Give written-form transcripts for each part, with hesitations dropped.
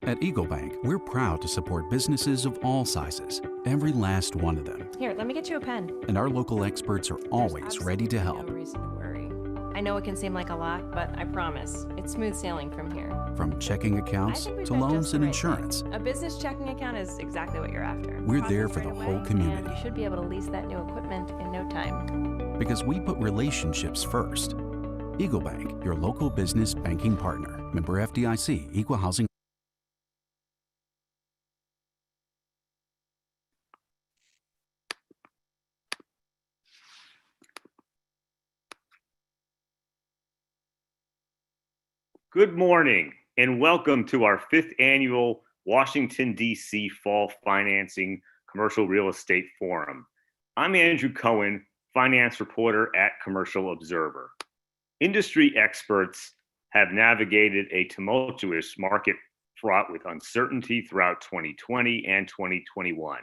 At Eagle Bank, we're proud to support businesses of all sizes, every last one of them. Here, let me get you a pen. And our local experts are always ready to help. No reason to worry. I know it can seem like a lot, but I promise, it's smooth sailing from here. From checking accounts to loans and insurance. A business checking account is exactly what you're after. We're there for the whole community. And you should be able to lease that new equipment in no time. Because we put relationships first. Eagle Bank, your local business banking partner. Member FDIC, Equal Housing. Good morning and welcome to our 5th annual Washington, D.C. Fall Financing Commercial Real Estate Forum. I'm Andrew Cohen, finance reporter at Commercial Observer. Industry experts have navigated a tumultuous market fraught with uncertainty throughout 2020 and 2021.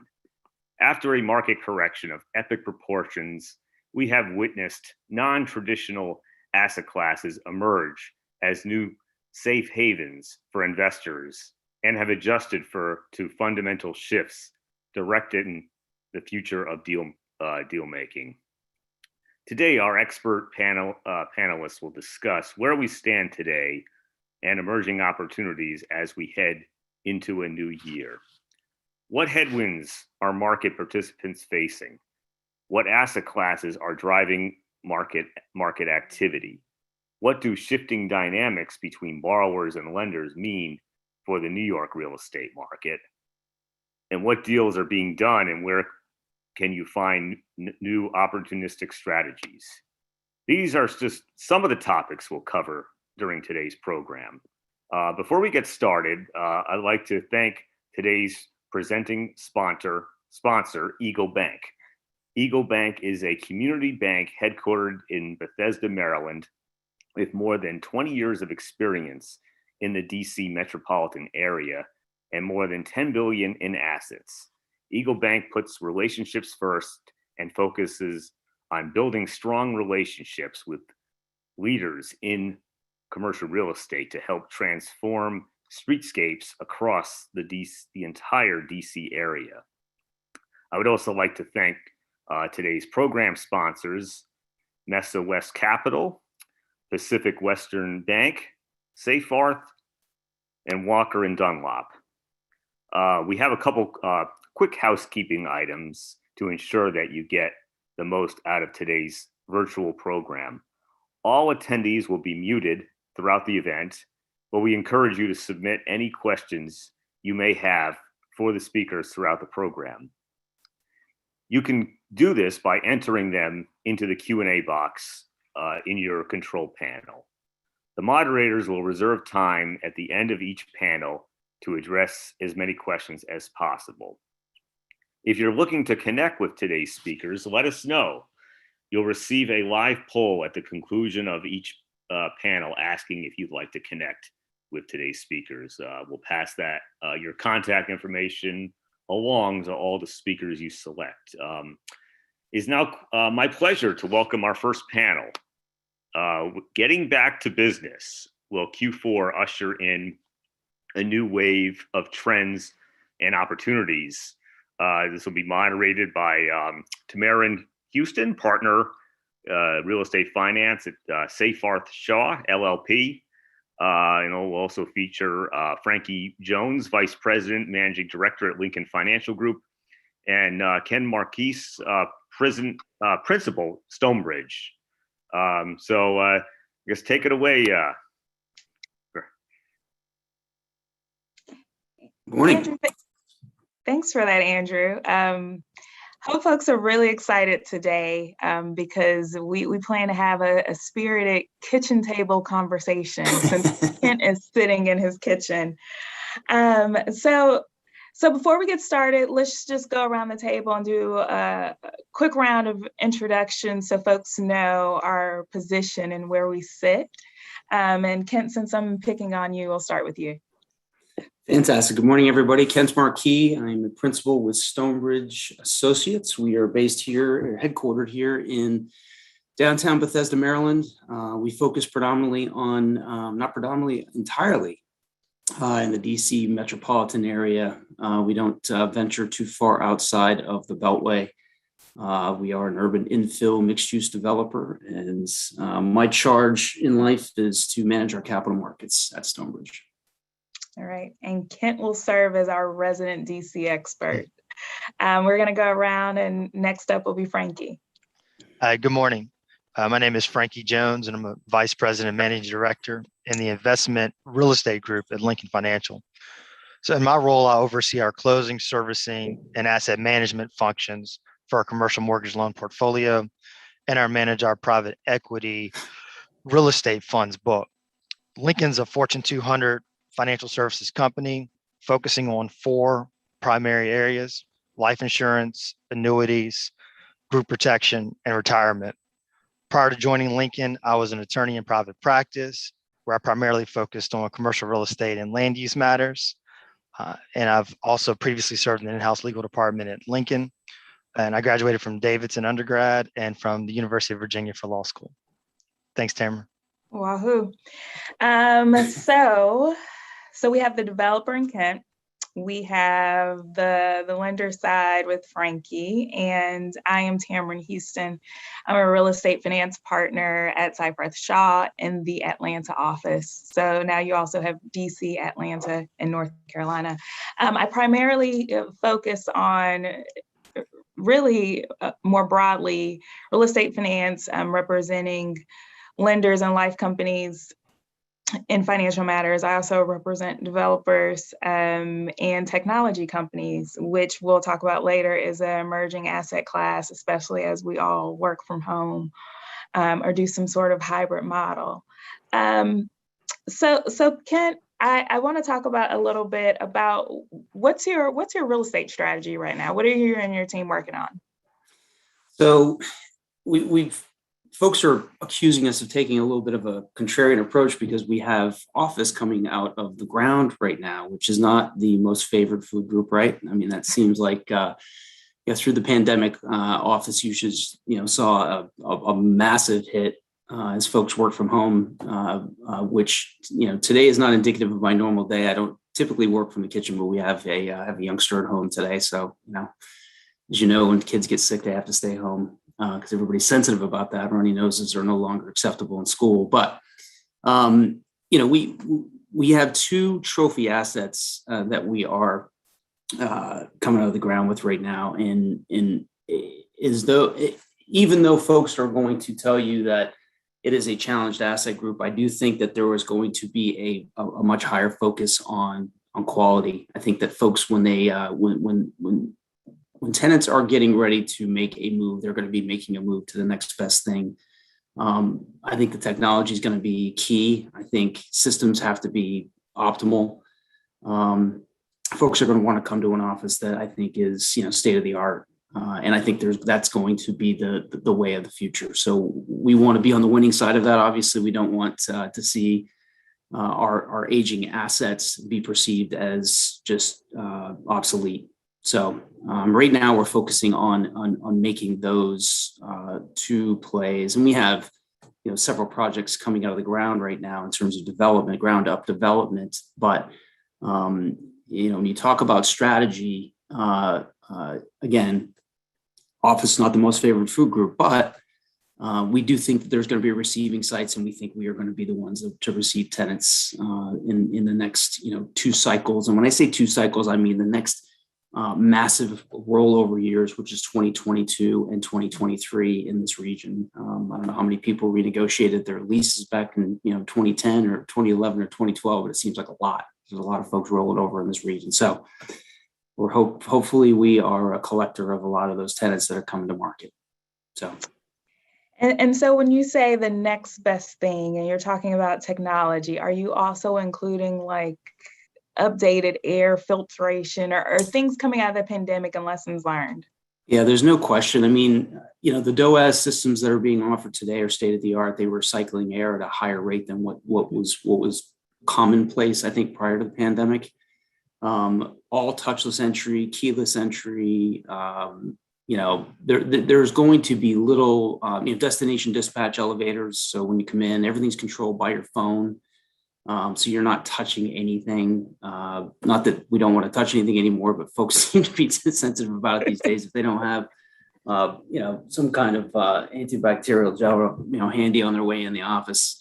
After a market correction of epic proportions, we have witnessed non-traditional asset classes emerge as new safe havens for investors and have adjusted to fundamental shifts directed in the future of deal making. Today, our expert panelists will discuss where we stand today and emerging opportunities as we head into a new year. What headwinds are market participants facing? What asset classes are driving market activity? What do shifting dynamics between borrowers and lenders mean for the New York real estate market? And what deals are being done and where can you find new opportunistic strategies? These are just some of the topics we'll cover during today's program. Before we get started, I'd like to thank today's presenting sponsor, Eagle Bank. Eagle Bank is a community bank headquartered in Bethesda, Maryland, with more than 20 years of experience in the DC metropolitan area and more than $10 billion in assets. Eagle Bank puts relationships first and focuses on building strong relationships with leaders in commercial real estate to help transform streetscapes across the entire DC area. I would also like to thank today's program sponsors, Mesa West Capital, Pacific Western Bank, Seyfarth, and Walker and Dunlop. We have a couple quick housekeeping items to ensure that you get the most out of today's virtual program. All attendees will be muted throughout the event, but we encourage you to submit any questions you may have for the speakers throughout the program. You can do this by entering them into the Q&A box in your control panel. The moderators will reserve time at the end of each panel to address as many questions as possible. If you're looking to connect with today's speakers, let us know. You'll receive a live poll at the conclusion of each panel asking if you'd like to connect with today's speakers. We'll pass that your contact information along to all the speakers you select. It's now my pleasure to welcome our first panel. Getting back to business, will Q4 usher in a new wave of trends and opportunities? This will be moderated by Tamarin Houston, partner, real estate finance at Seyfarth Shaw, LLP. And it'll also feature Frankie Jones, vice president, managing director at Lincoln Financial Group, and Ken Marquis, principal, Stonebridge. So I guess take it away. Morning. Andrew, thanks for that, Andrew. Hope folks are really excited today because we plan to have a spirited kitchen table conversation since Kent is sitting in his kitchen. So before we get started, let's just go around the table and do a quick round of introductions so folks know our position and where we sit. And Kent, since I'm picking on you, I'll start with you. Fantastic. Good morning, everybody. Kent Marquis. I'm a principal with Stonebridge Associates. We are based here, headquartered here in downtown Bethesda, Maryland. We focus predominantly on, not predominantly, entirely in the DC metropolitan area. We don't venture too far outside of the Beltway. We are an urban infill mixed-use developer, and my charge in life is to manage our capital markets at Stonebridge. All right, and Kent will serve as our resident DC expert. We're going to go around, and next up will be Frankie. Good morning. My name is Frankie Jones, and I'm a Vice President and Managing Director in the Investment Real Estate Group at Lincoln Financial. So in my role, I oversee our closing, servicing, and asset management functions for our commercial mortgage loan portfolio, and I manage our private equity real estate funds book. Lincoln's a Fortune 200 financial services company focusing on 4 primary areas: life insurance, annuities, group protection, and retirement. Prior to joining Lincoln, I was an attorney in private practice, where I primarily focused on commercial real estate and land use matters. And I've also previously served in the in-house legal department at Lincoln. And I graduated from Davidson undergrad and from the University of Virginia for law school. Thanks, Tamara. Wahoo. So we have the developer in Kent. We have the lender side with Frankie, and I am Tamron Houston. I'm a real estate finance partner at Cypress Shaw in the Atlanta office. So now you also have DC, Atlanta, and North Carolina. I primarily focus on really more broadly real estate finance, representing lenders and life companies in financial matters. I also represent developers and technology companies, which we'll talk about later is an emerging asset class, especially as we all work from home or do some sort of hybrid model. So Kent, I want to talk about a little bit about what's your real estate strategy right now? What are you and your team working on? So folks are accusing us of taking a little bit of a contrarian approach because we have office coming out of the ground right now, which is not the most favored food group, right? I mean, that seems like through the pandemic, office usage, saw a massive hit as folks work from home, which today is not indicative of my normal day. I don't typically work from the kitchen, but we have a youngster at home today, so as you know, when kids get sick, they have to stay home. Because everybody's sensitive about that. Runny noses are no longer acceptable in school. But we have 2 trophy assets that we are coming out of the ground with right now. And even though folks are going to tell you that it is a challenged asset group, I do think that there was going to be a much higher focus on quality. I think that folks, when they when tenants are getting ready to make a move, they're going to be making a move to the next best thing. I think the technology is going to be key. I think systems have to be optimal. Folks are going to want to come to an office that I think is, state of the art. And I think that's going to be the way of the future. So we want to be on the winning side of that. Obviously, we don't want to see our aging assets be perceived as just obsolete. So right now we're focusing on making those 2 plays, and we have several projects coming out of the ground right now in terms of development, ground up development. But when you talk about strategy, again, office is not the most favored food group, but we do think that there's going to be receiving sites, and we think we are going to be the ones to receive tenants in the next 2 cycles. And when I say 2 cycles, I mean the next massive rollover years, which is 2022 and 2023 in this region. I don't know how many people renegotiated their leases back in 2010 or 2011 or 2012, but it seems like a lot. There's a lot of folks rolling over in this region. So we're hopefully we are a collector of a lot of those tenants that are coming to market. So. And so when you say the next best thing and you're talking about technology, are you also including like updated air filtration or things coming out of the pandemic and lessons learned? Yeah, there's no question. I mean, the DOAS systems that are being offered today are state of the art. They were recycling air at a higher rate than what was commonplace, I think, prior to the pandemic. All touchless entry, keyless entry. There's going to be little destination dispatch elevators. So when you come in, everything's controlled by your phone. So you're not touching anything. Not that we don't want to touch anything anymore, but folks seem to be sensitive about it these days if they don't have some kind of antibacterial gel, handy on their way in the office.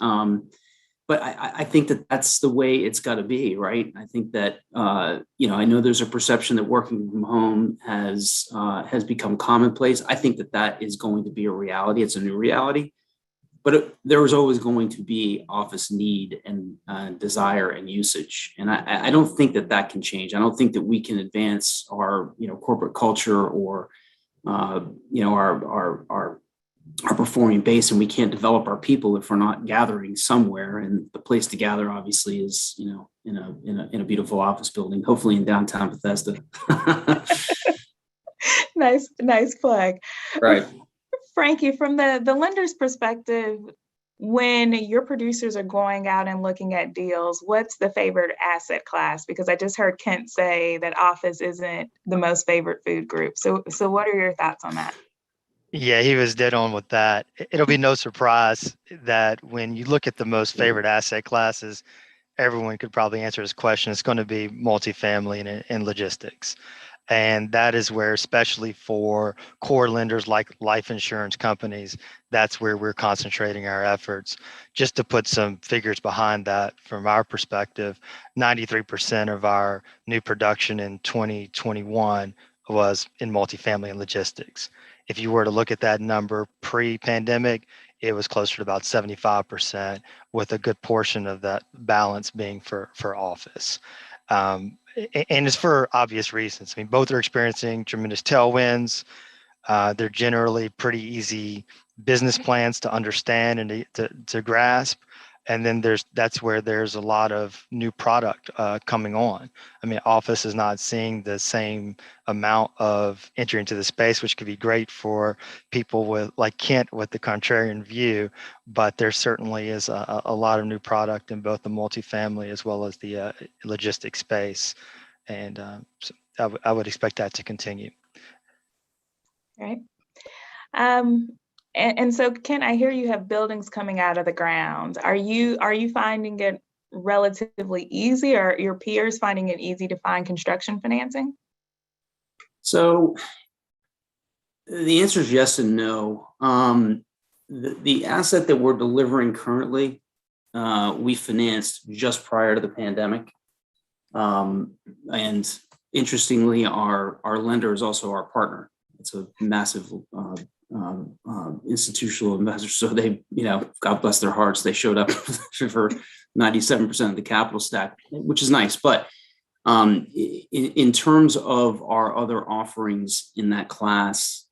But I think that that's the way it's got to be, right? I think that, I know there's a perception that working from home has become commonplace. I think that that is going to be a reality. It's a new reality. But there was always going to be office need and desire and usage. And I don't think that that can change. I don't think that we can advance our, corporate culture or, our performing base, and we can't develop our people if we're not gathering somewhere. And the place to gather obviously is, in a beautiful office building, hopefully in downtown Bethesda. Nice plug. Right. Frankie, from the lender's perspective, when your producers are going out and looking at deals, what's the favorite asset class? Because I just heard Kent say that office isn't the most favorite food group. So what are your thoughts on that? Yeah, he was dead on with that. It'll be no surprise that when you look at the most favorite asset classes, everyone could probably answer this question. It's going to be multifamily and logistics. And that is where, especially for core lenders like life insurance companies, that's where we're concentrating our efforts. Just to put some figures behind that, from our perspective, 93% of our new production in 2021 was in multifamily and logistics. If you were to look at that number pre-pandemic, it was closer to about 75%, with a good portion of that balance being for office. And it's for obvious reasons. I mean, both are experiencing tremendous tailwinds. They're generally pretty easy business plans to understand and to grasp. And then that's where there's a lot of new product coming on. I mean, office is not seeing the same amount of entry into the space, which could be great for people with, like Kent, with the contrarian view. But there certainly is a lot of new product in both the multifamily as well as the logistics space. And so I would expect that to continue. Right. And so, Ken, I hear you have buildings coming out of the ground. Are you finding it relatively easy, or your peers finding it easy to find construction financing? So the answer is yes and no. The asset that we're delivering currently, we financed just prior to the pandemic. And interestingly, our lender is also our partner. It's a massive institutional investor. So they, God bless their hearts, they showed up for 97% of the capital stack, which is nice. But in terms of our other offerings in that class,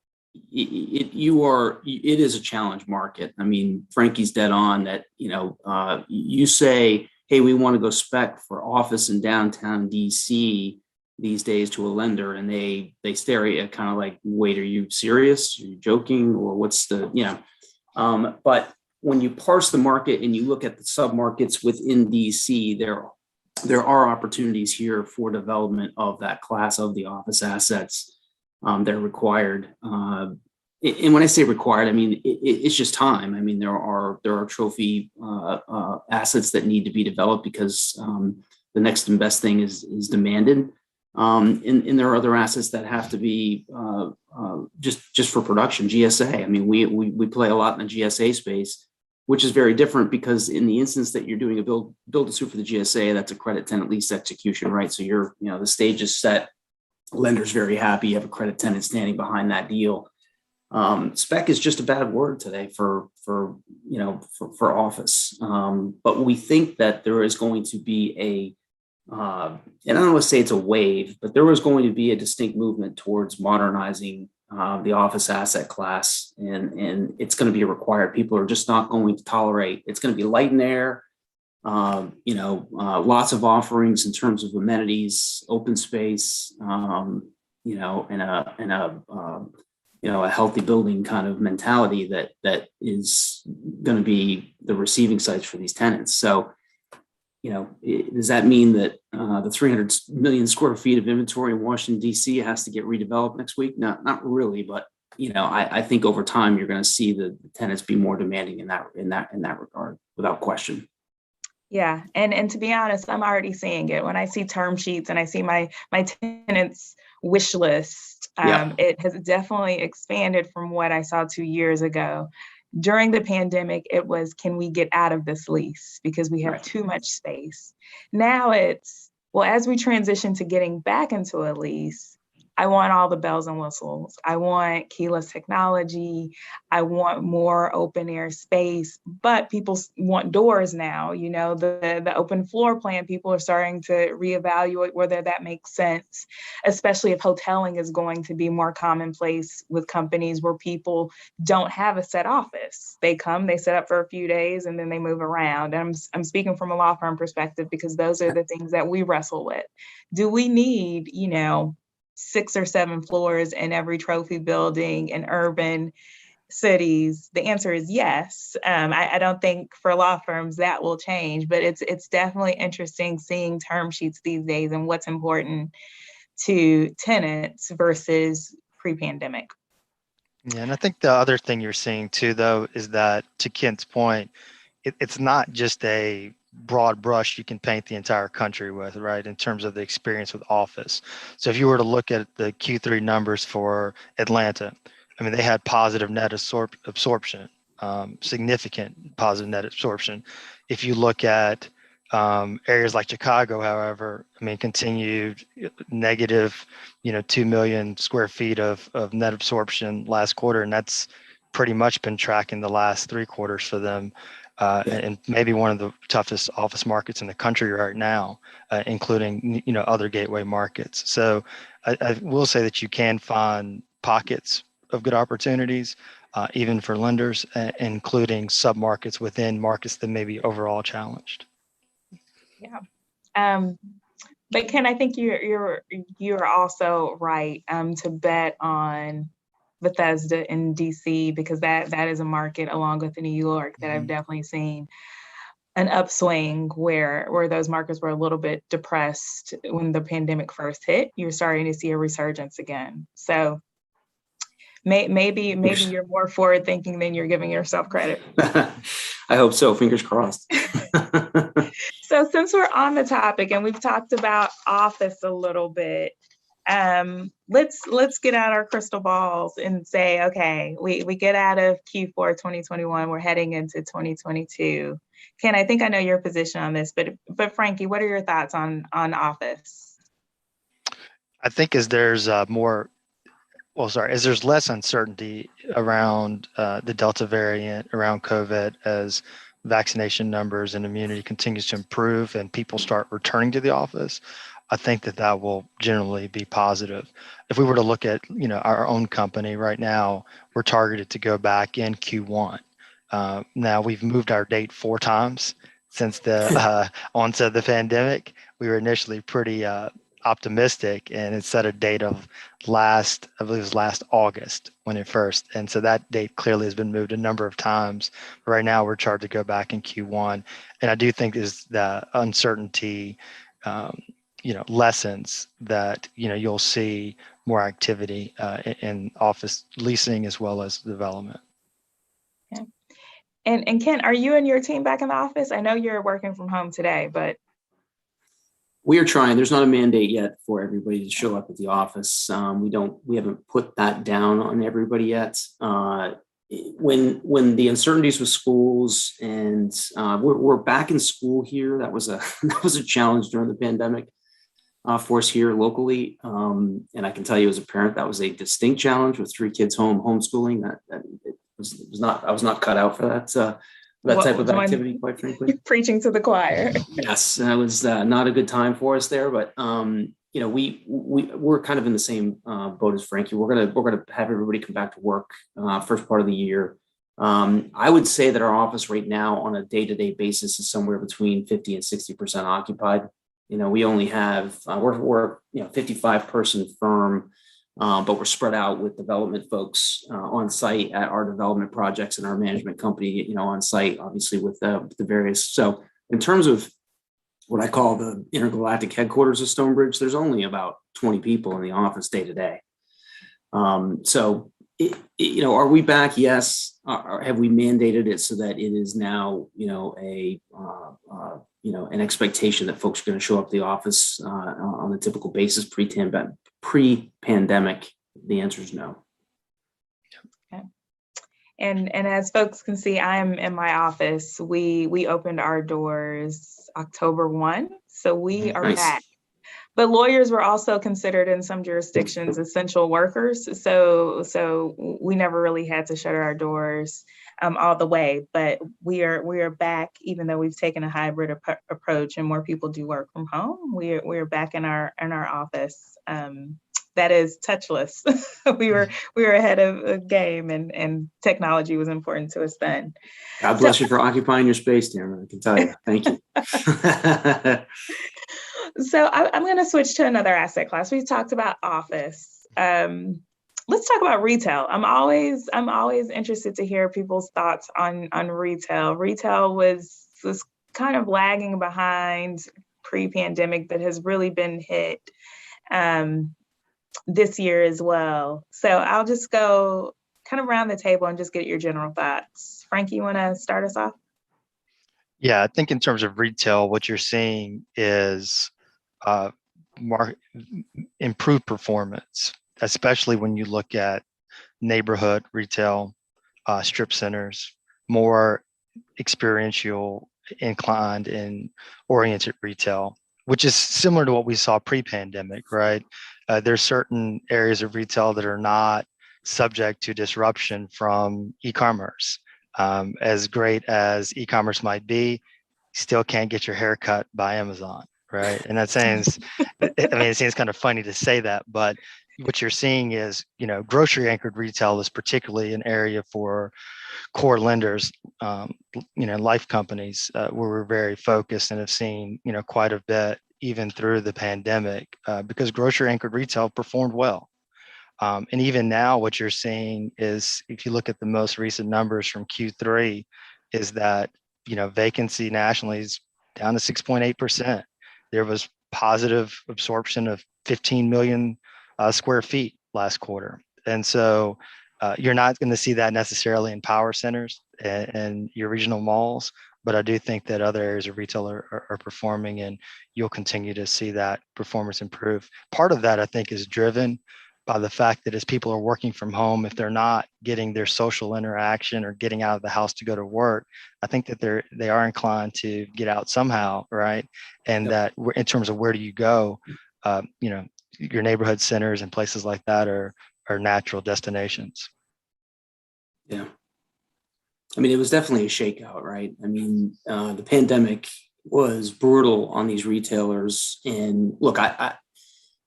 it is a challenge market. I mean, Frankie's dead on that. You say, hey, we want to go spec for office in downtown DC these days to a lender, and they stare at you kind of like, wait, are you serious? Are you joking? Or what's the, but when you parse the market and you look at the submarkets within DC, there are opportunities here for development of that class of the office assets that are required. And when I say required, I mean, it's just time. I mean, there are trophy assets that need to be developed because the next and best thing is demanded. And there are other assets that have to be just for production. GSA. I mean, we play a lot in the GSA space, which is very different because in the instance that you're doing a build to suit for the GSA, that's a credit tenant lease execution, right? So the stage is set. Lender's very happy. You have a credit tenant standing behind that deal. Spec is just a bad word today for office. But we think that there is going to be and I don't want to say it's a wave, but there was going to be a distinct movement towards modernizing the office asset class, and it's going to be required. People are just not going to tolerate. It's going to be light and air, lots of offerings in terms of amenities, open space, and a healthy building kind of mentality that is going to be the receiving sites for these tenants. So, does that mean that the 300 million square feet of inventory in Washington, D.C. has to get redeveloped next week? No, not really. But, I think over time, you're going to see the tenants be more demanding in that regard, without question. Yeah, and to be honest, I'm already seeing it when I see term sheets and I see my tenants wish list. Yeah. It has definitely expanded from what I saw 2 years ago. During the pandemic, it was, can we get out of this lease because we have Right. too much space? Now it's, well, as we transition to getting back into a lease, I want all the bells and whistles. I want keyless technology. I want more open air space, but people want doors now. You know, the open floor plan, people are starting to reevaluate whether that makes sense, especially if hoteling is going to be more commonplace with companies where people don't have a set office. They come, they set up for a few days, and then they move around. And I'm speaking from a law firm perspective because those are the things that we wrestle with. Do we need, 6 or 7 floors in every trophy building in urban cities? The answer is yes. I don't think for law firms that will change, but it's definitely interesting seeing term sheets these days and what's important to tenants versus pre-pandemic. Yeah, and I think the other thing you're seeing too, though, is that to Kent's point, it's not just a broad brush you can paint the entire country with, right? In terms of the experience with office. So if you were to look at the Q3 numbers for Atlanta, I mean, they had positive net absorption, significant positive net absorption. If you look at areas like Chicago, however, I mean, continued negative, 2 million square feet of net absorption last quarter, and that's pretty much been tracking the last 3 quarters for them. And maybe one of the toughest office markets in the country right now, including other gateway markets. So I will say that you can find pockets of good opportunities, even for lenders, including submarkets within markets that may be overall challenged. Yeah. But Ken, I think you're also right to bet on Bethesda in DC because that is a market along with New York that I've definitely seen an upswing where those markets were a little bit depressed when the pandemic first hit. You're starting to see a resurgence again. So maybe you're more forward thinking than you're giving yourself credit. I hope so. Fingers crossed. So since we're on the topic and we've talked about office a little bit, let's get out our crystal balls and say, okay, we get out of Q4 2021, we're heading into 2022. Ken, I think I know your position on this, but Frankie, what are your thoughts on office? I think as there's as there's less uncertainty around the Delta variant, around COVID, as vaccination numbers and immunity continues to improve and people start returning to the office, I think that will generally be positive. If we were to look at, our own company right now, we're targeted to go back in Q1. Now we've moved our date 4 times since the onset of the pandemic. We were initially pretty optimistic, and it set a date of I believe it was last August when it first, and so that date clearly has been moved a number of times. Right now we're charged to go back in Q1, and I do think is the uncertainty lessens that you'll see more activity in office leasing as well as development. Okay. And Ken, are you and your team back in the office? I know you're working from home today, but we are trying. There's not a mandate yet for everybody to show up at the office. We haven't put that down on everybody yet. When the uncertainties with schools and we're back in school here, that was a challenge during the pandemic for us here locally. And I can tell you as a parent, that was a distinct challenge with 3 kids home homeschooling. I was not cut out for that type of activity, quite frankly. Preaching to the choir. Yes, that was not a good time for us there, but we're kind of in the same boat as Frankie. We're gonna have everybody come back to work first part of the year. I would say that our office right now on a day-to-day basis is somewhere between 50 and 60% occupied. We only have we're 55-person firm. But we're spread out with development folks on site at our development projects and our management company, on site, obviously with the various. So in terms of what I call the intergalactic headquarters of Stonebridge, there's only about 20 people in the office day to day. So, are we back? Yes. Have we mandated it so that it is now, an expectation that folks are going to show up to the office on a typical basis pre-pandemic. The answer is no. Okay. And as folks can see, I'm in my office. We opened our doors October 1, so we are Nice. back. But lawyers were also considered in some jurisdictions essential workers, so we never really had to shut our doors all the way. But we are back, even though we've taken a hybrid approach and more people do work from home. We're back in our office. That is touchless. we were ahead of a game, and technology was important to us then. God bless you for occupying your space, Tamara. I can tell you. Thank you. So I'm going to switch to another asset class. We talked about office. Let's talk about retail. I'm always interested to hear people's thoughts on retail. Retail was kind of lagging behind pre-pandemic, but has really been hit this year as well. So I'll just go kind of around the table and just get your general thoughts. Frankie, you want to start us off? Yeah, I think in terms of retail, what you're seeing is improved performance, especially when you look at neighborhood retail, strip centers, more experiential inclined and oriented retail, which is similar to what we saw pre-pandemic, right? There's certain areas of retail that are not subject to disruption from e-commerce. As great as e-commerce might be, you still can't get your hair cut by Amazon, right? And that sounds, it seems kind of funny to say that, but what you're seeing is, grocery anchored retail is particularly an area for core lenders, life companies, where we're very focused and have seen, quite a bit even through the pandemic, because grocery anchored retail performed well. And even now, what you're seeing is, if you look at the most recent numbers from Q3, is that, vacancy nationally is down to 6.8%. There was positive absorption of 15 million square feet last quarter. And so you're not going to see that necessarily in power centers and your regional malls, but I do think that other areas of retail are performing, and you'll continue to see that performance improve. Part of that, I think, is driven by the fact that as people are working from home, if they're not getting their social interaction or getting out of the house to go to work, I think that they are inclined to get out somehow, right? And that in terms of where do you go, your neighborhood centers and places like that are natural destinations. Yeah. It was definitely a shakeout, right? The pandemic was brutal on these retailers. And look,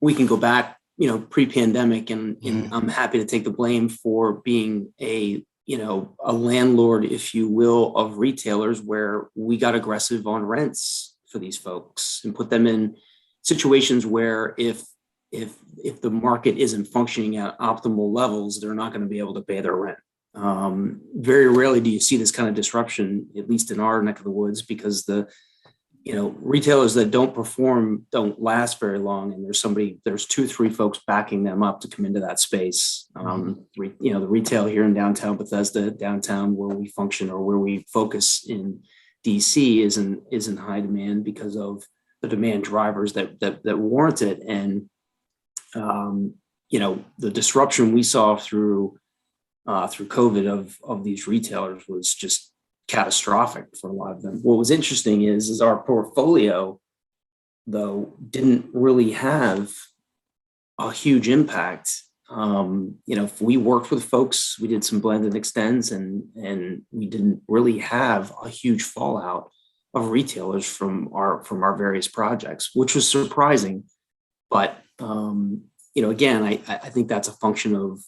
we can go back, pre-pandemic, and I'm happy to take the blame for being a landlord, if you will, of retailers, where we got aggressive on rents for these folks and put them in situations where if the market isn't functioning at optimal levels, they're not going to be able to pay their rent. Very rarely do you see this kind of disruption, at least in our neck of the woods, because the retailers that don't perform don't last very long, and there's 2-3 folks backing them up to come into that space. The retail here in downtown Bethesda, downtown where we function or where we focus in DC, is in high demand because of the demand drivers that warrant it. And the disruption we saw through COVID of these retailers was just catastrophic for a lot of them. What was interesting is our portfolio, though, didn't really have a huge impact. If we worked with folks, we did some blend and extends, and we didn't really have a huge fallout of retailers from our various projects, which was surprising. But again, I think that's a function of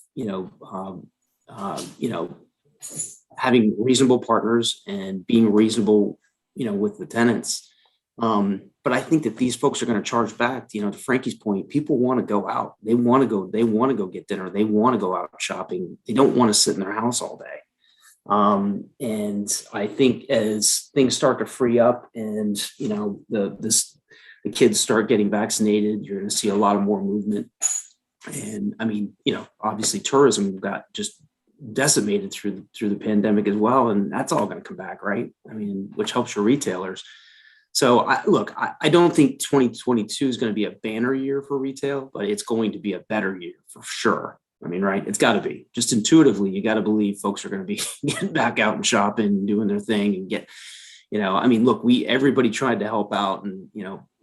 having reasonable partners and being reasonable, with the tenants. But I think that these folks are going to charge back. To Frankie's point, people want to go out. They want to go get dinner. They want to go out shopping. They don't want to sit in their house all day. And I think as things start to free up and, the kids start getting vaccinated, you're going to see a lot of more movement. And obviously tourism got just decimated through the pandemic as well. And that's all going to come back, right? Which helps your retailers. So I don't think 2022 is going to be a banner year for retail, but it's going to be a better year for sure. I mean, right? It's got to be. Just intuitively, you got to believe folks are going to be getting back out and shopping and doing their thing and get, I mean, look, everybody tried to help out and,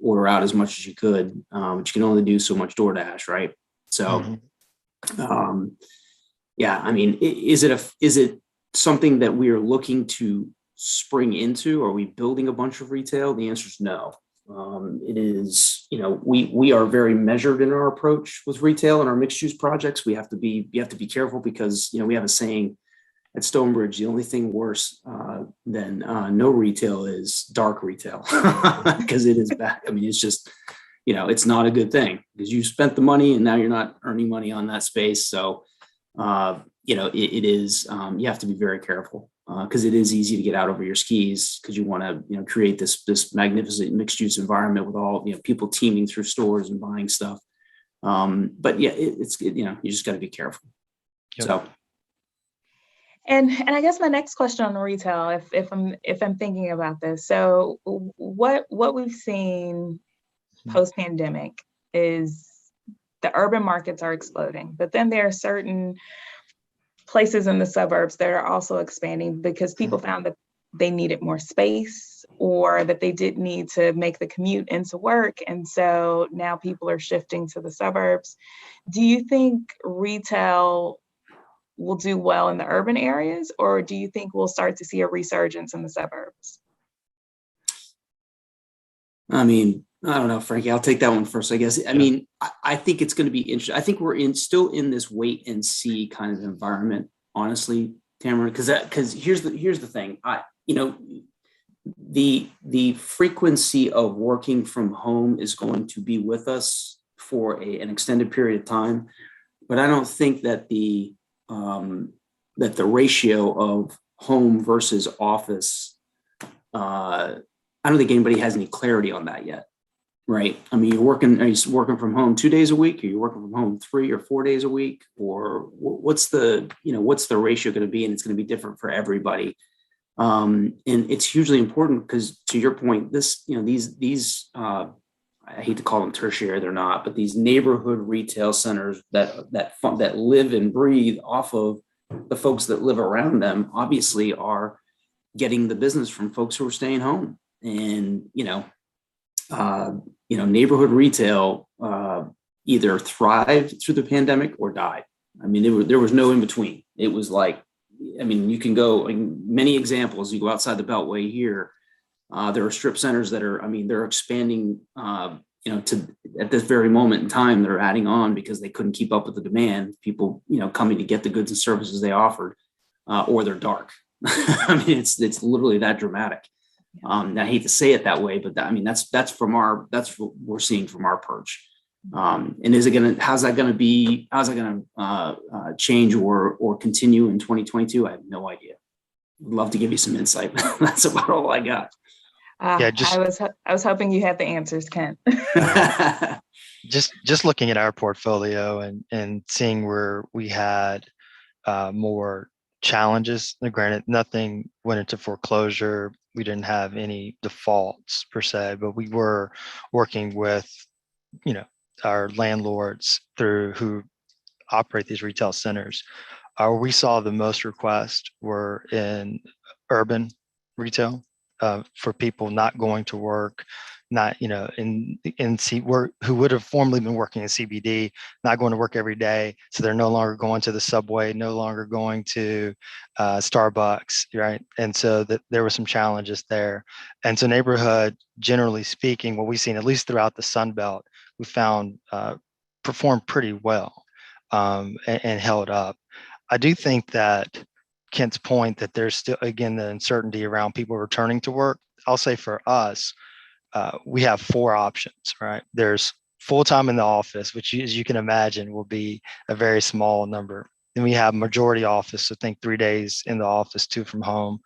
order out as much as you could, but you can only do so much DoorDash, right? So, yeah, I mean, is it something that we are looking to spring into? Are we building a bunch of retail? The answer is no. It is, we are very measured in our approach with retail and our mixed use projects. You have to be careful because, we have a saying at Stonebridge, the only thing worse than no retail is dark retail because it is bad. I mean, it's just, it's not a good thing because you spent the money and now you're not earning money on that space. So, it is, you have to be very careful because it is easy to get out over your skis because you want to, create this magnificent mixed use environment with all, people teaming through stores and buying stuff. But yeah, you just got to be careful. Yep. So. And I guess my next question on retail, if I'm thinking about this, so what we've seen post-pandemic is the urban markets are exploding, but then there are certain places in the suburbs that are also expanding because people found that they needed more space or that they didn't need to make the commute into work. And so now people are shifting to the suburbs. Do you think retail will do well in the urban areas, or do you think we'll start to see a resurgence in the suburbs? I mean, I don't know, Frankie, I'll take that one first, I guess. I mean, I think it's going to be interesting. I think we're still in this wait and see kind of environment, honestly, Tamara, because here's the thing. The frequency of working from home is going to be with us for an extended period of time, but I don't think that the ratio of home versus office, I don't think anybody has any clarity on that yet, right? I mean, are you working from home 2 days a week? Are you working from home 3 or 4 days a week? Or what's the ratio going to be? And it's going to be different for everybody. And it's hugely important because, to your point, these I hate to call them tertiary, they're not, but these neighborhood retail centers that live and breathe off of the folks that live around them obviously are getting the business from folks who are staying home. And, neighborhood retail either thrived through the pandemic or died. I mean, there was no in between. It was like, I mean, you can go many examples. You go outside the Beltway here. There are strip centers that they're expanding, at this very moment in time, they're adding on because they couldn't keep up with the demand. People, coming to get the goods and services they offered, or they're dark. I mean, it's literally that dramatic. I hate to say it that way, but that's what we're seeing from our perch. And how's that going to change or continue in 2022? I have no idea. I'd love to give you some insight. That's about all I got. I was hoping you had the answers, Kent. just looking at our portfolio and seeing where we had more challenges. Granted, nothing went into foreclosure. We didn't have any defaults per se, but we were working with, our landlords who operate these retail centers. We saw the most requests were in urban retail, for people not going to work, not, who would have formerly been working in CBD, not going to work every day. So they're no longer going to the subway, no longer going to Starbucks, right? And so there were some challenges there. And so neighborhood, generally speaking, what we've seen, at least throughout the Sun Belt, we found performed pretty well and held up. I do think that Kent's point that there's still, again, the uncertainty around people returning to work. I'll say for us, we have 4 options, right? There's full-time in the office, which, as you can imagine, will be a very small number. Then we have majority office, so think 3 days in the office, 2 from home,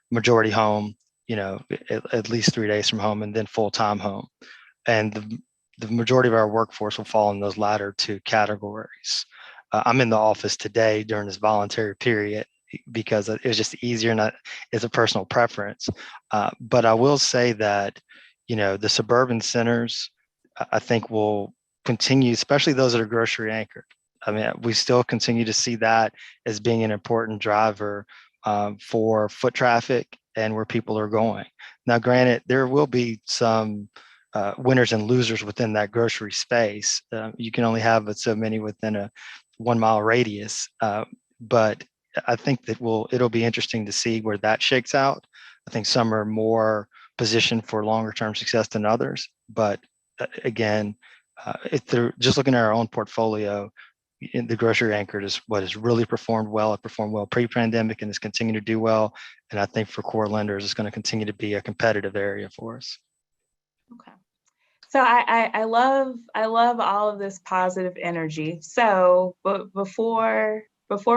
majority home, at least 3 days from home, and then full-time home. And the majority of our workforce will fall in those latter 2 categories. I'm in the office today during this voluntary period because it was just easier, and it's a personal preference. But I will say that, the suburban centers, I think will continue, especially those that are grocery anchored. I mean, we still continue to see that as being an important driver for foot traffic and where people are going. Now, granted, there will be some winners and losers within that grocery space. You can only have so many within a 1 mile radius, but I think that it'll be interesting to see where that shakes out. I think some are more positioned for longer term success than others, but again, if they're just looking at our own portfolio, in the grocery anchored is what has really performed well. It performed well pre-pandemic and is continuing to do well. And I think for core lenders, it's going to continue to be a competitive area for us. Okay. So I love all of this positive energy. So, but before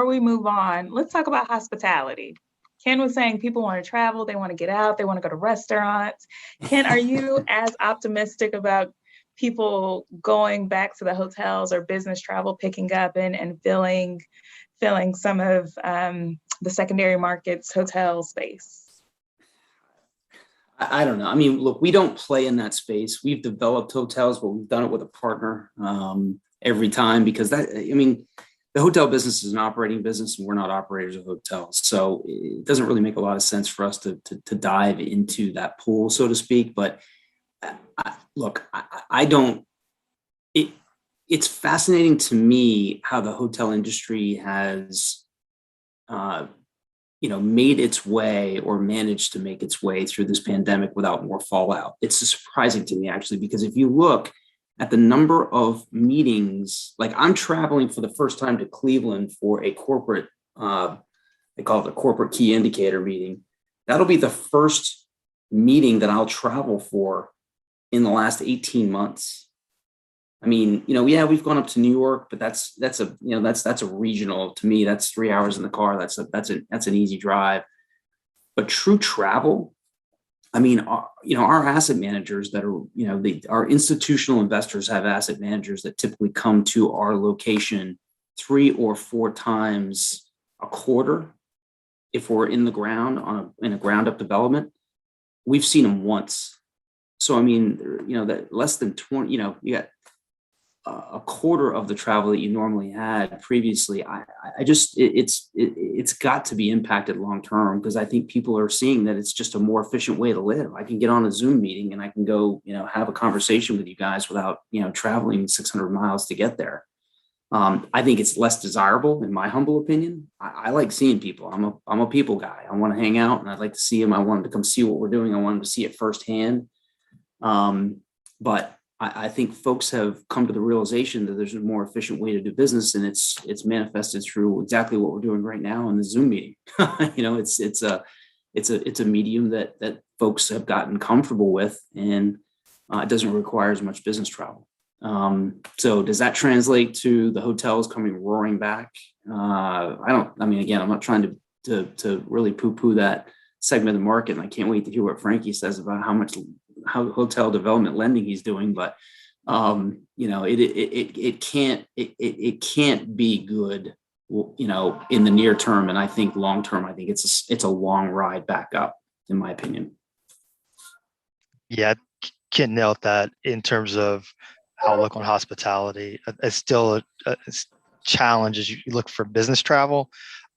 we move on, let's talk about hospitality. Ken was saying people want to travel, they want to get out, they want to go to restaurants. Ken, are you as optimistic about people going back to the hotels or business travel picking up and filling some of the secondary markets hotel space? I don't know. I mean, look, we don't play in that space. We've developed hotels, but we've done it with a partner every time because the hotel business is an operating business and we're not operators of hotels. So it doesn't really make a lot of sense for us to dive into that pool, so to speak. But it's fascinating to me how the hotel industry has, made its way or managed to make its way through this pandemic without more fallout. It's surprising to me, actually, because if you look at the number of meetings, like I'm traveling for the first time to Cleveland for a corporate, they call it a corporate key indicator meeting. That'll be the first meeting that I'll travel for in the last 18 months. I mean, we've gone up to New York, but that's a regional. To me, that's 3 hours in the car. That's an easy drive. But true travel, I mean, our asset managers that are, our institutional investors have asset managers that typically come to our location 3 or 4 times a quarter. If we're in the ground in a ground up development, we've seen them once. So, I mean, that less than 20, you got a quarter of the travel that you normally had previously. It's got to be impacted long term because I think people are seeing that it's just a more efficient way to live. I can get on a Zoom meeting and I can go, have a conversation with you guys without, traveling 600 miles to get there. I think it's less desirable, in my humble opinion. I like seeing people. I'm a people guy. I want to hang out and I'd like to see them. I want them to come see what we're doing. I want them to see it firsthand. But I think folks have come to the realization that there's a more efficient way to do business, and it's manifested through exactly what we're doing right now in the Zoom meeting. It's a medium that folks have gotten comfortable with, and it doesn't require as much business travel. So does that translate to the hotels coming roaring back? Again, I'm not trying to really poo-poo that segment of the market, and I can't wait to hear what Frankie says about how hotel development lending he's doing, but it can't be good, in the near term. And I think long term, I think it's a long ride back up, in my opinion. Yeah, can't nail that in terms of outlook on hospitality. It's still a challenge as you look for business travel.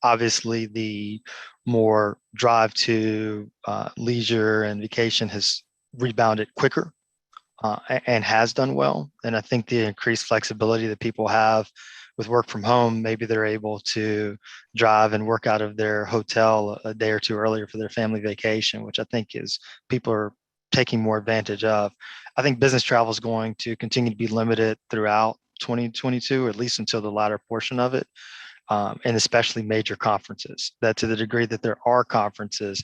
Obviously, the more drive to leisure and vacation has rebounded quicker and has done well. And I think the increased flexibility that people have with work from home, maybe they're able to drive and work out of their hotel a day or two earlier for their family vacation, which I think is people are taking more advantage of. I think business travel is going to continue to be limited throughout 2022, or at least until the latter portion of it. And especially major conferences, that to the degree that there are conferences,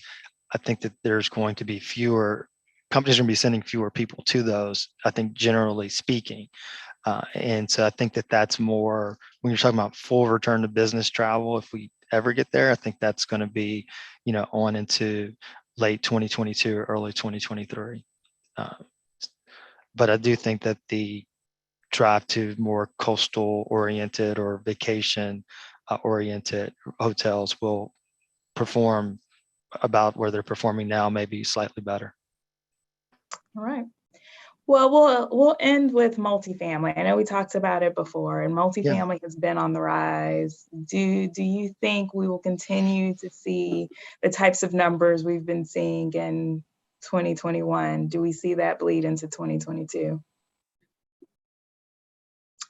I think that there's going to be fewer companies are going to be sending fewer people to those, I think, generally speaking. And so I think that that's more when you're talking about full return to business travel. If we ever get there, I think that's going to be, on into late 2022 or early 2023. But I do think that the drive to more coastal oriented or vacation oriented hotels will perform about where they're performing now, maybe slightly better. All right. Well, we'll end with multifamily. I know we talked about it before, and multifamily has been on the rise. Do you think we will continue to see the types of numbers we've been seeing in 2021? Do we see that bleed into 2022?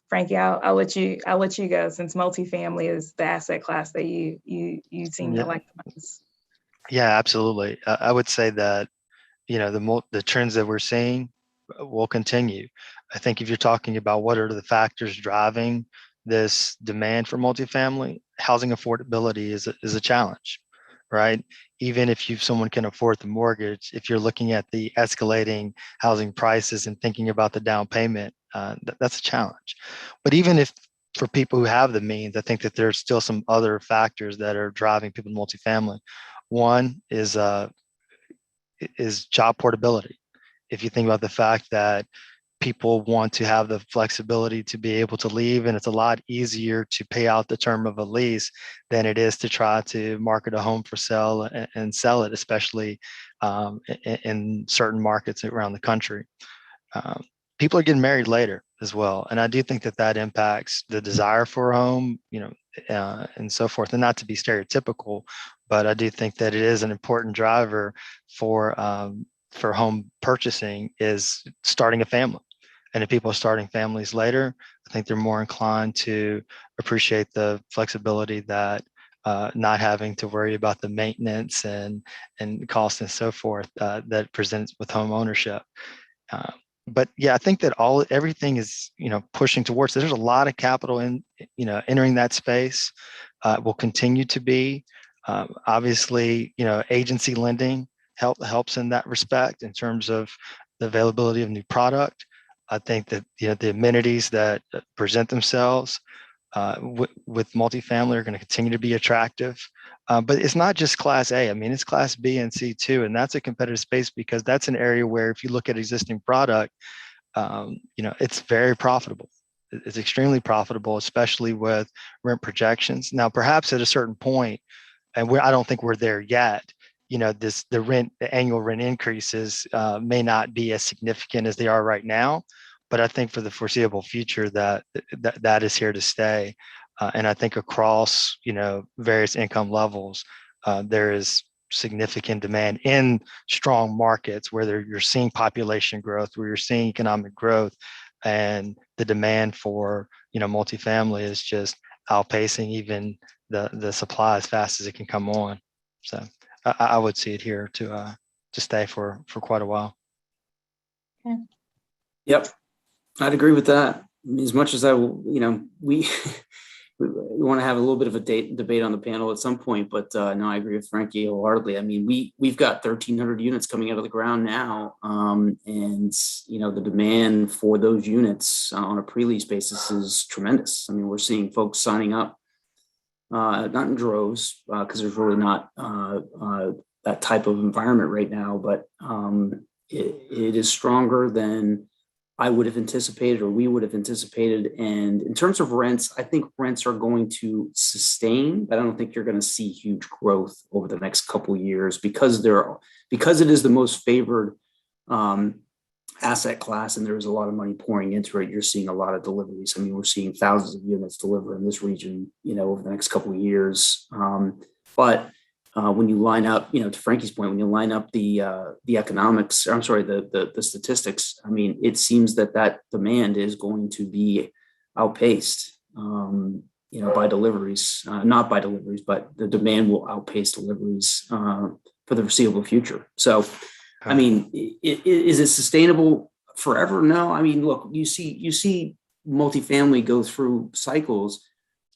Frankie, I'll let you go, since multifamily is the asset class that you seem to like the most. Yeah, absolutely. I would say that, the trends that we're seeing will continue. I think if you're talking about what are the factors driving this demand for multifamily, housing affordability is a challenge, right? Even if someone can afford the mortgage, if you're looking at the escalating housing prices and thinking about the down payment, that's a challenge. But even if for people who have the means, I think that there's still some other factors that are driving people to multifamily. One is job portability. If you think about the fact that people want to have the flexibility to be able to leave, and it's a lot easier to pay out the term of a lease than it is to try to market a home for sale and sell it, especially in certain markets around the country. People are getting married later as well, and I do think that impacts the desire for a home, and so forth. And not to be stereotypical, but I do think that it is an important driver for home purchasing is starting a family. And if people are starting families later, I think they're more inclined to appreciate the flexibility that not having to worry about the maintenance and cost and so forth that presents with home ownership. But yeah, I think that everything is, pushing towards. There's a lot of capital entering that space. Will continue to be. Obviously, agency lending helps in that respect in terms of the availability of new product. I think that the amenities that present themselves with multifamily are going to continue to be attractive. But it's not just Class A. I mean, it's Class B and C too, and that's a competitive space because that's an area where if you look at existing product, it's very profitable. It's extremely profitable, especially with rent projections. Now, perhaps at a certain point, and I don't think we're there yet. The annual rent increases may not be as significant as they are right now, but I think for the foreseeable future that is here to stay. And I think across various income levels, there is significant demand in strong markets where you're seeing population growth, where you're seeing economic growth, and the demand for multifamily is just outpacing even the supply as fast as it can come on. So I would see it here to stay for quite a while. Okay. Yep, I'd agree with that. I mean, as much as we want to have a little bit of a debate on the panel at some point, but no, I agree with Frankie wholeheartedly. I mean, we've got 1,300 units coming out of the ground now, and the demand for those units on a pre-lease basis is tremendous. I mean, we're seeing folks signing up, not in droves, because there's really not that type of environment right now, but it is stronger than I would have anticipated or we would have anticipated. And in terms of rents, I think rents are going to sustain, but I don't think you're going to see huge growth over the next couple of years because it is the most favored asset class and there's a lot of money pouring into it. You're seeing a lot of deliveries. I mean, we're seeing thousands of units deliver in this region, over the next couple of years. But when you line up, to Frankie's point, when you line up the economics, I'm sorry, the statistics, I mean, it seems that demand is going to be outpaced, by deliveries, not by deliveries, but the demand will outpace deliveries for the foreseeable future. So, I mean, is it sustainable forever? No. I mean, look, you see multifamily go through cycles.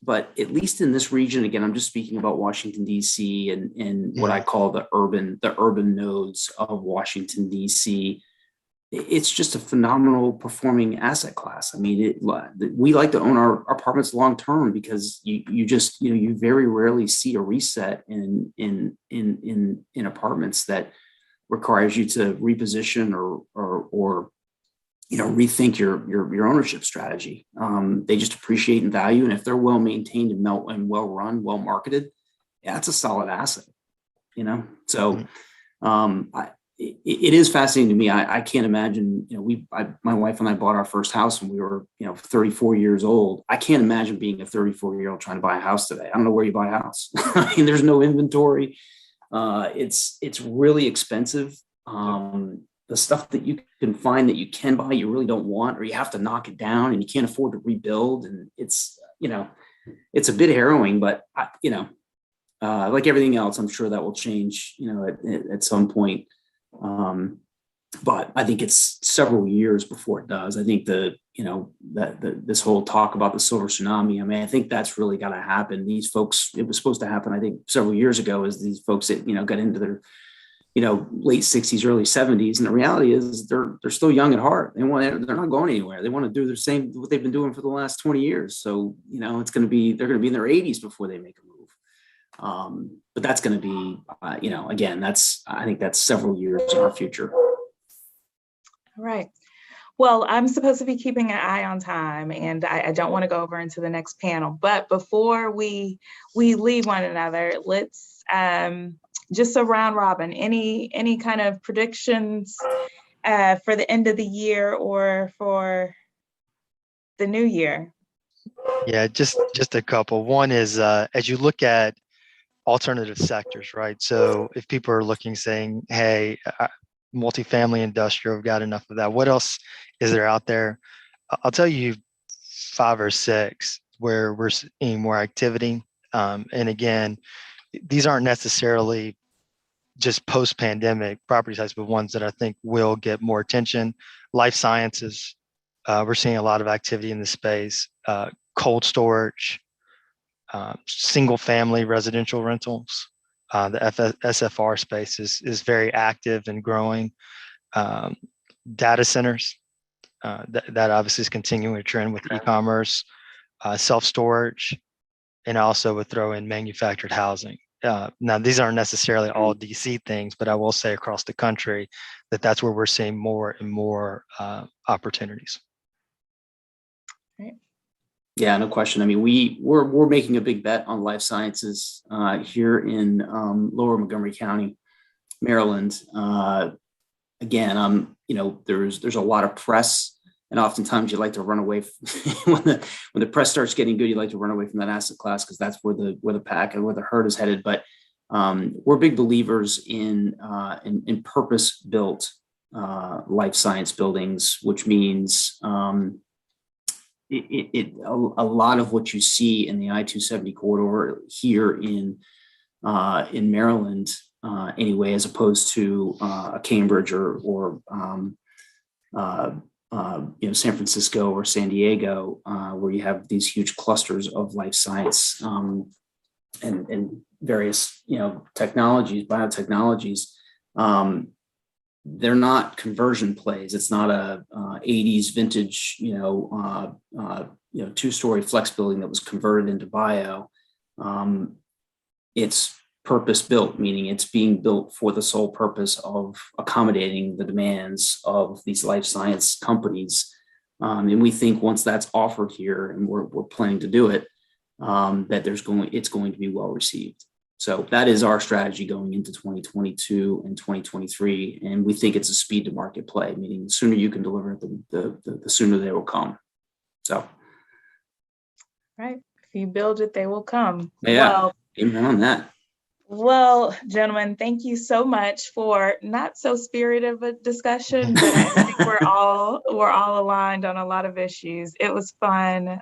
But at least in this region, again, I'm just speaking about Washington, D.C. and what I call the urban nodes of Washington, D.C. It's just a phenomenal performing asset class. I mean, we like to own our apartments long term because you very rarely see a reset in apartments that requires you to reposition or rethink your ownership strategy. They just appreciate in value. And if they're well maintained and well run, well marketed, yeah, it's a solid asset, So it is fascinating to me. I can't imagine, my wife and I bought our first house when we were, 34 years old. I can't imagine being a 34-year-old trying to buy a house today. I don't know where you buy a house. I mean, there's no inventory. It's really expensive. The stuff that you can find that you can buy, you really don't want, or you have to knock it down and you can't afford to rebuild. And it's a bit harrowing, but like everything else, I'm sure that will change, at some point. But I think it's several years before it does. I think this whole talk about the silver tsunami, I mean, I think that's really got to happen. These folks, it was supposed to happen, I think, several years ago, as these folks that, got into their, late 60s, early 70s. And the reality is they're still young at heart. They're not going anywhere. They want to do the same, what they've been doing for the last 20 years. So, they're going to be in their 80s before they make a move. But that's going to be, again, I think that's several years in our future. All right. Well, I'm supposed to be keeping an eye on time, and I don't want to go over into the next panel. But before we leave one another, let's just a round robin. Any kind of predictions for the end of the year or for the new year? Yeah, just a couple. One is as you look at alternative sectors, right? So if people are looking, saying, hey, multifamily industrial, we've got enough of that. What else is there out there? I'll tell you 5 or 6 where we're seeing more activity. And again, these aren't necessarily just post-pandemic property types, but ones that I think will get more attention. Life sciences, we're seeing a lot of activity in the space. Cold storage, single family residential rentals. The SFR space is very active and growing. Data centers, that obviously is continuing to trend with e-commerce, self-storage, and also would throw in manufactured housing. Now, these aren't necessarily all DC things, but I will say across the country that's where we're seeing more and more opportunities. Right. Yeah, no question. I mean, we're making a big bet on life sciences here in Lower Montgomery County, Maryland. Again, there's a lot of press, and oftentimes you like to run away when the press starts getting good. You like to run away from that asset class because that's where the pack and where the herd is headed. But we're big believers in purpose-built life science buildings, which means a lot of what you see in the I-270 corridor here in Maryland, anyway, as opposed to a Cambridge or San Francisco or San Diego, where you have these huge clusters of life science and various technologies, biotechnologies. They're not conversion plays. It's not a 80s vintage, 2-story flex building that was converted into bio. It's purpose built, meaning it's being built for the sole purpose of accommodating the demands of these life science companies. And we think once that's offered here, and we're planning to do it, that it's going to be well received. So that is our strategy going into 2022 and 2023. And we think it's a speed to market play, meaning the sooner you can deliver it, the sooner they will come. So. Right. If you build it, they will come. Yeah. Well, amen on that. Well, gentlemen, thank you so much for not so spirited of a discussion, but I think we're all aligned on a lot of issues. It was fun.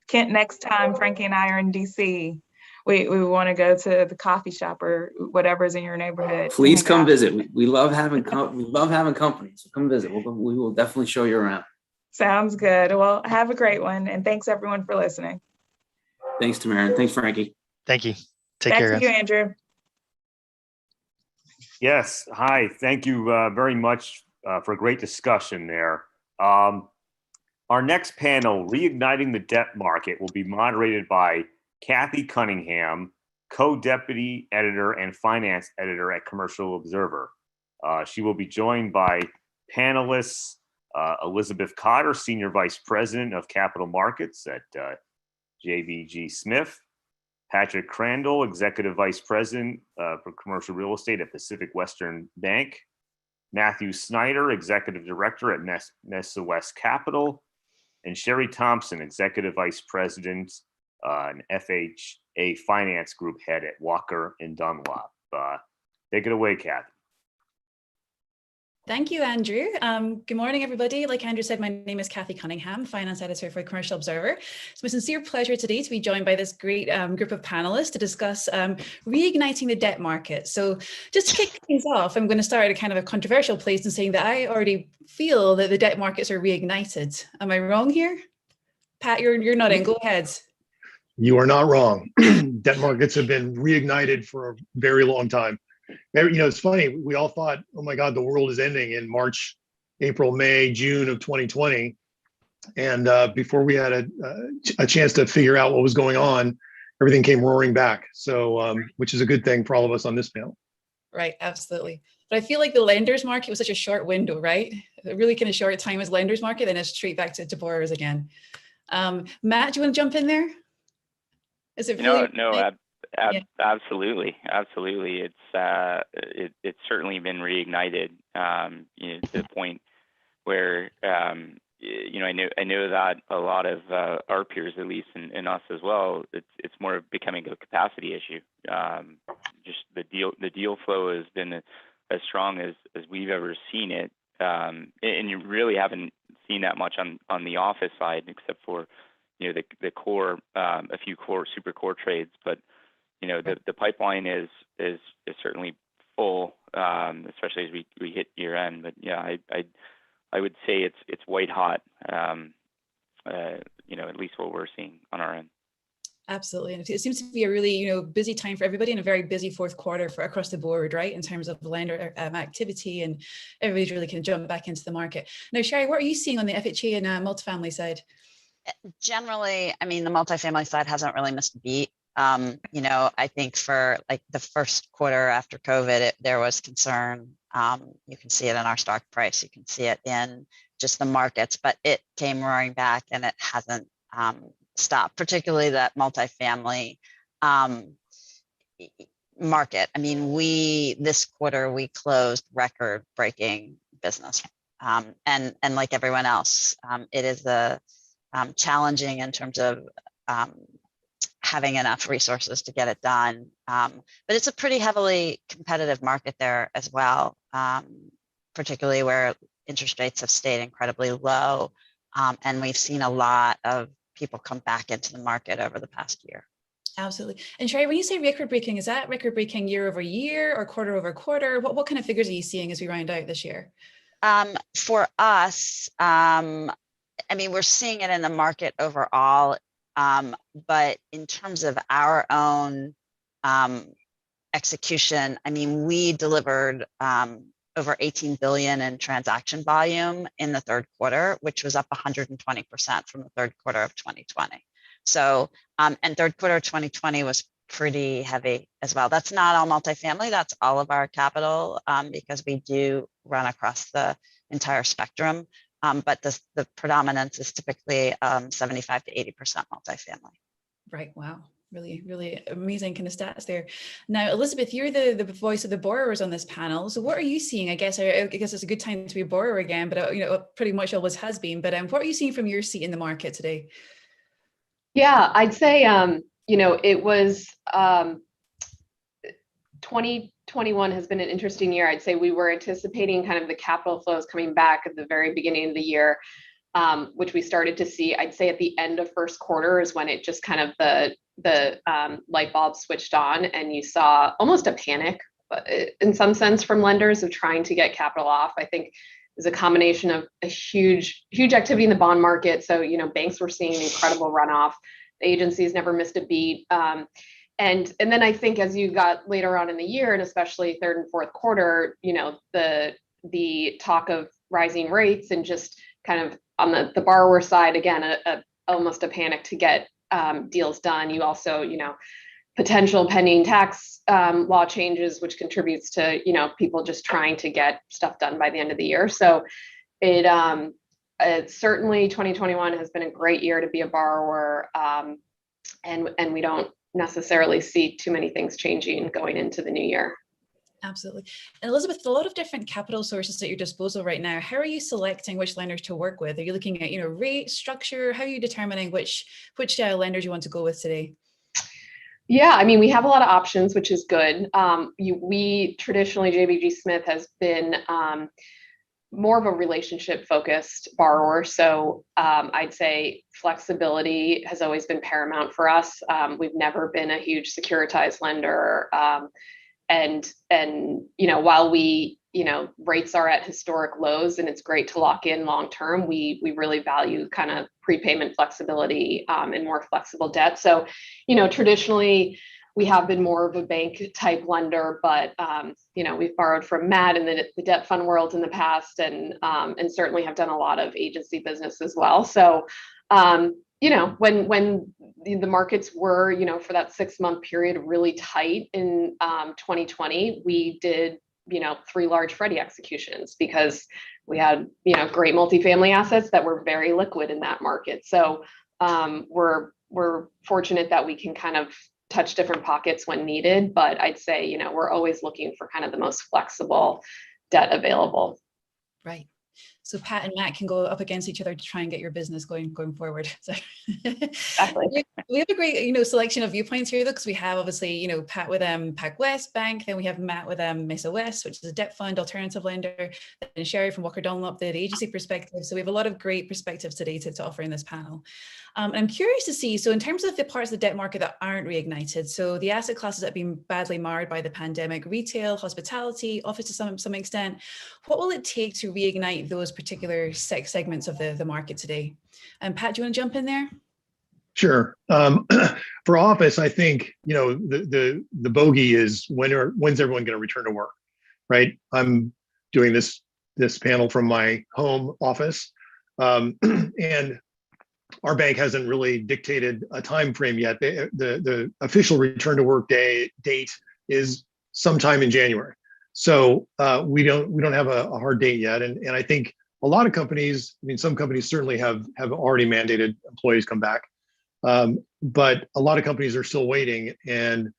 Kent, next time Frankie and I are in DC, we want to go to the coffee shop or whatever's in your neighborhood. Please come visit. We love having company. So come visit. We will definitely show you around. Sounds good. Well, have a great one, and thanks everyone for listening. Thanks, Tamarin. Thanks, Frankie. Thank you. Take Back care. to you, Andrew. Yes. Hi. Thank you very much for a great discussion there. Our next panel, Reigniting the Debt Market, will be moderated by Kathy Cunningham, co-deputy editor and finance editor at Commercial Observer. She will be joined by panelists Elizabeth Cotter, senior vice president of capital markets at JBG Smith, Patrick Crandall, Executive Vice President for Commercial Real Estate at Pacific Western Bank. Matthew Snyder, Executive Director at Mesa West Capital. And Sherry Thompson, Executive Vice President and FHA Finance Group Head at Walker and Dunlop. Take it away, Kathy. Thank you, Andrew. Good morning, everybody. Like Andrew said, my name is Kathy Cunningham, Finance Editor for Commercial Observer. It's my sincere pleasure today to be joined by this great group of panelists to discuss reigniting the debt market. So just to kick things off, I'm going to start at a kind of a controversial place in saying that I already feel that the debt markets are reignited. Am I wrong here? Pat, you're nodding. Go ahead. You are not wrong. Debt markets have been reignited for a very long time. It's funny. We all thought, oh my God, the world is ending in March, April, May, June of 2020. And before we had a chance to figure out what was going on, everything came roaring back. So, which is a good thing for all of us on this panel. Right, absolutely. But I feel like the lenders market was such a short window, right? A really kind of short time as lenders market, then it's straight back to borrowers again. Matt, do you want to jump in there? Is it really Absolutely. It's certainly been reignited, to the point where, I know that a lot of our peers, at least, and us as well, it's more becoming a capacity issue. Just the deal flow has been as strong as we've ever seen it, and you really haven't seen that much on the office side, except for the core, a few super core trades, but the pipeline is certainly full, especially as we hit year end. But yeah, I would say it's white hot, at least what we're seeing on our end. Absolutely. And it seems to be a really, busy time for everybody and a very busy fourth quarter for across the board, right? In terms of lender activity, and everybody's really kind of jumping back into the market. Now, Sherry, what are you seeing on the FHA and multifamily side? Generally, the multifamily side hasn't really missed a beat. I think for like the first quarter after COVID, there was concern. You can see it in our stock price. You can see it in just the markets, but it came roaring back and it hasn't stopped, particularly that multifamily market. This quarter, we closed record-breaking business. And like everyone else, it is challenging in terms of having enough resources to get it done. But it's a pretty heavily competitive market there as well, particularly where interest rates have stayed incredibly low. And we've seen a lot of people come back into the market over the past year. Absolutely. And Sherry, when you say record-breaking, is that record-breaking year over year or quarter over quarter? What kind of figures are you seeing as we round out this year? For us, we're seeing it in the market overall. But in terms of our own execution, we delivered over 18 billion in transaction volume in the third quarter, which was up 120% from the third quarter of 2020. So, and third quarter of 2020 was pretty heavy as well. That's not all multifamily, that's all of our capital, because we do run across the entire spectrum. But the predominance is typically 75 to 80% multifamily. Right. Wow. Really, really amazing kind of stats there. Now, Elizabeth, you're the voice of the borrowers on this panel. So what are you seeing? I guess it's a good time to be a borrower again, but pretty much always has been. But what are you seeing from your seat in the market today? Yeah, I'd say, it was 2021 has been an interesting year. I'd say we were anticipating kind of the capital flows coming back at the very beginning of the year, which we started to see. I'd say at the end of first quarter is when it just kind of the light bulb switched on, and you saw almost a panic in some sense from lenders of trying to get capital off. I think is a combination of a huge activity in the bond market. So, banks were seeing an incredible runoff. The agencies never missed a beat. And then I think as you got later on in the year, and especially third and fourth quarter, the talk of rising rates and just kind of on the borrower side, again, almost a panic to get deals done. You also, potential pending tax law changes, which contributes to, people just trying to get stuff done by the end of the year. So it certainly 2021 has been a great year to be a borrower. And we don't necessarily see too many things changing going into the new year. Absolutely. And Elizabeth, a lot of different capital sources at your disposal right now. How are you selecting which lenders to work with? Are you looking at, rate, structure? How are you determining which lenders you want to go with today? Yeah, I mean, we have a lot of options, which is good. We traditionally, JBG Smith has been more of a relationship focused borrower. So I'd say flexibility has always been paramount for us. We've never been a huge securitized lender. And while we, rates are at historic lows and it's great to lock in long term, we really value kind of prepayment flexibility and more flexible debt. So, traditionally we have been more of a bank type lender, but we've borrowed from Matt in the debt fund world in the past, and certainly have done a lot of agency business as well. So when the markets were, for that 6-month period really tight in 2020, we did, 3 large Freddie executions because we had, great multifamily assets that were very liquid in that market. So we're fortunate that we can kind of touch different pockets when needed, but I'd say, we're always looking for kind of the most flexible debt available. Right. So Pat and Matt can go up against each other to try and get your business going forward. So Exactly. we have a great, selection of viewpoints here, though, because we have obviously, Pat with PacWest Bank, then we have Matt with Mesa West, which is a debt fund alternative lender, and Sherry from Walker Dunlop, the agency perspective. So we have a lot of great perspectives today to offer in this panel. I'm curious to see, so in terms of the parts of the debt market that aren't reignited, so the asset classes that have been badly marred by the pandemic, retail, hospitality, office to some extent, what will it take to reignite those particular segments of the market today? And Pat, do you want to jump in there? Sure. For office, I think, the bogey is when's everyone going to return to work, right? I'm doing this panel from my home office, and our bank hasn't really dictated a time frame yet. The official return to work date is sometime in January. So we don't have a hard date yet. And I think a lot of companies, some companies certainly have already mandated employees come back. But a lot of companies are still waiting. And,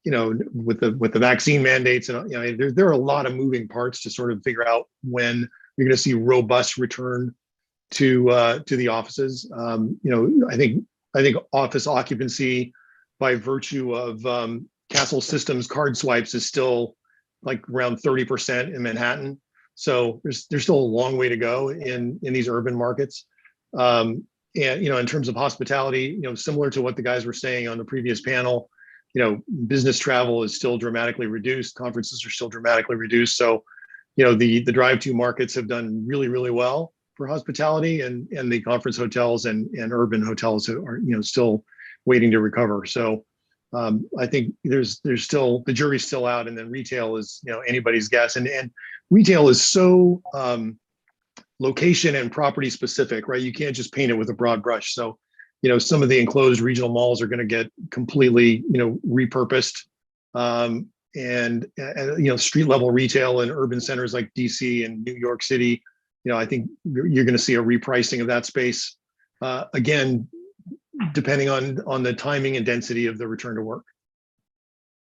with the vaccine mandates, and there are a lot of moving parts to sort of figure out when you're going to see robust return to the offices. I think office occupancy by virtue of Castle Systems card swipes is still like around 30% in Manhattan. So there's still a long way to go in these urban markets. And in terms of hospitality, similar to what the guys were saying on the previous panel, business travel is still dramatically reduced. Conferences are still dramatically reduced. So, the drive-to markets have done really, really well for hospitality, and the conference hotels and urban hotels are still waiting to recover. So I think there's still, the jury's still out, and then retail is anybody's guess, and retail is so location and property specific, right? You can't just paint it with a broad brush. So some of the enclosed regional malls are going to get completely repurposed, and street level retail in urban centers like DC and New York City. I think you're going to see a repricing of that space, again, depending on the timing and density of the return to work.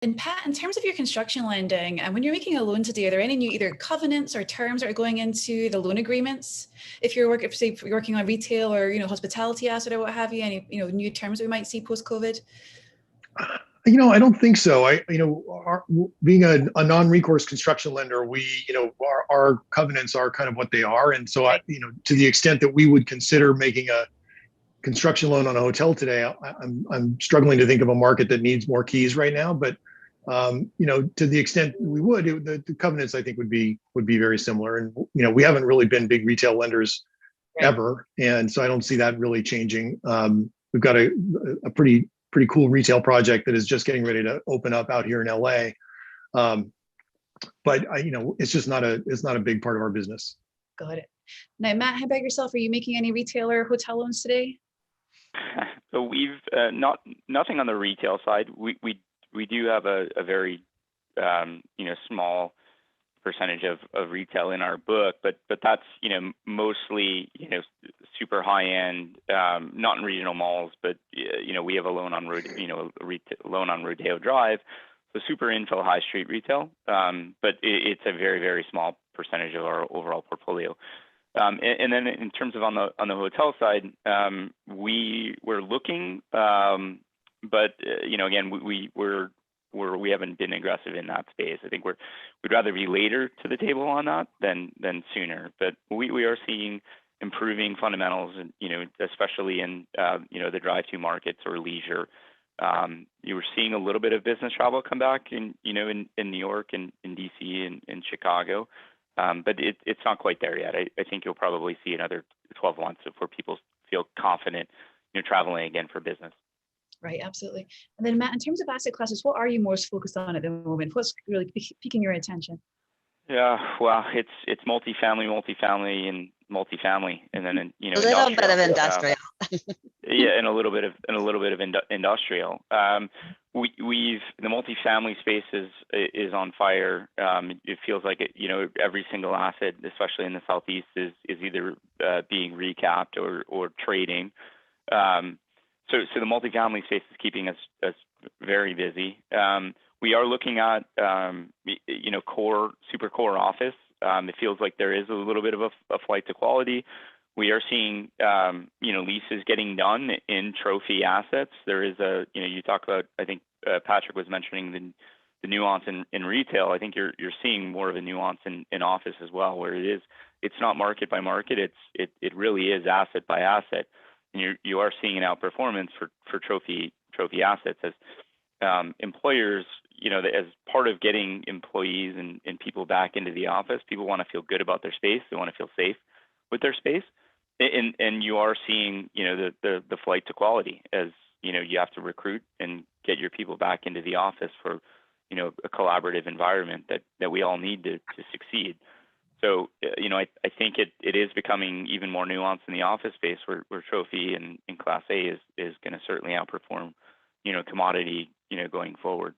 And Pat, in terms of your construction lending, and when you're making a loan today, are there any new either covenants or terms that are going into the loan agreements? If you're working on retail or hospitality asset or what have you, any new terms we might see post COVID? I don't think so. Being a non-recourse construction lender, our covenants are kind of what they are, and so to the extent that we would consider making a construction loan on a hotel today, I'm struggling to think of a market that needs more keys right now. But to the extent we would, the covenants I think would be very similar. And we haven't really been big retail lenders ever, and so I don't see that really changing. We've got a pretty cool retail project that is just getting ready to open up out here in LA. But it's just not a big part of our business. Got it. Now, Matt, how about yourself? Are you making any retail or hotel loans today? So we've nothing on the retail side. We do have a very small percentage of retail in our book, but that's mostly super super high end, not in regional malls, but we have a loan on loan on Rodeo Drive, so super infill high street retail, but it's a very, very small percentage of our overall portfolio. And then in terms of on the hotel side, we're looking, but again, we haven't been aggressive in that space. I think we'd rather be later to the table on that than sooner. But we are seeing improving fundamentals, and especially in the drive-to markets or leisure. You were seeing a little bit of business travel come back in New York and in DC and in Chicago, but it's not quite there yet. I think you'll probably see another 12 months before people feel confident traveling again for business. Right, absolutely. And then Matt, in terms of asset classes, what are you most focused on at the moment? What's really piquing your attention? Yeah, well, it's multifamily, and multifamily, and then a little bit of industrial. Yeah, and a little bit of industrial. We've the multifamily space is on fire. It feels like every single asset, especially in the southeast, is either being recapped or trading. So the multifamily space is keeping us very busy. We are looking at super core office. It feels like there is a little bit of a flight to quality. We are seeing leases getting done in trophy assets. There is you talk about, I think Patrick was mentioning the nuance in retail. I think you're seeing more of a nuance in office as well, where it's not market by market. It really is asset by asset. And you are seeing an outperformance for trophy assets as employers, as part of getting employees and people back into the office. People want to feel good about their space. They want to feel safe with their space, and you are seeing the flight to quality as you have to recruit and get your people back into the office for a collaborative environment that we all need to succeed. So, I think it is becoming even more nuanced in the office space where trophy and Class A is going to certainly outperform, commodity, going forward.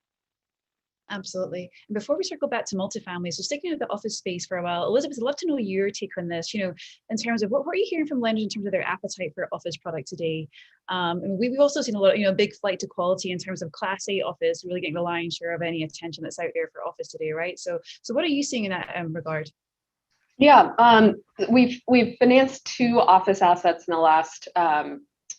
Absolutely. And before we circle back to multifamily, so sticking with the office space for a while, Elizabeth, I'd love to know your take on this, in terms of what are you hearing from lenders in terms of their appetite for office product today? And we've also seen a lot, big flight to quality in terms of Class A office, really getting the lion's share of any attention that's out there for office today, right? So what are you seeing in that regard? Yeah, we've financed 2 office assets in the last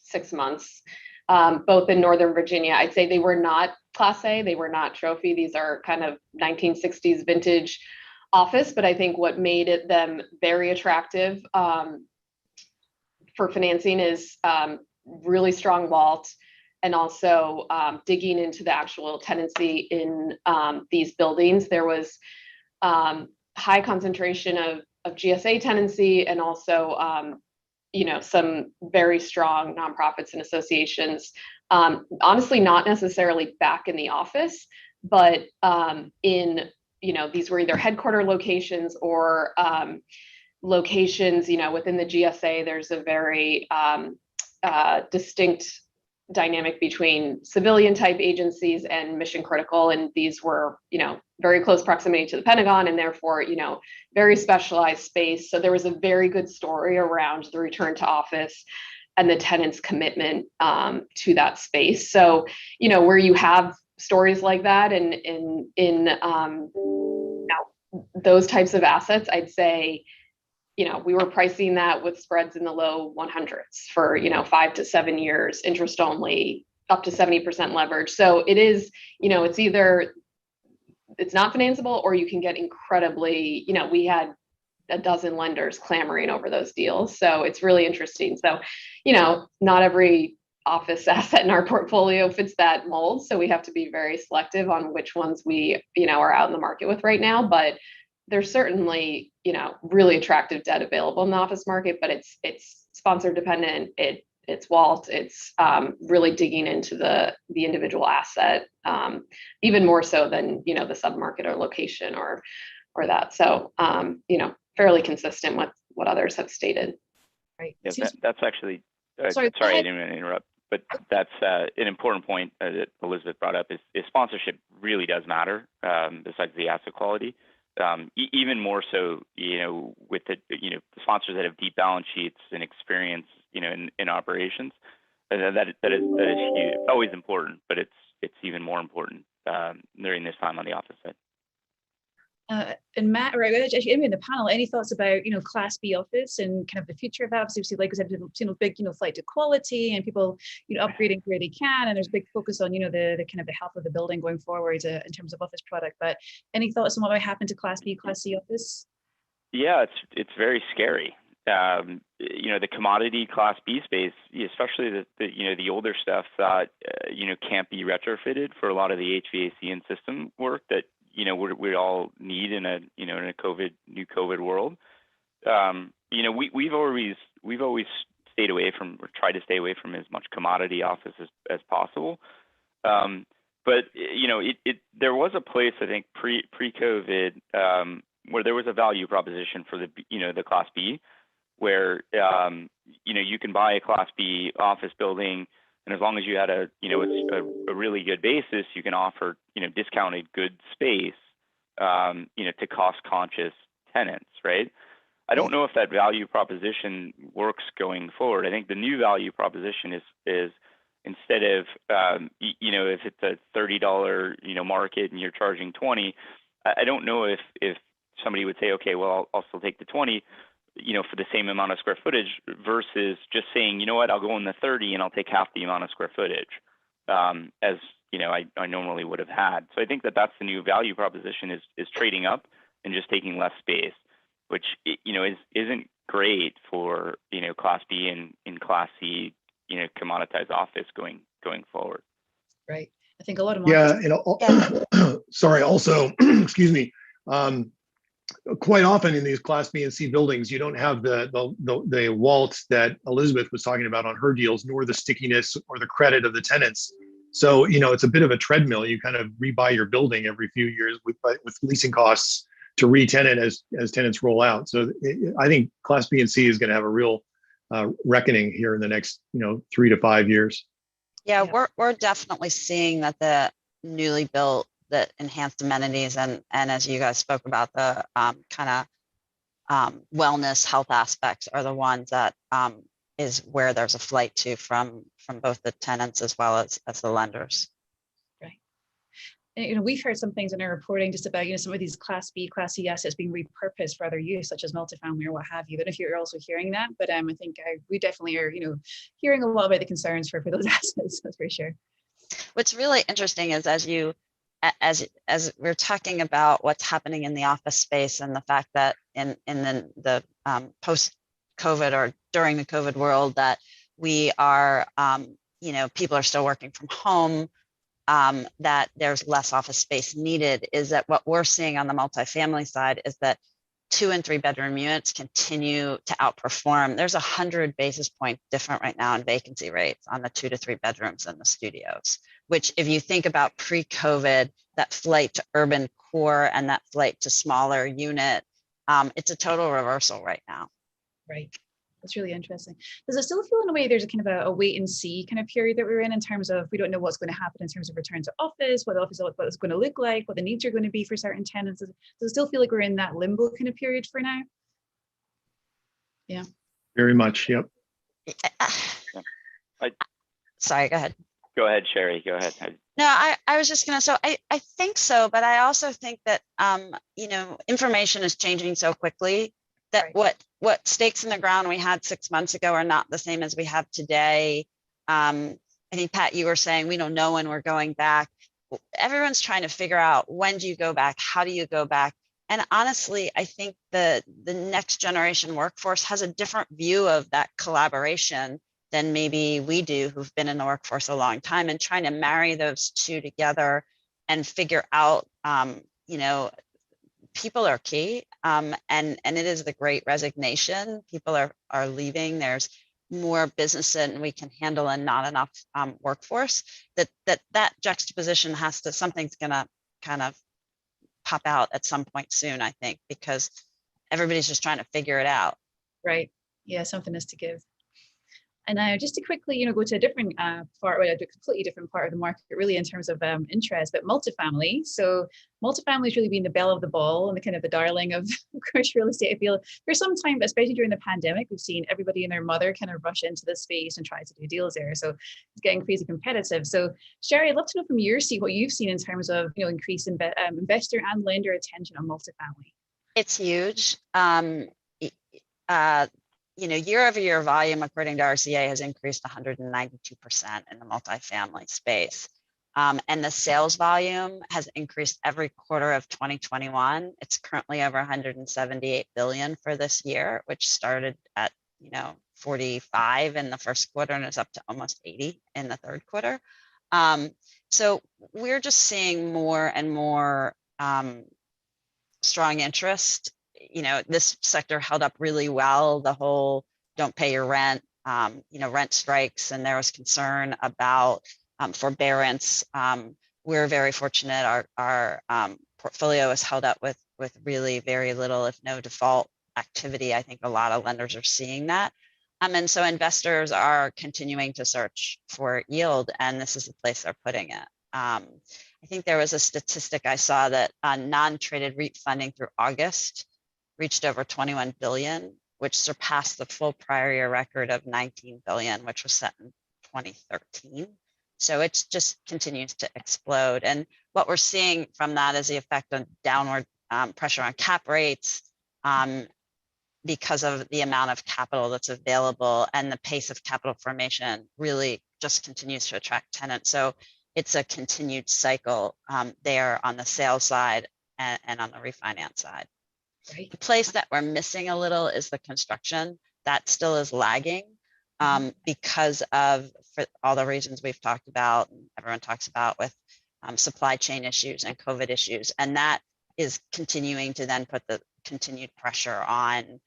6 months, both in Northern Virginia. I'd say they were not Class A, they were not trophy. These are kind of 1960s vintage office, but I think what made them very attractive for financing is really strong WALT, and also digging into the actual tenancy in these buildings. There was high concentration of GSA tenancy, and also some very strong nonprofits and associations, honestly not necessarily back in the office, but in these were either headquarter locations or locations within the GSA. There's a very distinct dynamic between civilian type agencies and mission critical, and these were very close proximity to the Pentagon, and therefore very specialized space. So there was a very good story around the return to office and the tenants' commitment to that space. So where you have stories like that and in those types of assets, I'd say we were pricing that with spreads in the low 100s for 5 to 7 years, interest only, up to 70% leverage. So it is, it's either it's not financeable, or you can get incredibly, we had a dozen lenders clamoring over those deals. So it's really interesting. So, not every office asset in our portfolio fits that mold. So we have to be very selective on which ones we, are out in the market with right now. But there's certainly, really attractive debt available in the office market, but it's sponsor dependent. It's WALT. It's really digging into the individual asset, even more so than the submarket or location or that. So fairly consistent with what others have stated. Right. Yeah, that's actually. Sorry, I didn't mean to interrupt, but that's an important point that Elizabeth brought up. Is sponsorship really does matter, besides the asset quality. even more so, with the sponsors that have deep balance sheets and experience, in operations. That is huge. It's always important, but it's even more important during this time on the office side. And Matt, right, actually, in the panel, any thoughts about, Class B office and kind of the future of that? Obviously, like I said, big, flight to quality and people, upgrading where they can, and there's a big focus on, the kind of the health of the building going forward in terms of office product. But any thoughts on what might happen to Class B, Class C office? Yeah, it's very scary. The commodity Class B space, especially the older stuff that can't be retrofitted for a lot of the HVAC and system work that we all need in a in a new COVID world. We've always stayed away from, or tried to stay away from, as much commodity office as possible. But there was a place, I think, pre-COVID where there was a value proposition for the Class B, where you can buy a Class B office building, and as long as you had a really good basis, you can offer discounted good space to cost-conscious tenants, right? I don't know if that value proposition works going forward. I think the new value proposition is instead of if it's a $30 market and you're charging 20, I don't know if somebody would say, okay, well, I'll still take the 20 for the same amount of square footage, versus just saying, I'll go in the 30 and I'll take half the amount of square footage, as I normally would have had. So I think that's the new value proposition, is trading up and just taking less space, which isn't great for Class B and Class C commoditized office going forward. Right. I think a lot of sorry. Also, excuse me. Quite often in these Class B and C buildings, you don't have the WALT that Elizabeth was talking about on her deals, nor the stickiness or the credit of the tenants. So it's a bit of a treadmill. You kind of rebuy your building every few years with leasing costs to re-tenant as tenants roll out. So I think Class B and C is going to have a real reckoning here in the next 3 to 5 years. Yeah, we're definitely seeing that the newly built, the enhanced amenities, and as you guys spoke about, the wellness health aspects are the ones that is where there's a flight to from both the tenants as well as the lenders. Right. And we've heard some things in our reporting just about some of these Class B, Class C assets being repurposed for other use, such as multifamily or what have you. I don't know if you're also hearing that, but I think we definitely are hearing a lot about the concerns for those assets. That's for sure. What's really interesting is as we're talking about what's happening in the office space, and the fact that in the post-COVID or during the COVID world, that we are, people are still working from home, that there's less office space needed, is that what we're seeing on the multifamily side is that 2 and 3 bedroom units continue to outperform. There's 100 basis point different right now in vacancy rates on the 2 to 3 bedrooms in the studios, which, if you think about pre-COVID, that flight to urban core and that flight to smaller unit, it's a total reversal right now. Right. That's really interesting. Does it still feel in a way there's a kind of a wait and see kind of period that we're in terms of, we don't know what's going to happen in terms of return to office, what it's going to look like, what the needs are going to be for certain tenants? Does it still feel like we're in that limbo kind of period for now? Yeah. Very much. Yep. Sorry, go ahead. Go ahead, Sherry. Go ahead. No, I was just going to, so I think so, but I also think that, information is changing so quickly that what stakes in the ground we had 6 months ago are not the same as we have today. I think, Pat, you were saying, we don't know when we're going back. Everyone's trying to figure out, when do you go back? How do you go back? And honestly, I think the next generation workforce has a different view of that collaboration than maybe we do, who've been in the workforce a long time, and trying to marry those two together and figure out, people are key, and it is the great resignation. People are leaving. There's more business than we can handle and not enough workforce. That juxtaposition something's gonna kind of pop out at some point soon, I think, because everybody's just trying to figure it out. Right. Yeah, something is to give. And just to quickly, go to a different part, well, a completely different part of the market, really, in terms of interest, but multifamily. So multifamily has really been the belle of the ball and the kind of the darling of commercial real estate. I feel for some time, but especially during the pandemic, we've seen everybody and their mother kind of rush into this space and try to do deals there. So it's getting crazy competitive. So Sherry, I'd love to know from your seat what you've seen in terms of increase in investor and lender attention on multifamily. It's huge. Year over year volume, according to RCA, has increased 192% in the multifamily space. And the sales volume has increased every quarter of 2021. It's currently over 178 billion for this year, which started at 45 in the first quarter and is up to almost 80 in the third quarter. So we're just seeing more and more strong interest. This sector held up really well. The whole don't pay your rent, rent strikes, and there was concern about forbearance. We're very fortunate. Our portfolio is held up with really very little, if no default activity. I think a lot of lenders are seeing that. And so investors are continuing to search for yield, and this is the place they're putting it. I think there was a statistic I saw that non-traded REIT funding through August reached over 21 billion, which surpassed the full prior year record of 19 billion, which was set in 2013. So it just continues to explode. And what we're seeing from that is the effect on downward pressure on cap rates because of the amount of capital that's available, and the pace of capital formation really just continues to attract tenants. So it's a continued cycle there on the sales side and on the refinance side. Right. The place that we're missing a little is the construction. That still is lagging because of, for all the reasons we've talked about, and everyone talks about, with supply chain issues and COVID issues. And that is continuing to then put the continued pressure on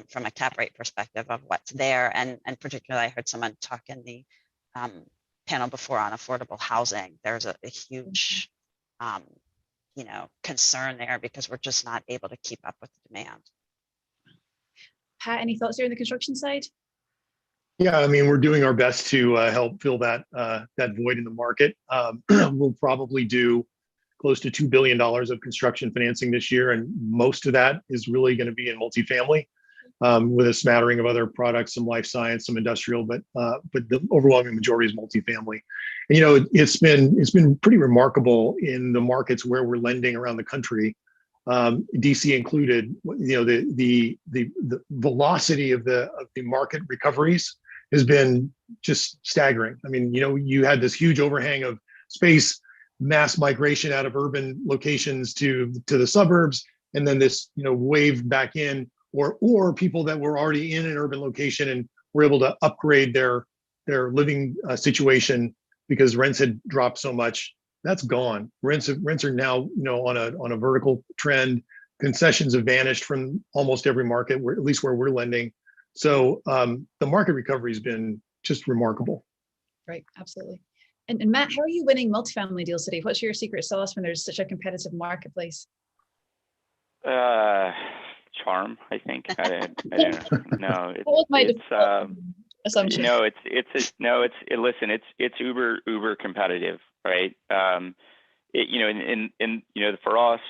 from a cap rate perspective of what's there. And particularly, I heard someone talk in the panel before on affordable housing. There's a huge concern there because we're just not able to keep up with the demand. Pat, any thoughts there on the construction side? Yeah, I mean, we're doing our best to help fill that void in the market. We'll probably do close to $2 billion of construction financing this year, and most of that is really going to be in multifamily, with a smattering of other products, some life science, some industrial, but the overwhelming majority is multifamily. And it's been pretty remarkable in the markets where we're lending around the country, DC included. The velocity of the market recoveries has been just staggering. I mean, you had this huge overhang of space, mass migration out of urban locations to the suburbs, and then this wave back in, or people that were already in an urban location and were able to upgrade their living situation because rents had dropped so much. That's gone. Rents are now on a vertical trend. Concessions have vanished from almost every market, at least where we're lending. So the market recovery has been just remarkable. Right, absolutely. And Matt, how are you winning multifamily deals today? What's your secret sauce when there's such a competitive marketplace? Charm, I think. I don't know. What was my assumption? It's uber competitive, right? For us,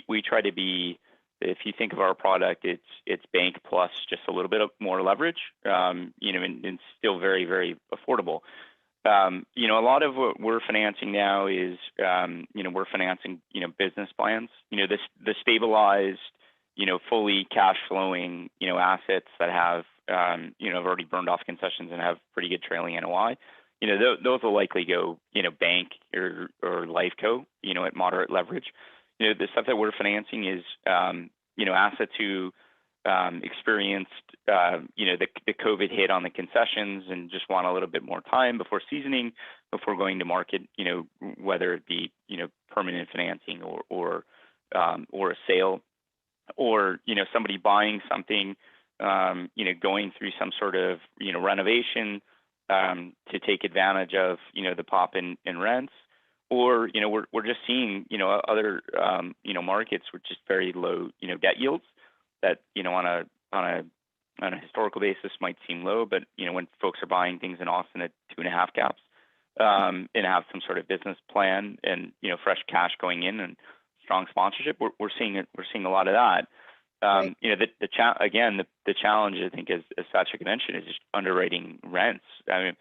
we try to be, if you think of our product, it's bank plus just a little bit of more leverage, and still very, very affordable. A lot of what we're financing now is, we're financing, business plans, the stabilized, fully cash flowing, assets that have, have already burned off concessions and have pretty good trailing NOI. Those will likely go, bank or Lifeco, at moderate leverage. The stuff that we're financing is, assets who experienced, the COVID hit on the concessions and just want a little bit more time before seasoning, before going to market, whether it be, permanent financing or a sale, or, somebody buying something, going through some sort of, renovation to take advantage of, the pop in rents. Or, we're just seeing, other, markets with just very low, debt yields that, on a on a historical basis might seem low, but when folks are buying things in Austin at 2.5 caps, and have some sort of business plan and fresh cash going in and strong sponsorship, we're seeing it. We're seeing a lot of that. Right. The challenge, I think, as Patrick mentioned, is just underwriting rents. I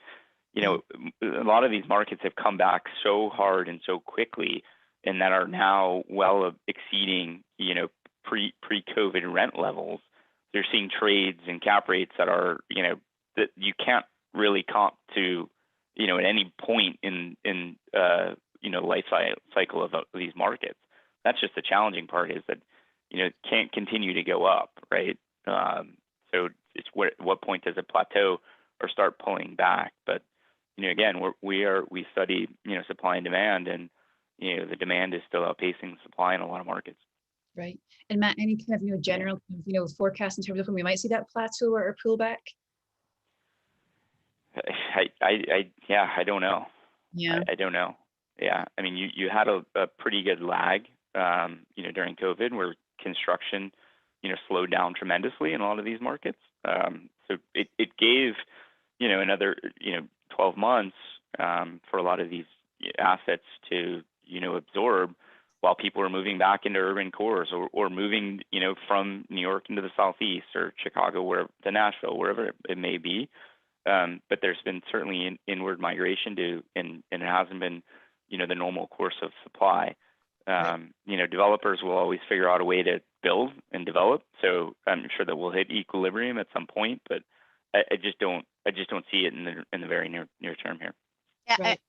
mean, a lot of these markets have come back so hard and so quickly, and that are now well exceeding pre-COVID rent levels. They're seeing trades and cap rates that are that you can't really comp to at any point in life cycle of these markets. That's just the challenging part, is that it can't continue to go up, right? So it's what point does it plateau or start pulling back? But again, we study supply and demand, and the demand is still outpacing supply in a lot of markets. Right. And Matt, any kind of general forecast in terms of when we might see that plateau or pullback? I don't know. Yeah. I don't know. Yeah. I mean, you had a pretty good lag, during COVID, where construction, slowed down tremendously in a lot of these markets. So it gave, another, 12 months for a lot of these assets to, absorb, while people are moving back into urban cores, or moving, from New York into the Southeast, or Chicago, to Nashville, wherever it may be. But there's been certainly inward migration and it hasn't been, the normal course of supply. Developers will always figure out a way to build and develop. So I'm sure that we'll hit equilibrium at some point, but I just don't see it in the very near term here. Yeah, Right.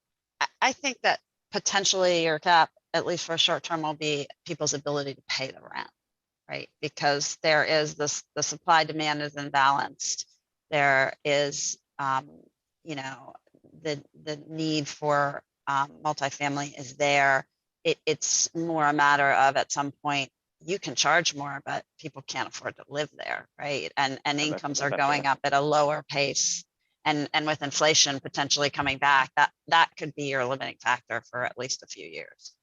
I think that potentially your cap, at least for a short term, will be people's ability to pay the rent, right? Because there is the supply demand is imbalanced. There is, the need for multifamily is there. It's more a matter of, at some point, you can charge more, but people can't afford to live there, right? And incomes are going up at a lower pace. And with inflation potentially coming back, that could be your limiting factor for at least a few years.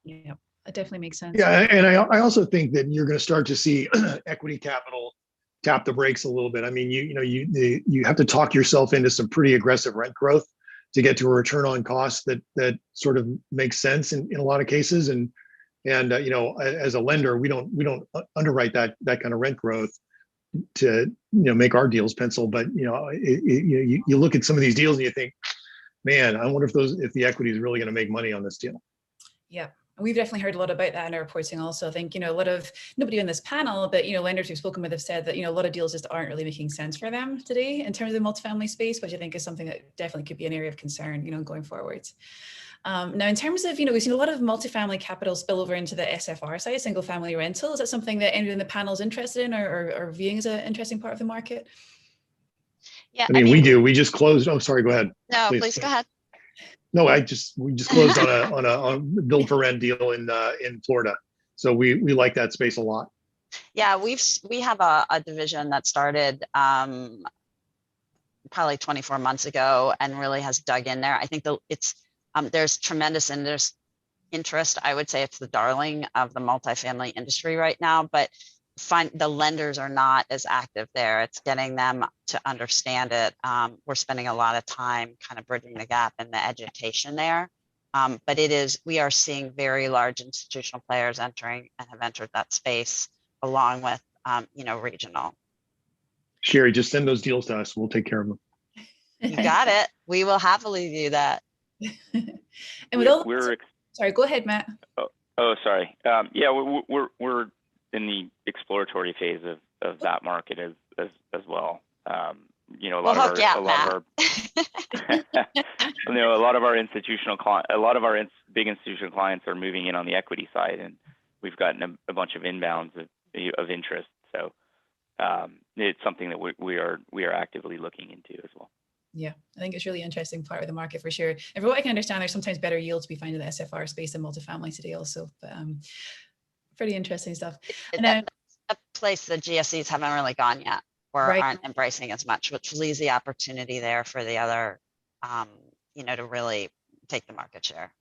Yeah, it definitely makes sense. Yeah, and I also think that you're going to start to see equity capital tap the brakes a little bit. I mean, you have to talk yourself into some pretty aggressive rent growth to get to a return on cost that sort of makes sense in a lot of cases. And as a lender, we don't underwrite that kind of rent growth to make our deals pencil. But you look at some of these deals and you think, man, I wonder if the equity is really going to make money on this deal. Yeah. We've definitely heard a lot about that in our reporting also. I think, a lot of, nobody on this panel, but, lenders we've spoken with have said that, a lot of deals just aren't really making sense for them today in terms of the multifamily space, which I think is something that definitely could be an area of concern, going forward. Now, in terms of, we've seen a lot of multifamily capital spill over into the SFR side, single family rental. Is that something that anyone in the panel is interested in or viewing as an interesting part of the market? Yeah, I mean, we do. We just closed. Oh, sorry. Go ahead. No, please go ahead. No, we just closed on a build for rent deal in Florida. So we like that space a lot. Yeah, we have a division that started probably 24 months ago and really has dug in there. I think there's tremendous interest. I would say it's the darling of the multifamily industry right now, but the lenders are not as active there. It's getting them to understand it. We're spending a lot of time kind of bridging the gap in the education there. But we are seeing very large institutional players entering and have entered that space, along with, regional. Sherry, just send those deals to us. We'll take care of them. You got it. We will happily do that. And with sorry, go ahead, Matt. Oh, sorry. Yeah, we're in the exploratory phase of that market as well. A lot of our big institutional clients are moving in on the equity side, and we've gotten a bunch of inbounds of interest. So it's something that we are actively looking into as well. Yeah, I think it's really interesting part of the market for sure. And from what I can understand, there's sometimes better yields we find in the SFR space than multifamily today also. But pretty interesting stuff. And that's a place the GSEs haven't really gone yet, or aren't embracing as much, which leaves the opportunity there for the other, to really take the market share.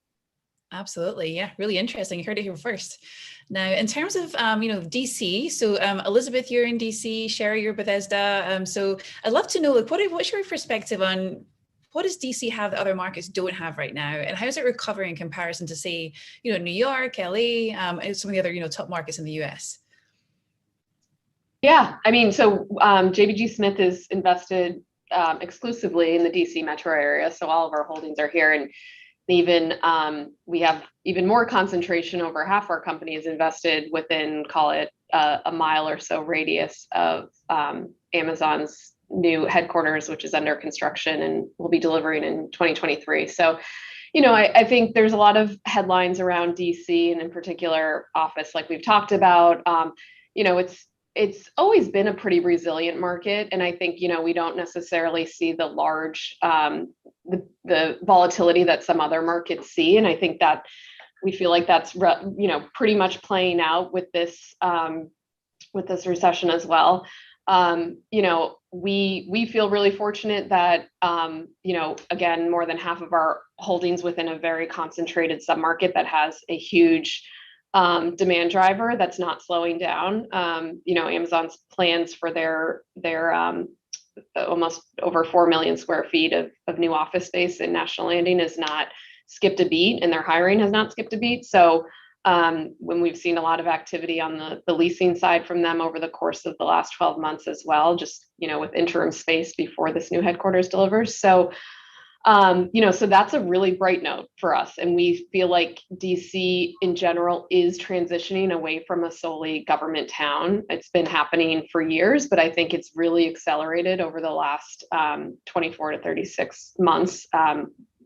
Absolutely. Yeah, really interesting. You heard it here first. Now, in terms of, DC, so Elizabeth, you're in DC, Sherry, you're Bethesda. So I'd love to know, like, what's your perspective on what does DC have that other markets don't have right now? And how is it recovering in comparison to, say, New York, LA, and some of the other, top markets in the US? Yeah, I mean, so JBG Smith is invested exclusively in the DC metro area. So all of our holdings are here. And even we have even more concentration. Over half our company is invested within, call it a mile or so radius of Amazon's new headquarters, which is under construction and will be delivering in 2023. So, I think there's a lot of headlines around DC and in particular office, like we've talked about. It's always been a pretty resilient market. And I think, we don't necessarily see the large, the volatility that some other markets see. And I think that we feel like that's, pretty much playing out with this recession as well. We feel really fortunate that, again, more than half of our holdings within a very concentrated submarket that has a huge demand driver that's not slowing down. Amazon's plans for their almost over 4 million square feet of new office space in National Landing has not skipped a beat, and their hiring has not skipped a beat. So when we've seen a lot of activity on the leasing side from them over the course of the last 12 months as well, just, with interim space before this new headquarters delivers. So so that's a really bright note for us. And we feel like DC in general is transitioning away from a solely government town. It's been happening for years, but I think it's really accelerated over the last 24 to 36 months,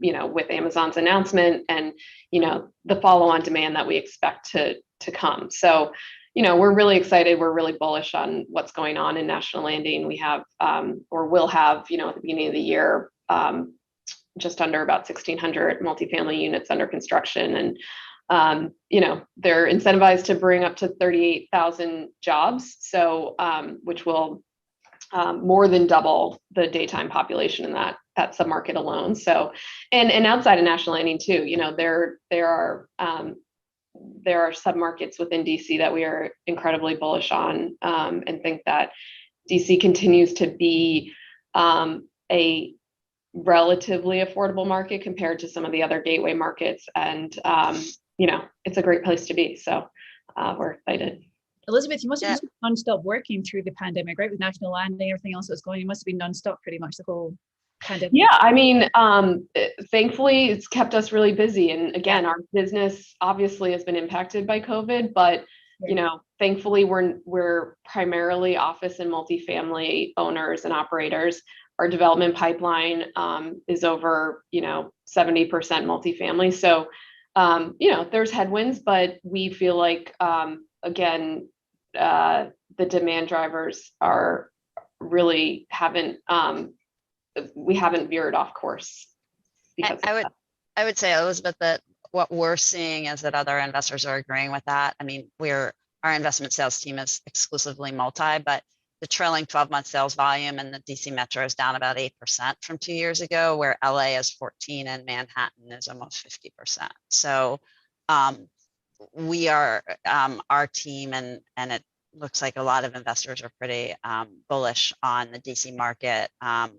with Amazon's announcement and, the follow-on demand that we expect to come. So, we're really excited. We're really bullish on what's going on in National Landing. We have, or will have, at the beginning of the year, just under about 1,600 multifamily units under construction. And, they're incentivized to bring up to 38,000 jobs. So, which will more than double the daytime population in that submarket alone. So, and outside of National Landing too, there are submarkets within DC that we are incredibly bullish on, and think that DC continues to be a relatively affordable market compared to some of the other gateway markets. And, it's a great place to be. So we're excited. Elizabeth, you must have been nonstop working through the pandemic, right? With National Landing, everything else that was going, you must have been nonstop pretty much the whole pandemic. Yeah, I mean, thankfully it's kept us really busy. And again, our business obviously has been impacted by COVID, but thankfully we're primarily office and multifamily owners and operators. Our development pipeline is over, 70% multifamily. So, there's headwinds, but we feel like, again, the demand drivers are really we haven't veered off course. Because I would say, Elizabeth, that what we're seeing is that other investors are agreeing with that. I mean, our investment sales team is exclusively multi, but the trailing 12-month sales volume in the DC Metro is down about 8% from 2 years ago, where LA is 14 and Manhattan is almost 50%. So we are, our team, and it looks like a lot of investors are pretty bullish on the DC market.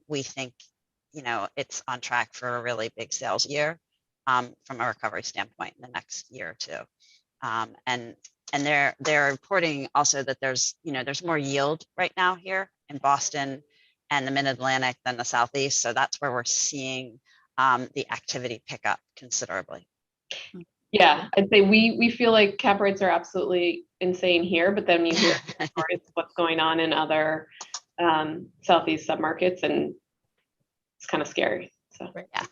We think, it's on track for a really big sales year from a recovery standpoint in the next year or two. And they're reporting also that there's more yield right now here in Boston and the Mid-Atlantic than the Southeast. So that's where we're seeing the activity pick up considerably. Yeah, I'd say we feel like cap rates are absolutely insane here, but then you hear what's going on in other Southeast submarkets, and it's kind of scary. So yeah.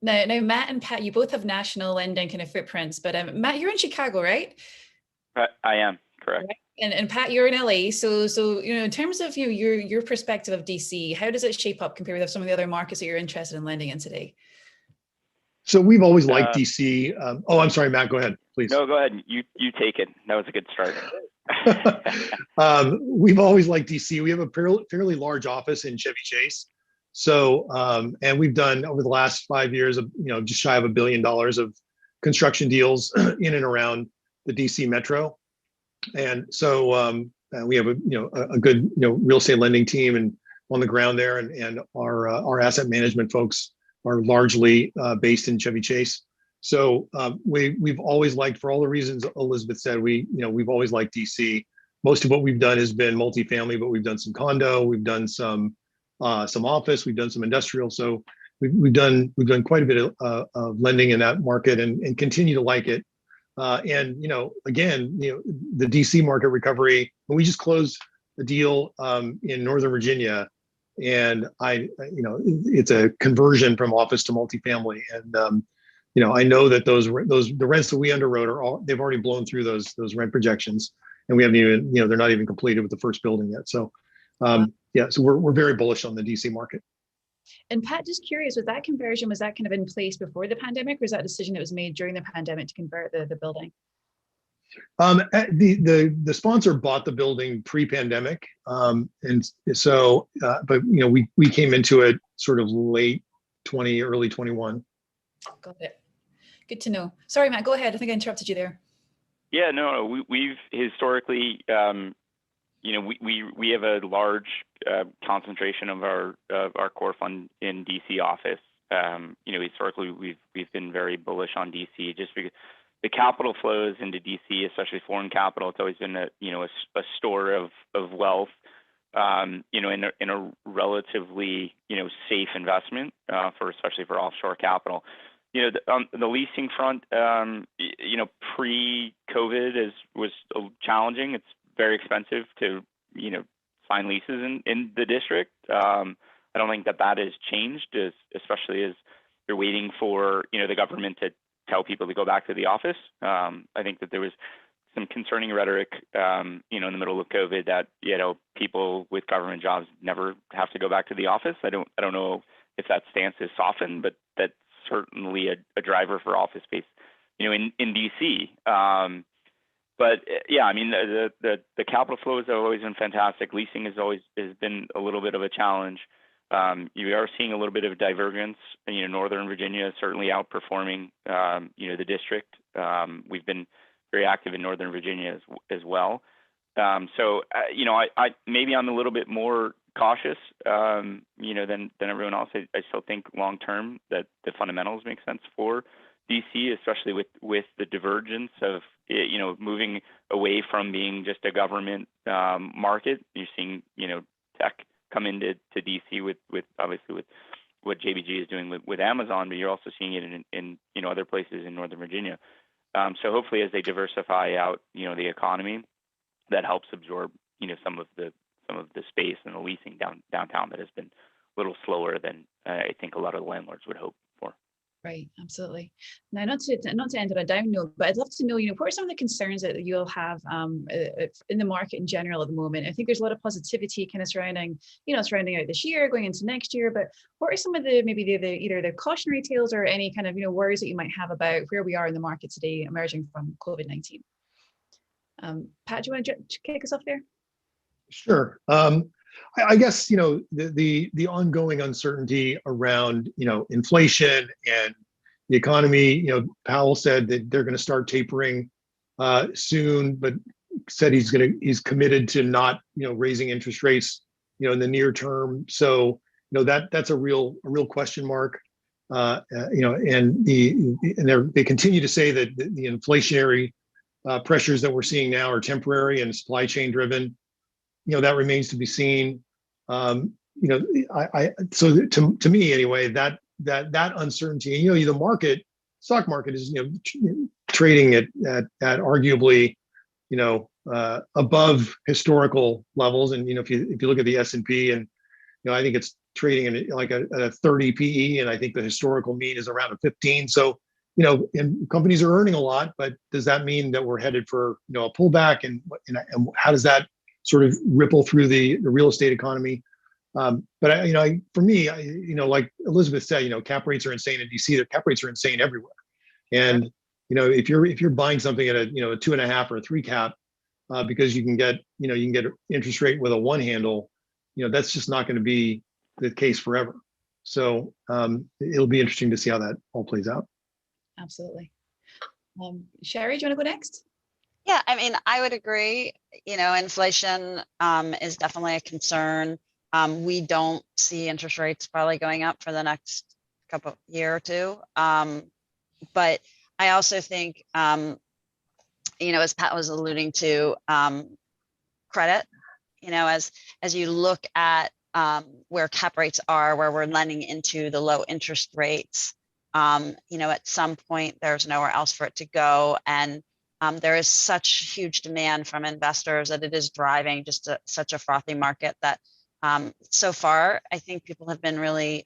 Now, Matt and Pat, you both have National Landing kind of footprints, but Matt, you're in Chicago, right? I am, correct. Right. And Pat, you're in LA. So in terms of your perspective of DC, how does it shape up compared with some of the other markets that you're interested in lending in today? So we've always liked DC. I'm sorry, Matt, go ahead, please. No, go ahead. You take it. That was a good start. We've always liked DC. We have a fairly large office in Chevy Chase. So, and we've done over the last 5 years, just shy of $1 billion of construction deals in and around the DC metro. And so we have a good real estate lending team and on the ground there, and our asset management folks are largely based in Chevy Chase. So we've always liked, for all the reasons Elizabeth said, we've always liked DC. Most of what we've done has been multifamily, but we've done some condo, we've done some office, we've done some industrial. So we've done quite a bit of lending in that market and continue to like it. And again, the DC market recovery. When we just closed a deal in Northern Virginia, and it's a conversion from office to multifamily, and I know that the rents that we underwrote they've already blown through those rent projections, and we haven't even they're not even completed with the first building yet. So so we're very bullish on the DC market. And Pat, just curious, was that conversion, was that kind of in place before the pandemic, or was that a decision that was made during the pandemic to convert the building? The sponsor bought the building pre-pandemic, and so but we came into it sort of late 20, early 21. Got it. Good to know. Sorry, Matt, go ahead. I think I interrupted you there. Yeah, no, we've historically, we have a large concentration of our core fund in DC office. Historically we've been very bullish on DC just because the capital flows into DC, especially foreign capital. It's always been a store of wealth, in a relatively safe investment especially for offshore capital. On the leasing front, pre-COVID was challenging. It's very expensive to sign leases in the district. I don't think that has changed, especially as you're waiting for the government to tell people to go back to the office. I think that there was some concerning rhetoric, in the middle of COVID that people with government jobs never have to go back to the office. I don't know if that stance is softened, but that's certainly a driver for office space, in DC. But yeah, I mean, the capital flows have always been fantastic. Leasing has been a little bit of a challenge. You are seeing a little bit of divergence. Northern Virginia is certainly outperforming, the district. We've been very active in Northern Virginia as well. So, I maybe I'm a little bit more cautious, than everyone else. I still think long term that the fundamentals make sense for DC, especially with the divergence of moving away from being just a government market. You're seeing tech come into DC with obviously with what JBG is doing with Amazon, but you're also seeing it in other places in Northern Virginia. So hopefully, as they diversify out the economy, that helps absorb some of the space and the leasing downtown that has been a little slower than I think a lot of the landlords would hope for. Right, absolutely. Now, not to end on a down note, but I'd love to know, what are some of the concerns that you'll have in the market in general at the moment? I think there's a lot of positivity kind of surrounding out this year, going into next year. But what are some of the either the cautionary tales or any kind of worries that you might have about where we are in the market today, emerging from COVID-19? Pat, do you want to kick us off there? Sure. I guess the ongoing uncertainty around inflation and the economy. Powell said that they're going to start tapering soon, but said he's committed to not raising interest rates in the near term. So that's a real question mark. And they continue to say that the inflationary pressures that we're seeing now are temporary and supply chain driven. That remains to be seen. So to me anyway, that uncertainty, the stock market is trading at arguably above historical levels. And if you look at the S&P, and I think it's trading in like a 30 PE, and I think the historical mean is around a 15. So and companies are earning a lot, but does that mean that we're headed for a pullback? And how does that sort of ripple through the real estate economy? But for me, like Elizabeth said, cap rates are insane in DC. The cap rates are insane everywhere. And if you're buying something at a 2.5 or a 3 cap, because you can get interest rate with a 1 handle, that's just not going to be the case forever. So it'll be interesting to see how that all plays out. Absolutely. Sherry, do you want to go next? Yeah, I mean, I would agree. Inflation is definitely a concern. We don't see interest rates probably going up for the next year or two. But I also think, as Pat was alluding to, credit, as you look at where cap rates are, where we're lending into the low interest rates, at some point there's nowhere else for it to go. And there is such huge demand from investors that it is driving just such a frothy market that so far, I think people have been really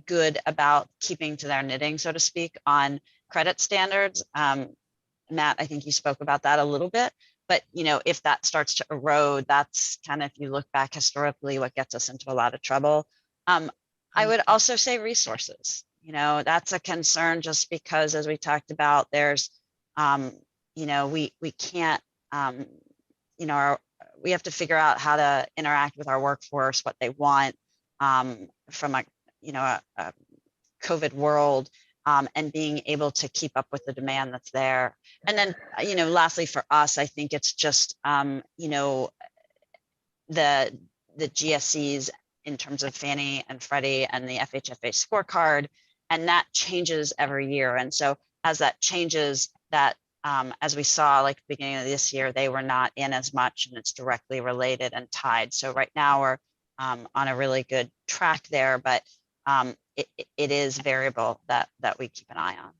good about keeping to their knitting, so to speak, on credit standards. Matt, I think you spoke about that a little bit, but if that starts to erode, that's kind of, if you look back historically, what gets us into a lot of trouble. I would also say resources. That's a concern, just because, as we talked about, there's, we can't, we have to figure out how to interact with our workforce, what they want from a COVID world, and being able to keep up with the demand that's there. And then, lastly for us, I think it's just, the GSEs in terms of Fannie and Freddie and the FHFA scorecard, and that changes every year. And so as that changes, that as we saw, like beginning of this year, they were not in as much, and it's directly related and tied. So right now we're on a really good track there, but it is variable that we keep an eye on.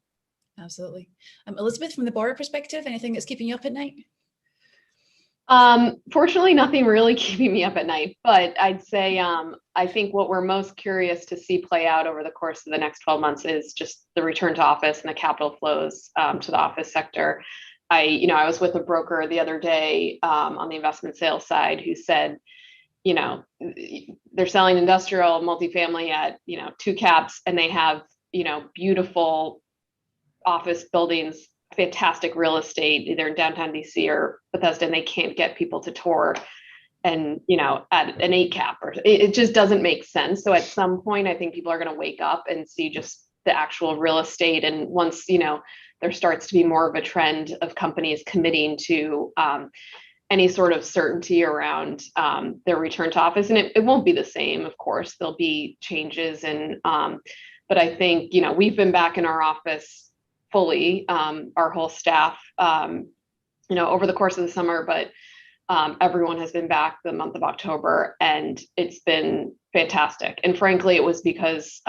Absolutely. Elizabeth, from the borrower perspective, anything that's keeping you up at night? Fortunately, nothing really keeping me up at night, but I'd say I think what we're most curious to see play out over the course of the next 12 months is just the return to office and the capital flows to the office sector. I was with a broker the other day on the investment sales side who said, they're selling industrial multifamily at 2 caps, and they have beautiful office buildings, fantastic real estate, either in downtown DC or Bethesda, and they can't get people to tour, and at an 8 cap, or it just doesn't make sense. So at some point, I think people are going to wake up and see just the actual real estate, and once there starts to be more of a trend of companies committing to any sort of certainty around their return to office, and it won't be the same, of course. There'll be changes, and but I think we've been back in our office fully, our whole staff, over the course of the summer, but everyone has been back the month of October, and it's been fantastic. And frankly, it was because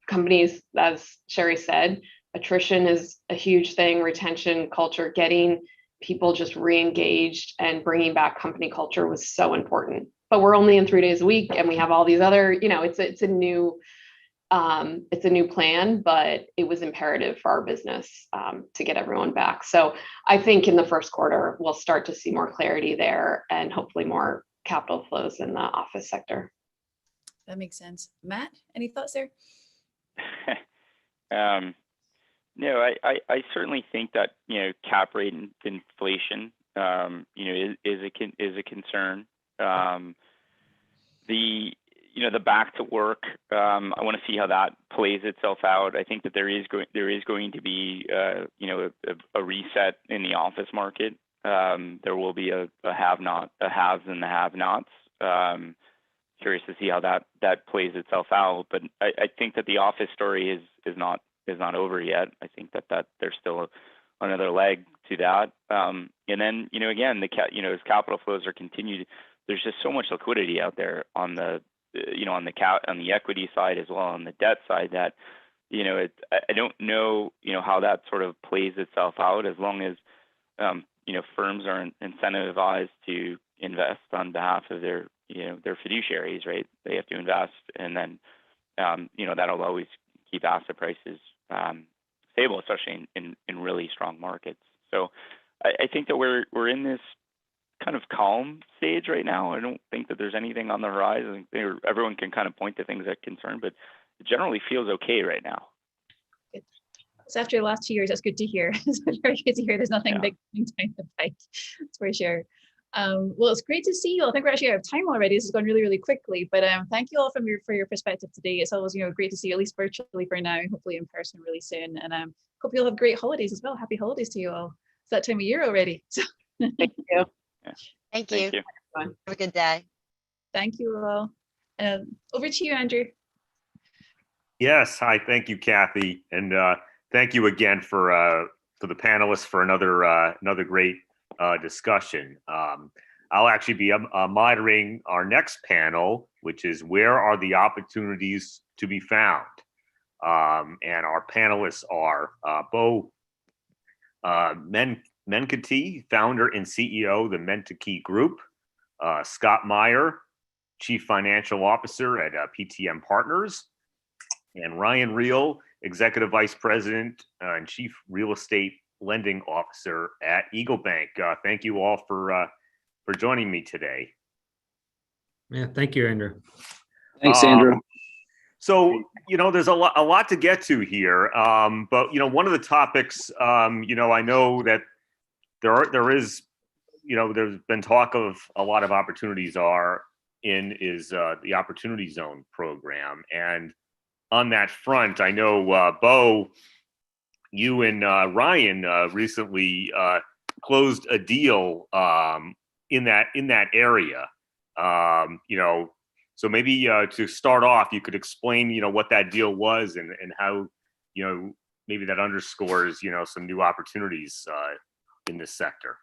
companies, as Sherry said, attrition is a huge thing, retention, culture, getting people just re-engaged and bringing back company culture was so important. But we're only in 3 days a week, and we have all these other, it's a new plan, but it was imperative for our business to get everyone back. So I think in the first quarter, we'll start to see more clarity there, and hopefully more capital flows in the office sector. That makes sense. Matt, any thoughts there? No, I certainly think that cap rate inflation is a concern. The back to work, I want to see how that plays itself out. I think that there is going to be a reset in the office market. There will be a haves and the have-nots. Curious to see how that plays itself out. But I think that the office story is not over yet. I think that there's still another leg to that. And then again, as capital flows are continued, there's just so much liquidity out there on the on the equity side as well on the debt side that I don't know how that sort of plays itself out, as long as firms are incentivized to invest on behalf of their fiduciaries, right? They have to invest, and then that'll always keep asset prices stable, especially in really strong markets. So I think that we're in this kind of calm stage right now. I don't think that there's anything on the horizon. Everyone can kind of point to things that concern, but it generally feels okay right now. Good. So after the last 2 years, that's good to hear. It's very good to hear there's nothing big coming down the pike. That's for sure. Well, it's great to see you all. I think we're actually out of time already. This has gone really, really quickly. But thank you all for your perspective today. It's always great to see you, at least virtually for now, hopefully in person really soon. And hope you'll have great holidays as well. Happy holidays to you all. It's that time of year already. Thank you. Thank you. Have a good day. Thank you all. Over to you, Andrew. Yes. Hi. Thank you, Kathy. And thank you again for the panelists for another great discussion. I'll actually be moderating our next panel, which is where are the opportunities to be found? And our panelists are Bo Menkati, founder and CEO of the Mentaki Group, Scott Meyer, Chief Financial Officer at PTM Partners, and Ryan Reel, Executive Vice President and Chief Real Estate Lending Officer at Eagle Bank. Thank you all for joining me today. Yeah, thank you, Andrew. Thanks, Andrew. So, there's a lot to get to here. But, one of the topics, I know that there's been talk of a lot of opportunities is the Opportunity Zone program. And on that front, I know, Bo, you and Ryan recently closed a deal in that area. So maybe to start off, you could explain, what that deal was and how, maybe that underscores, some new opportunities in this sector.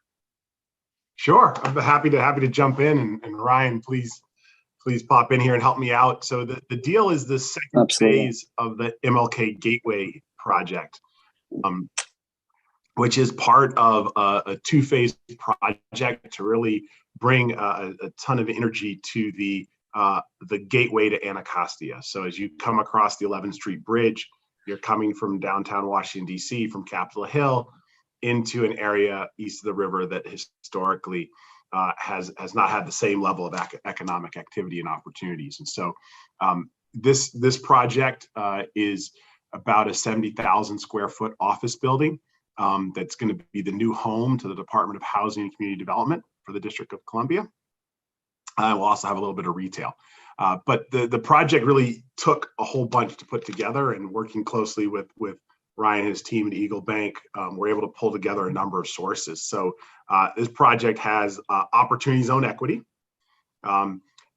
Sure, I'm happy to jump in, and Ryan, please pop in here and help me out. So the deal is the second phase of the MLK Gateway project, which is part of a two-phase project to really bring a ton of energy to the gateway to Anacostia. So as you come across the 11th Street Bridge, you're coming from downtown Washington, D.C., from Capitol Hill into an area east of the river that historically has not had the same level of economic activity and opportunities. And so this project is about a 70,000 square foot office building that's going to be the new home to the Department of Housing and Community Development for the District of Columbia. We'll also have a little bit of retail. But the project really took a whole bunch to put together, and working closely with Ryan and his team at Eagle Bank, we're able to pull together a number of sources. So this project has Opportunity Zone equity.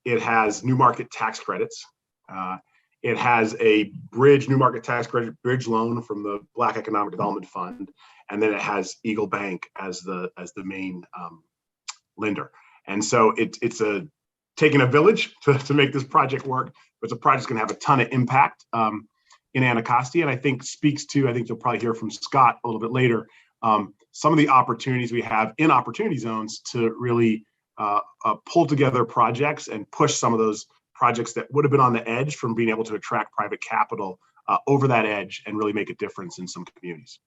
It has new market tax credits. It has a new market tax credit bridge loan from the Black Economic Development Fund. And then it has Eagle Bank as the main lender. And so it's taking a village to make this project work, but the project's going to have a ton of impact in Anacostia, and I think you'll probably hear from Scott a little bit later, some of the opportunities we have in Opportunity Zones to really pull together projects and push some of those projects that would have been on the edge from being able to attract private capital over that edge and really make a difference in some communities.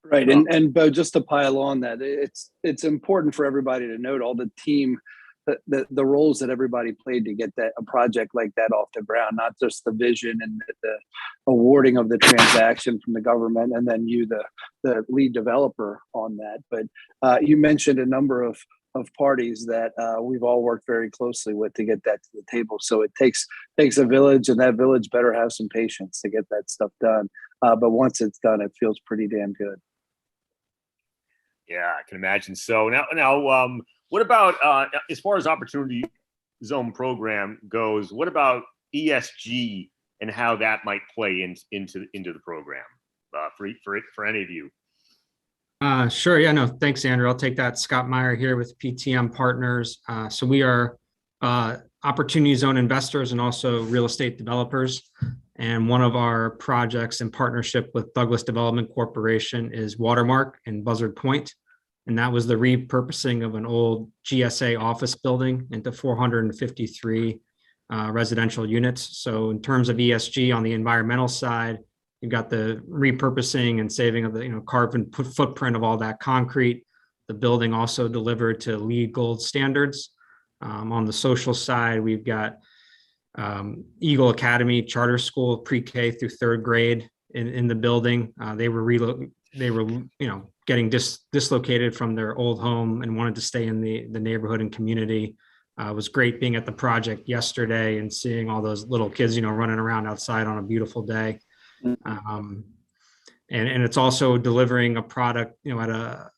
Right, and Bo, just to pile on that, it's important for everybody to note all the team, the roles that everybody played to get a project like that off the ground, not just the vision and the awarding of the transaction from the government, and then you, the lead developer on that. But you mentioned a number of parties that we've all worked very closely with to get that to the table. So it takes a village, and that village better have some patience to get that stuff done. But once it's done, it feels pretty damn good. Yeah, I can imagine. So now, what about as far as Opportunity Zone program goes? What about ESG and how that might play into the program for any of you? Sure. Yeah. No. Thanks, Andrew. I'll take that. Scott Meyer here with PTM Partners. So we are Opportunity Zone investors and also real estate developers. And one of our projects in partnership with Douglas Development Corporation is Watermark in Buzzard Point. And that was the repurposing of an old GSA office building into 453 residential units. So in terms of ESG on the environmental side, you've got the repurposing and saving of the carbon footprint of all that concrete. The building also delivered to LEED Gold standards. On the social side, we've got Eagle Academy Charter School, pre-K through third grade in the building. They were they were, getting dislocated from their old home and wanted to stay in the neighborhood and community. It was great being at the project yesterday and seeing all those little kids, running around outside on a beautiful day. And it's also delivering a product, at a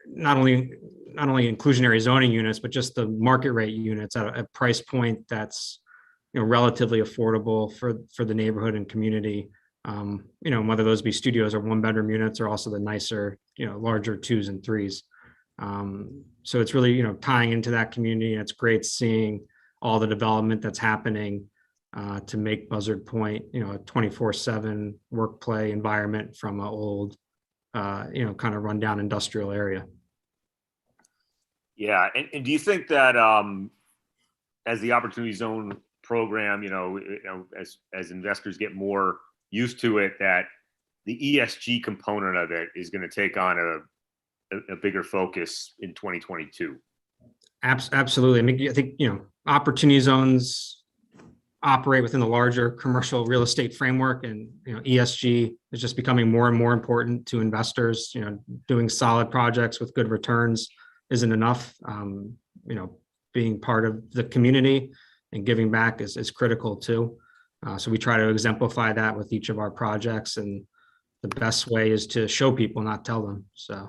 not only inclusionary zoning units, but just the market rate units at a price point that's, relatively affordable for the neighborhood and community. Whether those be studios or 1-bedroom units, or also the nicer, larger 2s and 3s. So it's really, tying into that community, and it's great seeing all the development that's happening to make Buzzard Point, a 24/7 work play environment from an old, kind of rundown industrial area. Yeah, and do you think that as the Opportunity Zone program, as investors get more used to it, that the ESG component of it is going to take on a bigger focus in 2022? Absolutely. I mean, I think, Opportunity Zones operate within the larger commercial real estate framework, and, ESG is just becoming more and more important to investors. Doing solid projects with good returns isn't enough. Being part of the community and giving back is critical too. So we try to exemplify that with each of our projects, and the best way is to show people, not tell them. So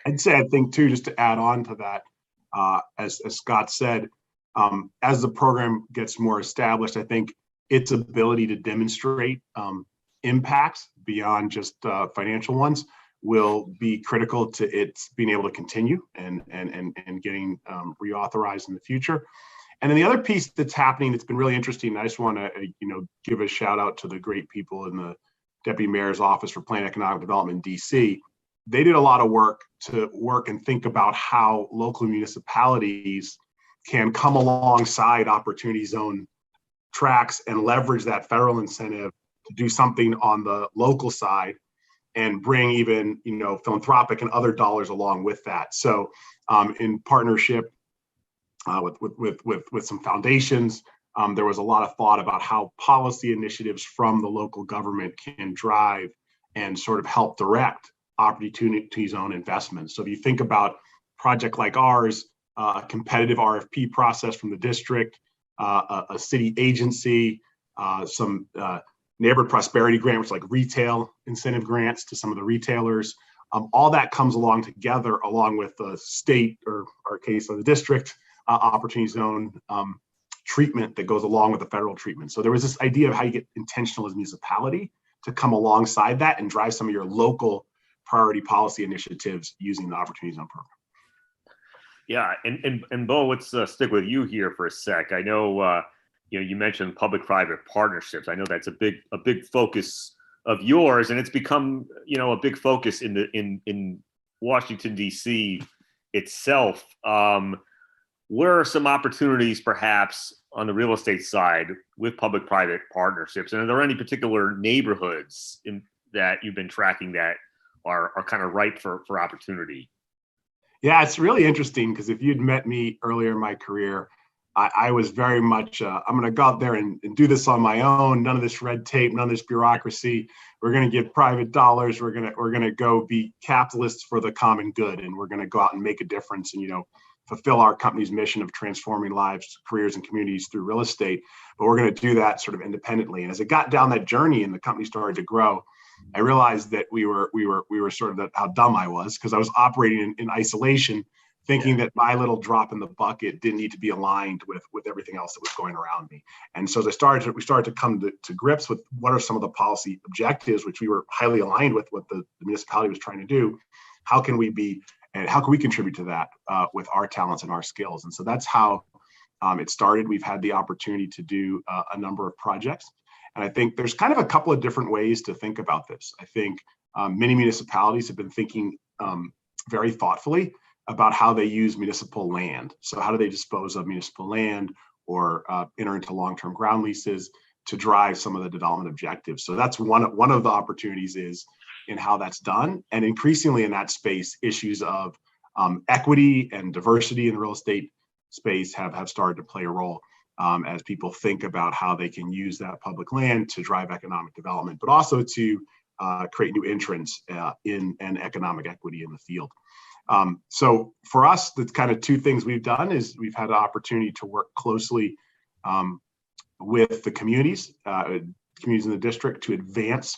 I'd say, I think too, just to add on to that, as Scott said, as the program gets more established, I think its ability to demonstrate impacts beyond just financial ones will be critical to its being able to continue and getting reauthorized in the future. And then the other piece that's happening that's been really interesting, I just want to give a shout out to the great people in the Deputy Mayor's Office for Plan Economic Development in DC. They did a lot of work and think about how local municipalities can come alongside Opportunity Zone tracks and leverage that federal incentive to do something on the local side and bring even, philanthropic and other dollars along with that. So in partnership with some foundations, there was a lot of thought about how policy initiatives from the local government can drive and sort of help direct Opportunity Zone investments. So if you think about a project like ours, a competitive RFP process from the district, a city agency, some neighborhood prosperity grant, which is like retail incentive grants to some of the retailers, all that comes along together along with the state, or our case of the district, Opportunity Zone treatment that goes along with the federal treatment. So there was this idea of how you get intentional as a municipality to come alongside that and drive some of your local priority policy initiatives using the Opportunity Zone program. Yeah, and Bo, let's stick with you here for a sec. I know you mentioned public-private partnerships. I know that's a big focus of yours, and it's become a big focus in Washington D.C. itself. Where are some opportunities, perhaps, on the real estate side with public-private partnerships? And are there any particular neighborhoods that you've been tracking that are kind of ripe for opportunity? Yeah, it's really interesting because if you'd met me earlier in my career, I was very much, I'm going to go out there and do this on my own. None of this red tape, none of this bureaucracy. We're going to get private dollars. We're going to go be capitalists for the common good, and we're going to go out and make a difference and fulfill our company's mission of transforming lives, careers, and communities through real estate. But we're going to do that sort of independently. And as I got down that journey and the company started to grow, I realized that we were sort of how dumb I was, because I was operating in isolation, thinking that my little drop in the bucket didn't need to be aligned with everything else that was going around me. And so we started to come to grips with what are some of the policy objectives, which we were highly aligned with what the municipality was trying to do. How can we contribute to that with our talents and our skills? And so that's how it started. We've had the opportunity to do a number of projects. And I think there's kind of a couple of different ways to think about this. I think many municipalities have been thinking very thoughtfully about how they use municipal land. So how do they dispose of municipal land or enter into long-term ground leases to drive some of the development objectives? So that's one of the opportunities is in how that's done. And increasingly in that space, issues of equity and diversity in the real estate space have started to play a role. As people think about how they can use that public land to drive economic development, but also to create new entrants in and economic equity in the field. So for us, the kind of two things we've done is we've had an opportunity to work closely with the communities in the district to advance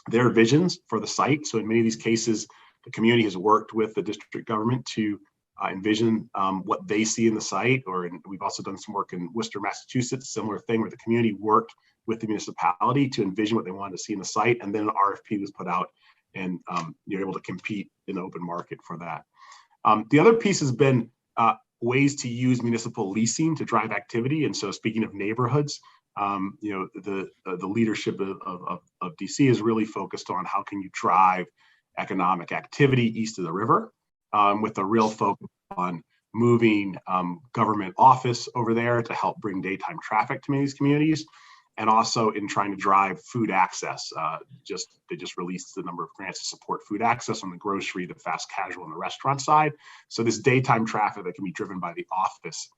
their visions for the site. So in many of these cases, the community has worked with the district government to envision what they see in the site, we've also done some work in Worcester, Massachusetts, similar thing where the community worked with the municipality to envision what they wanted to see in the site, and then an RFP was put out, and you're able to compete in the open market for that. The other piece has been ways to use municipal leasing to drive activity. And so speaking of neighborhoods, the leadership of DC is really focused on how can you drive economic activity east of the river, with a real focus on moving government office over there to help bring daytime traffic to many of these communities, and also in trying to drive food access. They just released the number of grants to support food access on the grocery, the fast casual, and the restaurant side. So this daytime traffic that can be driven by the office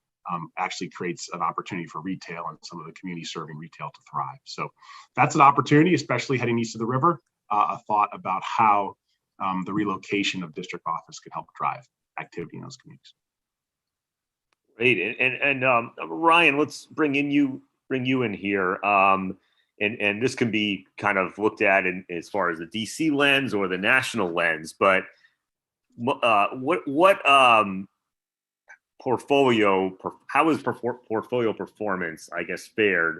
actually creates an opportunity for retail and some of the community serving retail to thrive. So that's an opportunity, especially heading east of the river, a thought about how the relocation of district office could help drive activity in those communities. Great. And Ryan, let's bring you in here. And this can be kind of looked at as far as the DC lens or the national lens, but what portfolio, how is portfolio performance, I guess, fared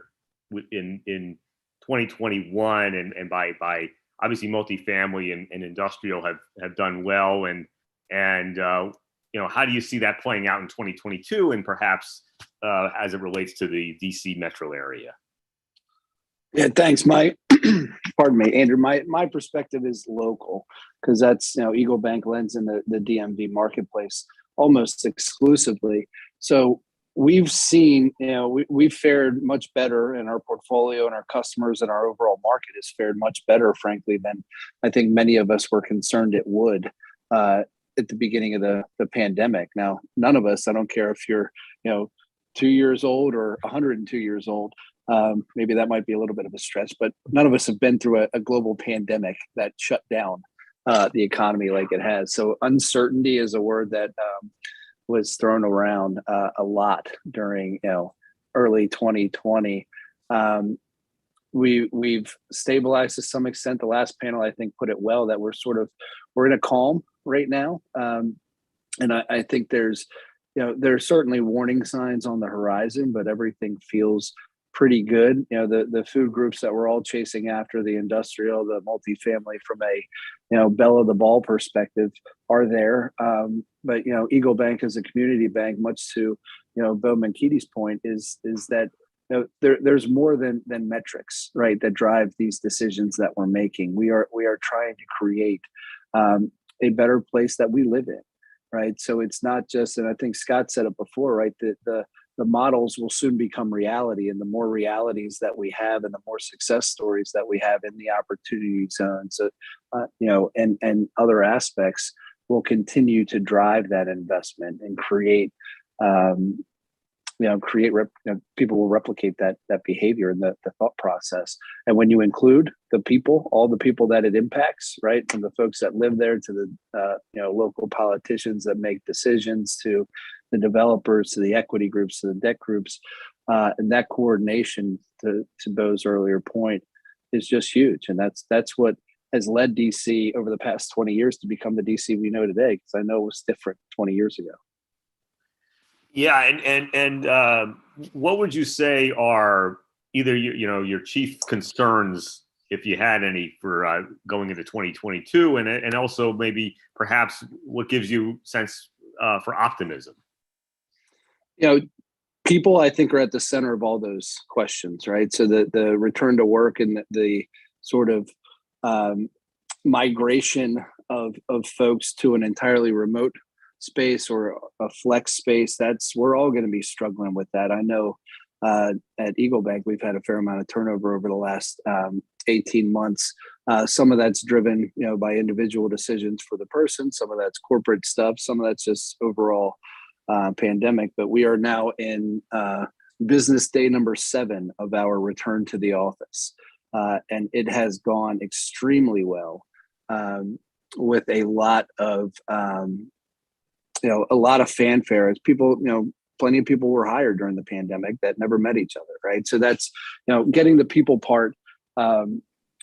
in 2021 and by obviously multifamily and industrial have done well, and how do you see that playing out in 2022 and perhaps as it relates to the DC metro area? Yeah, thanks, Mike. Pardon me, Andrew. My perspective is local, because that's Eagle Bank lends in the DMV marketplace almost exclusively. So we've seen, we've fared much better in our portfolio, and our customers and our overall market has fared much better, frankly, than I think many of us were concerned it would at the beginning of the pandemic. Now, none of us, I don't care if you're 2 years old or 102 years old, maybe that might be a little bit of a stretch, but none of us have been through a global pandemic that shut down the economy like it has. So uncertainty is a word that was thrown around a lot during early 2020. We've stabilized to some extent. The last panel, I think, put it well, that we're in a calm right now, and I think there's certainly warning signs on the horizon, but everything feels pretty good. The food groups that we're all chasing after, the industrial, the multifamily, from a bell of the ball perspective, are there. But Eagle Bank as a community bank, much to Bo Mankiti's point, is that there's more than metrics, right, that drive these decisions that we're making. We are trying to create a better place that we live in, right? So it's not just, and I think Scott said it before, right, that the models will soon become reality, and the more realities that we have and the more success stories that we have in the opportunity zones, and other aspects will continue to drive that investment and create people will replicate that behavior and the thought process. And when you include the people, all the people that it impacts, right, from the folks that live there to the local politicians that make decisions, to the developers, to the equity groups, to the debt groups, and that coordination, to Bo's earlier point, is just huge. And that's what has led DC over the past 20 years to become the DC we know today, because I know it was different 20 years ago. Yeah, and what would you say are either your chief concerns, if you had any, for going into 2022, and also maybe perhaps what gives you sense for optimism? People, I think, are at the center of all those questions, right? So the return to work and the sort of migration of folks to an entirely remote space or a flex space, we're all going to be struggling with that. I know at Eagle Bank, we've had a fair amount of turnover over the last 18 months. Some of that's driven by individual decisions for the person. Some of that's corporate stuff. Some of that's just overall pandemic. But we are now in business day number 7 of our return to the office. and it has gone extremely well, with a lot of fanfare as people, plenty of people were hired during the pandemic that never met each other, right? So that's, getting the people part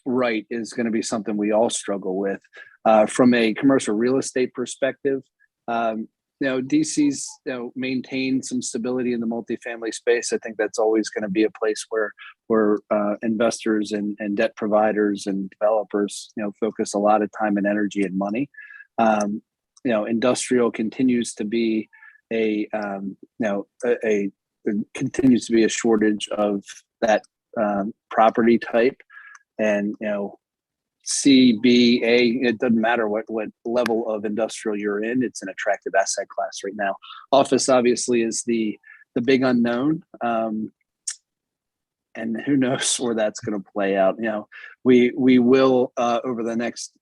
right is going to be something we all struggle with. From a commercial real estate perspective, DC's maintained some stability in the multifamily space. I think that's always going to be a place where investors and debt providers and developers focus a lot of time and energy and money. Industrial continues to be continues to be a shortage of that property type, and C, B, A, it doesn't matter what level of industrial you're in, it's an attractive asset class right now. Office obviously is the big unknown, and who knows where that's going to play out. We will over the next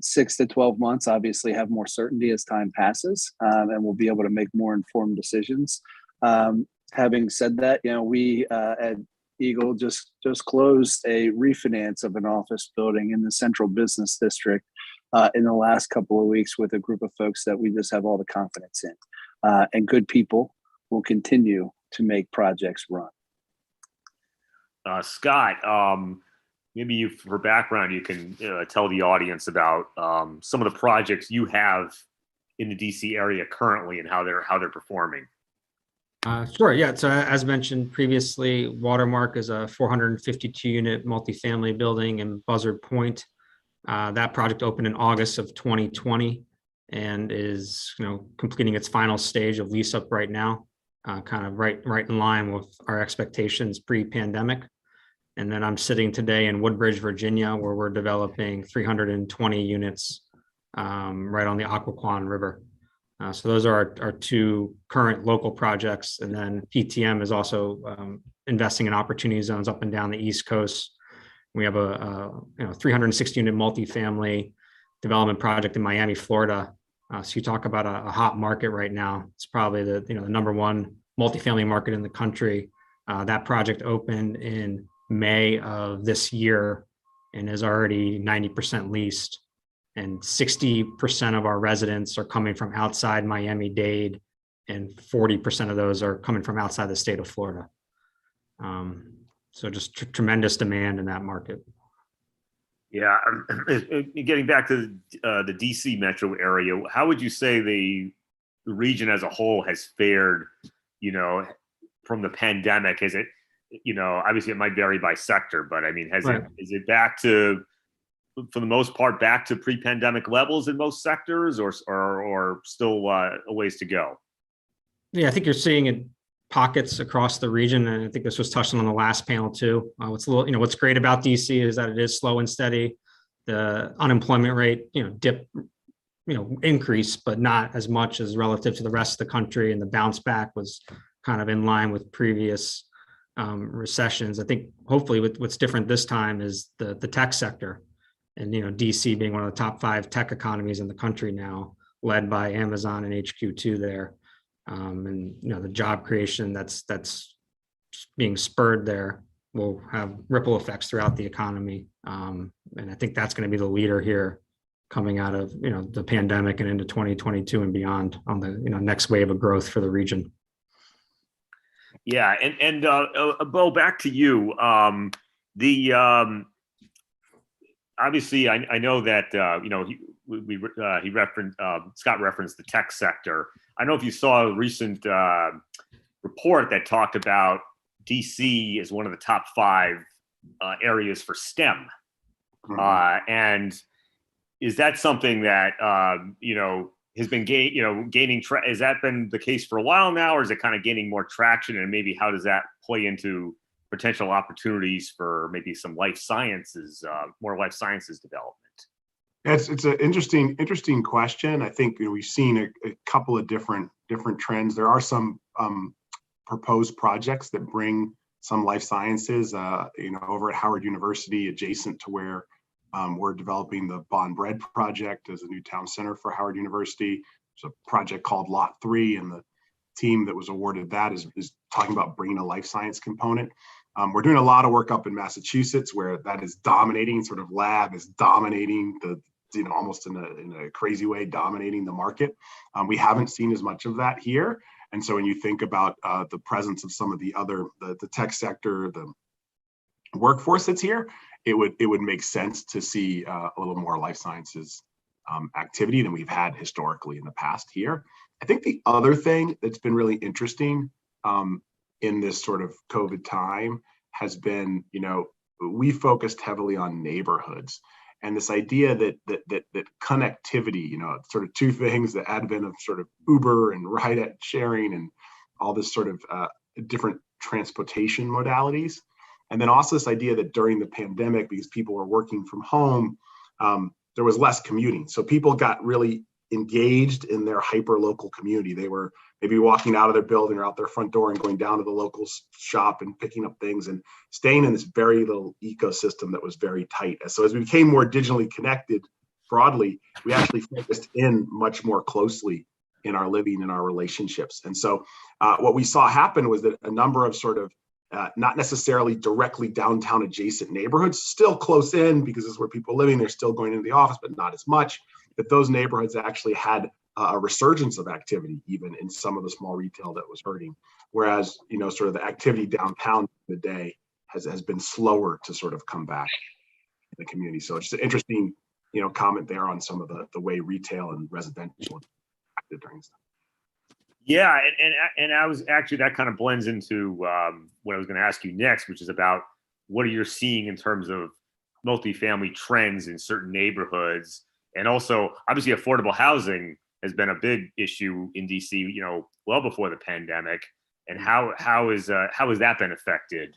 6 to 12 months obviously have more certainty as time passes, and we'll be able to make more informed decisions. Having said that, we at Eagle just closed a refinance of an office building in the central business district in the last couple of weeks with a group of folks that we just have all the confidence in, and good people will continue to make projects run. Scott, maybe for background, you can tell the audience about some of the projects you have in the DC area currently and how they're performing. Sure. Yeah. So as mentioned previously, Watermark is a 452 unit multifamily building in Buzzard Point. That project opened in August of 2020 and is, completing its final stage of lease up right now, kind of right in line with our expectations pre-pandemic. And then I'm sitting today in Woodbridge, Virginia, where we're developing 320 units right on the Occoquan River. So those are our two current local projects. And then PTM is also investing in opportunity zones up and down the East Coast. We have a 360 unit multifamily development project in Miami, Florida. So you talk about a hot market right now. It's probably the number one multifamily market in the country. That project opened in May of this year and is already 90% leased. And 60% of our residents are coming from outside Miami-Dade, and 40% of those are coming from outside the state of Florida. So just tremendous demand in that market. Yeah, getting back to the DC metro area, how would you say the region as a whole has fared, from the pandemic? Is it, obviously it might vary by sector, but I mean, is it back to, for the most part, back to pre-pandemic levels in most sectors, or still a ways to go? Yeah, I think you're seeing it pockets across the region, and I think this was touched on the last panel too. What's great about DC is that it is slow and steady. The unemployment rate, increased, but not as much as relative to the rest of the country, and the bounce back was kind of in line with previous recessions. I think hopefully what's different this time is the tech sector. And, DC being one of the top 5 tech economies in the country now, led by Amazon and HQ2 there. And, the job creation that's being spurred there will have ripple effects throughout the economy. And I think that's going to be the leader here coming out of, the pandemic and into 2022 and beyond on the, next wave of growth for the region. Yeah. And Bo, back to you. Obviously, I know that he referenced Scott referenced the tech sector. I don't know if you saw a recent report that talked about DC as one of the top 5 areas for STEM, and is that something that has been gaining? Has that been the case for a while now, or is it kind of gaining more traction? And maybe how does that play into potential opportunities for maybe some life sciences, more life sciences development? It's an interesting question. I think we've seen a couple of different trends. There are some proposed projects that bring some life sciences, over at Howard University, adjacent to where we're developing the Bond Bread project as a new town center for Howard University. There's a project called Lot 3, and the team that was awarded that is talking about bringing a life science component. We're doing a lot of work up in Massachusetts where that is dominating, sort of lab is dominating almost in a crazy way, dominating the market. We haven't seen as much of that here. And so when you think about the presence of some of the other, the tech sector, the workforce that's here, it would make sense to see a little more life sciences activity than we've had historically in the past here. I think the other thing that's been really interesting in this sort of COVID time has been, we focused heavily on neighborhoods and this idea that connectivity, sort of two things, the advent of sort of Uber and ride sharing and all this sort of different transportation modalities. And then also this idea that during the pandemic, because people were working from home, there was less commuting. So people got really engaged in their hyper local community. They were maybe walking out of their building or out their front door and going down to the local shop and picking up things and staying in this very little ecosystem that was very tight. So as we became more digitally connected broadly, we actually focused in much more closely in our living and our relationships. And so what we saw happen was that a number of sort of not necessarily directly downtown adjacent neighborhoods, still close in because it's where people are living, they're still going into the office, but not as much, that those neighborhoods actually had a resurgence of activity, even in some of the small retail that was hurting. Whereas, sort of the activity downtown in the day has been slower to sort of come back in the community. So it's just an interesting, comment there on some of the way retail and residential acted during this time. Yeah, and I was actually, that kind of blends into what I was going to ask you next, which is about what are you seeing in terms of multifamily trends in certain neighborhoods, and also obviously affordable housing has been a big issue in DC, well before the pandemic, and how has that been affected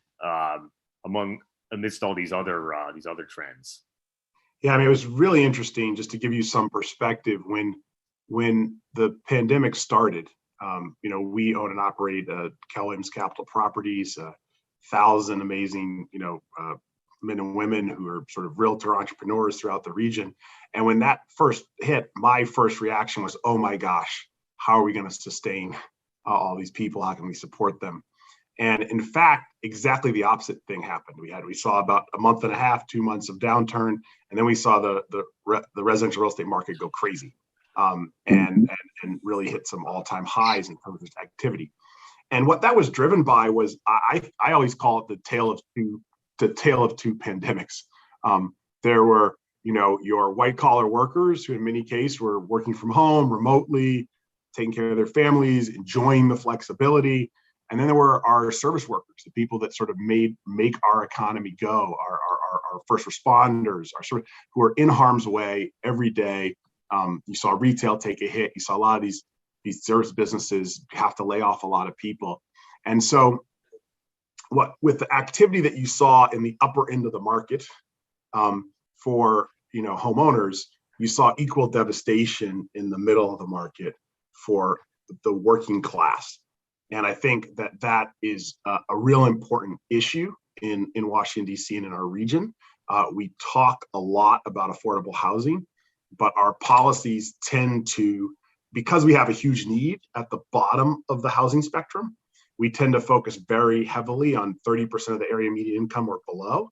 amidst all these other trends? Yeah, I mean, it was really interesting, just to give you some perspective. When the pandemic started, we own and operate Keller Williams Capital Properties, 1,000 amazing, men and women who are sort of realtor entrepreneurs throughout the region. And when that first hit, my first reaction was, oh my gosh, how are we going to sustain all these people? How can we support them? And in fact, exactly the opposite thing happened. We saw about a month and a half, 2 months of downturn, and then we saw the residential real estate market go crazy. And really hit some all-time highs in terms of activity. And what that was driven by was, I always call it the tale of two pandemics. There were, your white-collar workers who in many cases were working from home remotely, taking care of their families, enjoying the flexibility. And then there were our service workers, the people that sort of make our economy go, our first responders, who are in harm's way every day. You saw retail take a hit. You saw a lot of these service businesses have to lay off a lot of people. And so with the activity that you saw in the upper end of the market for homeowners, you saw equal devastation in the middle of the market for the working class. And I think that is a real important issue in Washington, D.C. and in our region. We talk a lot about affordable housing, but our policies tend to, because we have a huge need at the bottom of the housing spectrum, we tend to focus very heavily on 30% of the area median income or below,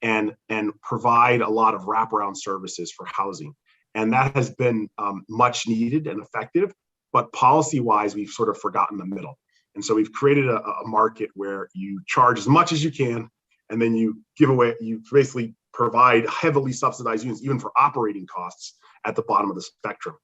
and provide a lot of wraparound services for housing. And that has been much needed and effective, but policy-wise, we've sort of forgotten the middle. And so we've created a market where you charge as much as you can, and then you basically provide heavily subsidized units, even for operating costs at the bottom of the spectrum.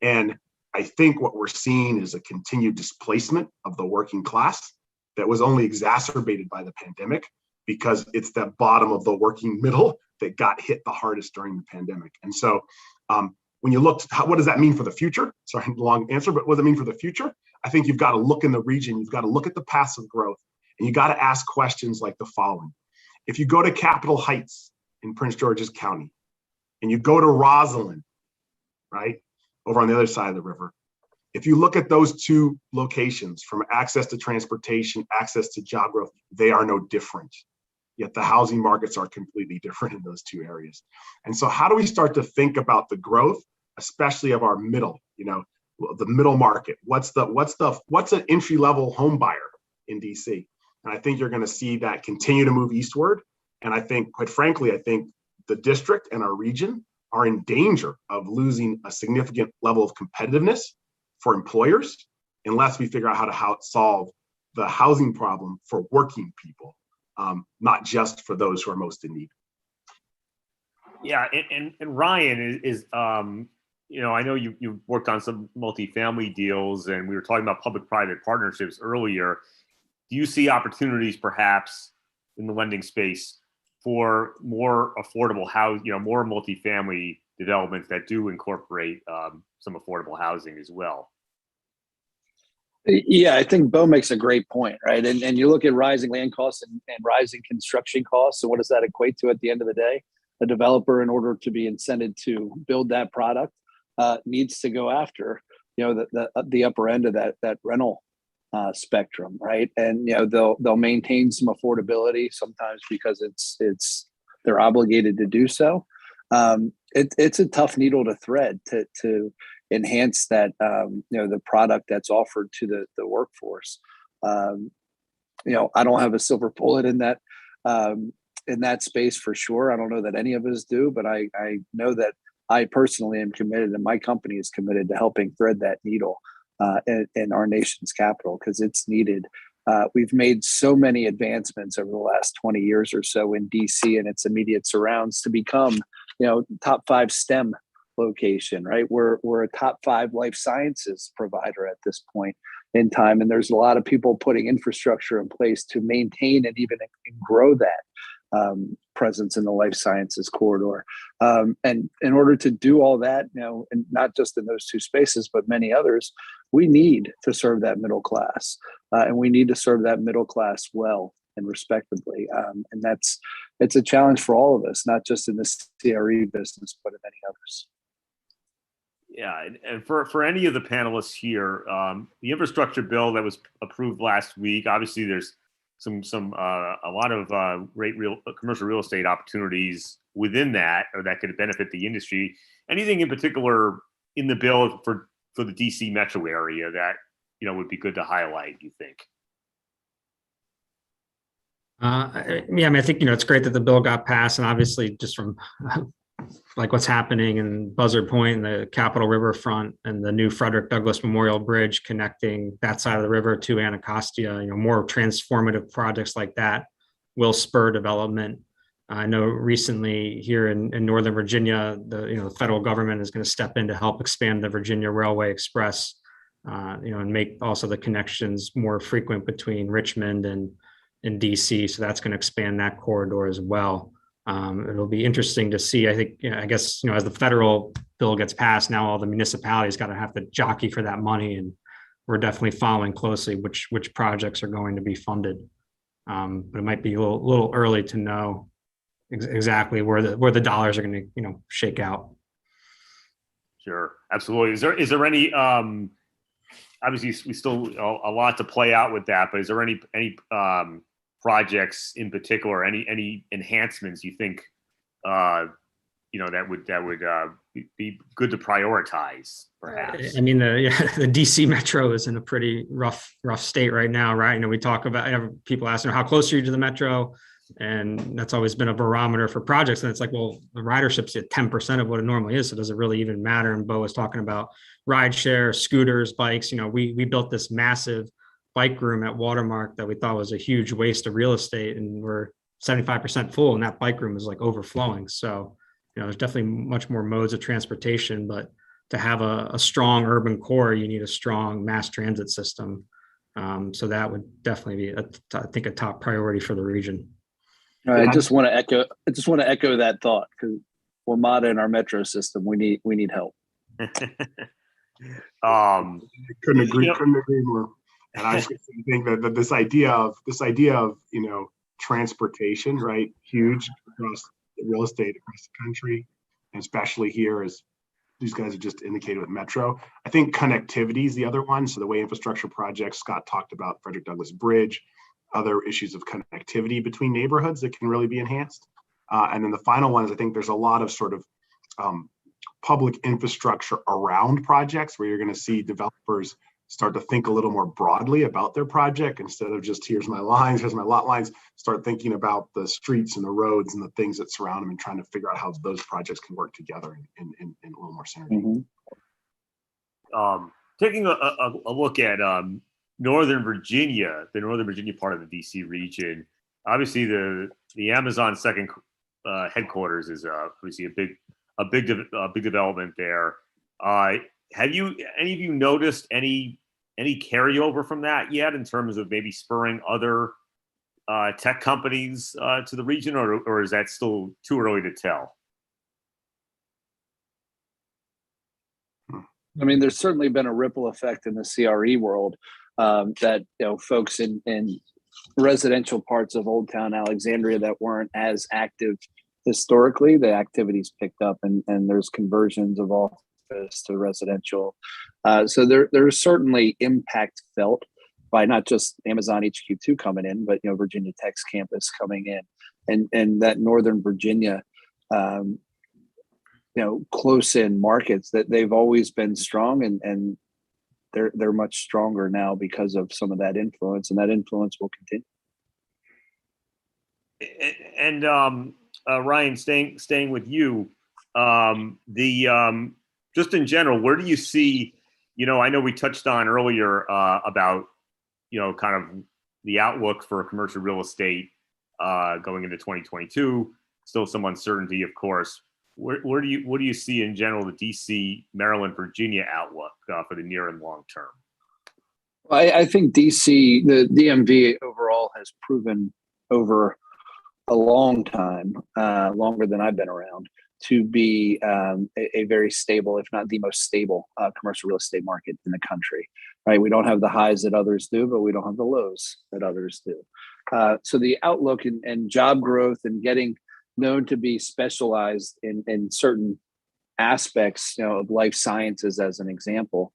And I think what we're seeing is a continued displacement of the working class that was only exacerbated by the pandemic, because it's that bottom of the working middle that got hit the hardest during the pandemic. And so when you look, what does that mean for the future? Sorry, long answer, but what does it mean for the future? I think you've got to look in the region, you've got to look at the passive growth, and you got to ask questions like the following. If you go to Capitol Heights in Prince George's County, and you go to Rosslyn, right, over on the other side of the river, if you look at those two locations, from access to transportation, access to job growth, they are no different. Yet the housing markets are completely different in those two areas. And so how do we start to think about the growth, especially of our middle, the middle market? What's an entry-level home buyer in DC? And I think you're going to see that continue to move eastward. And I think, quite frankly, I think the district and our region are in danger of losing a significant level of competitiveness for employers unless we figure out how to solve the housing problem for working people, not just for those who are most in need. Yeah, and Ryan is I know you worked on some multifamily deals, and we were talking about public-private partnerships earlier. Do you see opportunities, perhaps, in the lending space for more affordable more multifamily developments that do incorporate some affordable housing as well? Yeah, I think Bo makes a great point, right? And you look at rising land costs and rising construction costs. So what does that equate to at the end of the day? A developer, in order to be incented to build that product, needs to go after, the upper end of that rental spectrum, right? And they'll maintain some affordability sometimes because they're obligated to do so. It's a tough needle to thread to enhance that the product that's offered to the workforce. I don't have a silver bullet in that space for sure. I don't know that any of us do, but I know that I personally am committed, and my company is committed to helping thread that needle in our nation's capital, because it's needed. We've made so many advancements over the last 20 years or so in DC and its immediate surrounds to become, top 5 STEM location, right? We're a top 5 life sciences provider at this point in time. And there's a lot of people putting infrastructure in place to maintain and even grow that presence in the life sciences corridor. And in order to do all that, and not just in those 2 spaces, but many others, we need to serve that middle class. And we need to serve that middle class well and respectably. And it's a challenge for all of us, not just in the CRE business, but in many others. Yeah, and for any of the panelists here, the infrastructure bill that was approved last week, obviously there's a lot of commercial real estate opportunities within that, or that could benefit the industry. Anything in particular in the bill for the DC metro area that would be good to highlight, you think? I think it's great that the bill got passed, and obviously just from like what's happening in Buzzard Point and the Capitol Riverfront and the new Frederick Douglass Memorial Bridge connecting that side of the river to Anacostia, more transformative projects like that will spur development. I know recently here in Northern Virginia, the federal government is going to step in to help expand the Virginia Railway Express, and make also the connections more frequent between Richmond and DC. So that's going to expand that corridor as well. It'll be interesting to see. I think, I guess, as the federal bill gets passed, now all the municipalities got to have to jockey for that money, and we're definitely following closely which projects are going to be funded. But it might be a little early to know exactly where the dollars are going to shake out. Sure, absolutely. Is there any obviously we still a lot to play out with that, but is there any projects in particular, any enhancements you think that would be good to prioritize, perhaps? I mean, the DC Metro is in a pretty rough state right now, right? We talk about people asking how close are you to the Metro, and that's always been a barometer for projects. And it's like, well, the ridership's at 10% of what it normally is, so does it really even matter? And Bo was talking about ride share, scooters, bikes. We built this massive bike room at Watermark that we thought was a huge waste of real estate, and we're 75% full, and that bike room is like overflowing. So there's definitely much more modes of transportation, but to have a strong urban core, you need a strong mass transit system. So that would definitely be I think a top priority for the region. I just want to echo that thought, because WMATA in our metro system, we need help. Couldn't agree more. And I think that this idea of transportation, right, huge across real estate across the country, and especially here, as these guys have just indicated with Metro. I think connectivity is the other one. So the way infrastructure projects, Scott talked about Frederick Douglass Bridge, other issues of connectivity between neighborhoods that can really be enhanced. And then the final one is, I think there's a lot of sort of public infrastructure around projects where you're going to see developers start to think a little more broadly about their project instead of just here's my lines, here's my lot lines. Start thinking about the streets and the roads and the things that surround them and trying to figure out how those projects can work together in a little more synergy. Taking a look at Northern Virginia, the Northern Virginia part of the DC region, obviously the Amazon second headquarters is obviously a big development there. Have any of you noticed any carryover from that yet in terms of maybe spurring other tech companies to the region, or is that still too early to tell? I mean, there's certainly been a ripple effect in the CRE world that folks in residential parts of Old Town Alexandria that weren't as active historically, the activities picked up, and there's conversions of office to residential. So there's certainly impact felt by not just Amazon HQ2 coming in, but Virginia Tech's campus coming in, and that Northern Virginia. Close in markets that they've always been strong, and they're much stronger now because of some of that influence, and that influence will continue. And Ryan, staying with you, just in general, where do you see? I know we touched on earlier about kind of the outlook for commercial real estate going into 2022. Still some uncertainty, of course. What do you see in general the DC, Maryland, Virginia outlook for the near and long term? I think DC, the DMV overall has proven over a long time, longer than I've been around, to be a very stable, if not the most stable, commercial real estate market in the country. Right? We don't have the highs that others do, but we don't have the lows that others do. So the outlook and job growth and getting known to be specialized in certain aspects, of life sciences, as an example,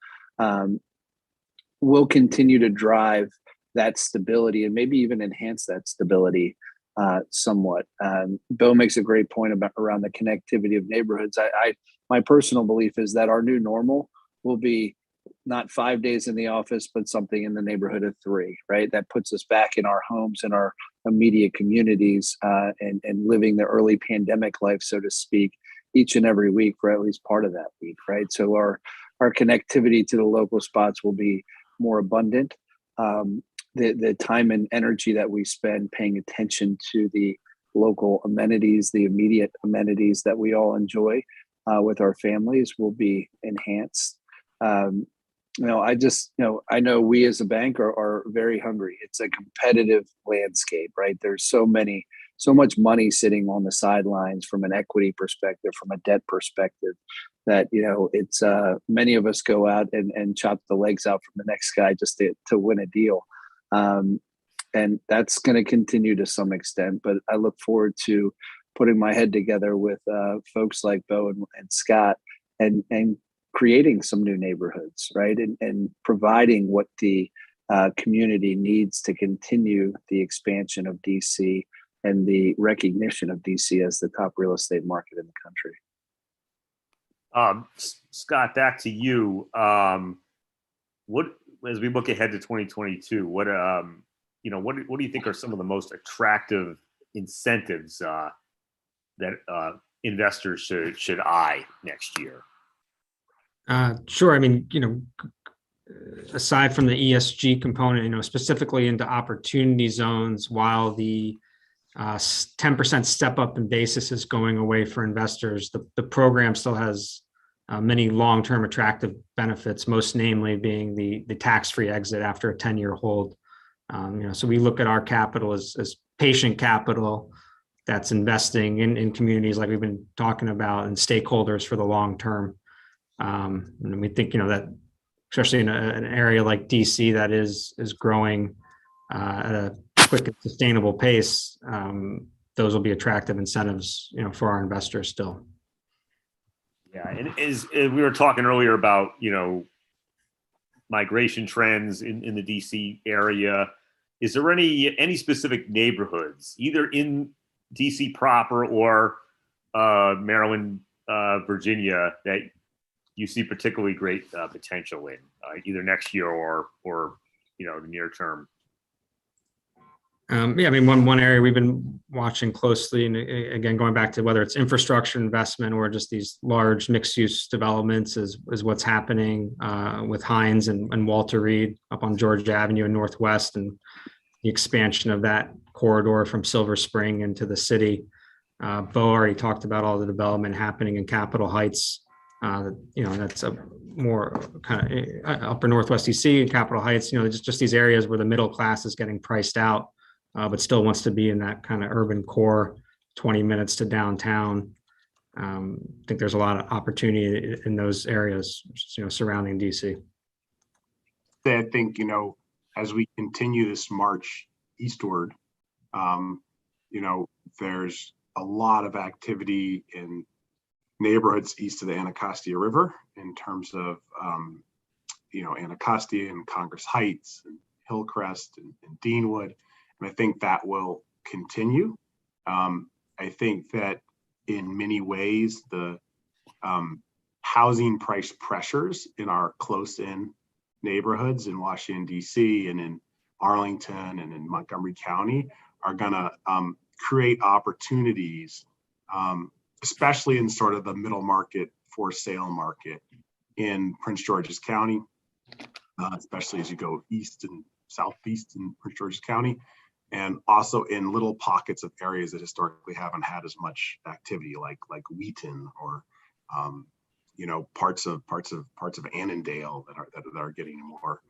will continue to drive that stability and maybe even enhance that stability somewhat. Bill makes a great point around the connectivity of neighborhoods. My personal belief is that our new normal will be not 5 days in the office, but something in the neighborhood of 3, right? That puts us back in our homes and our immediate communities and living the early pandemic life, so to speak, each and every week for at least part of that week, right? So our connectivity to the local spots will be more abundant. The time and energy that we spend paying attention to the local amenities, the immediate amenities that we all enjoy with our families will be enhanced. I know we as a bank are very hungry. It's a competitive landscape, right? There's so much money sitting on the sidelines from an equity perspective, from a debt perspective, that, it's many of us go out and chop the legs out from the next guy just to win a deal. And that's going to continue to some extent, but I look forward to putting my head together with folks like Bo and Scott and creating some new neighborhoods, right? And providing what the community needs to continue the expansion of DC and the recognition of DC as the top real estate market in the country. Scott, back to you. What, as we look ahead to 2022, what do you think are some of the most attractive incentives that investors should eye next year? Sure. I mean, aside from the ESG component, specifically into opportunity zones, while the 10% step up in basis is going away for investors, the program still has many long-term attractive benefits, most namely being the tax-free exit after a 10-year hold. So we look at our capital as patient capital that's investing in communities like we've been talking about and stakeholders for the long term. And we think, that especially in an area like DC that is growing at a quick and sustainable pace, those will be attractive incentives, for our investors still. Yeah, and as we were talking earlier about, migration trends in the DC area, is there any specific neighborhoods, either in DC proper or Maryland, Virginia, that you see particularly great potential in either next year or the near term? Yeah, I mean, one area we've been watching closely, and again, going back to whether it's infrastructure investment or just these large mixed-use developments, is what's happening with Hines and Walter Reed up on Georgia Avenue in Northwest, and the expansion of that corridor from Silver Spring into the city. Bo already talked about all the development happening in Capitol Heights. That's a more kind of upper Northwest DC and Capitol Heights. Just these areas where the middle class is getting priced out, but still wants to be in that kind of urban core, 20 minutes to downtown. I think there's a lot of opportunity in those areas, surrounding DC. I think, as we continue this march eastward, there's a lot of activity in neighborhoods east of the Anacostia River in terms of, Anacostia and Congress Heights and Hillcrest and Deanwood. And I think that will continue. I think that in many ways, the housing price pressures in our close-in neighborhoods in Washington, D.C. and in Arlington and in Montgomery County are going to create opportunities, especially in sort of the middle market for sale market in Prince George's County, especially as you go east and southeast in Prince George's County, and also in little pockets of areas that historically haven't had as much activity, like Wheaton or parts of Annandale that are getting more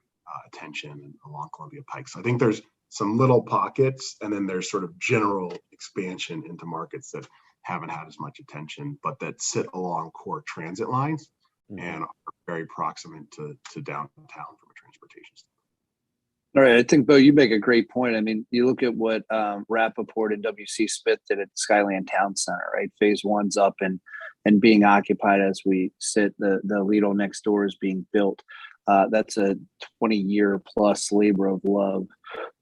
attention, and along Columbia Pike. So I think there's some little pockets, and then there's sort of general expansion into markets that haven't had as much attention, but that sit along core transit lines and are very proximate to downtown from a transportation standpoint. All right, I think, Bo, you make a great point. I mean, you look at what Rappaport and W.C. Smith did at Skyland Town Center, right? Phase 1's up and being occupied as we sit. The Lido next door is being built. That's a 20-year plus labor of love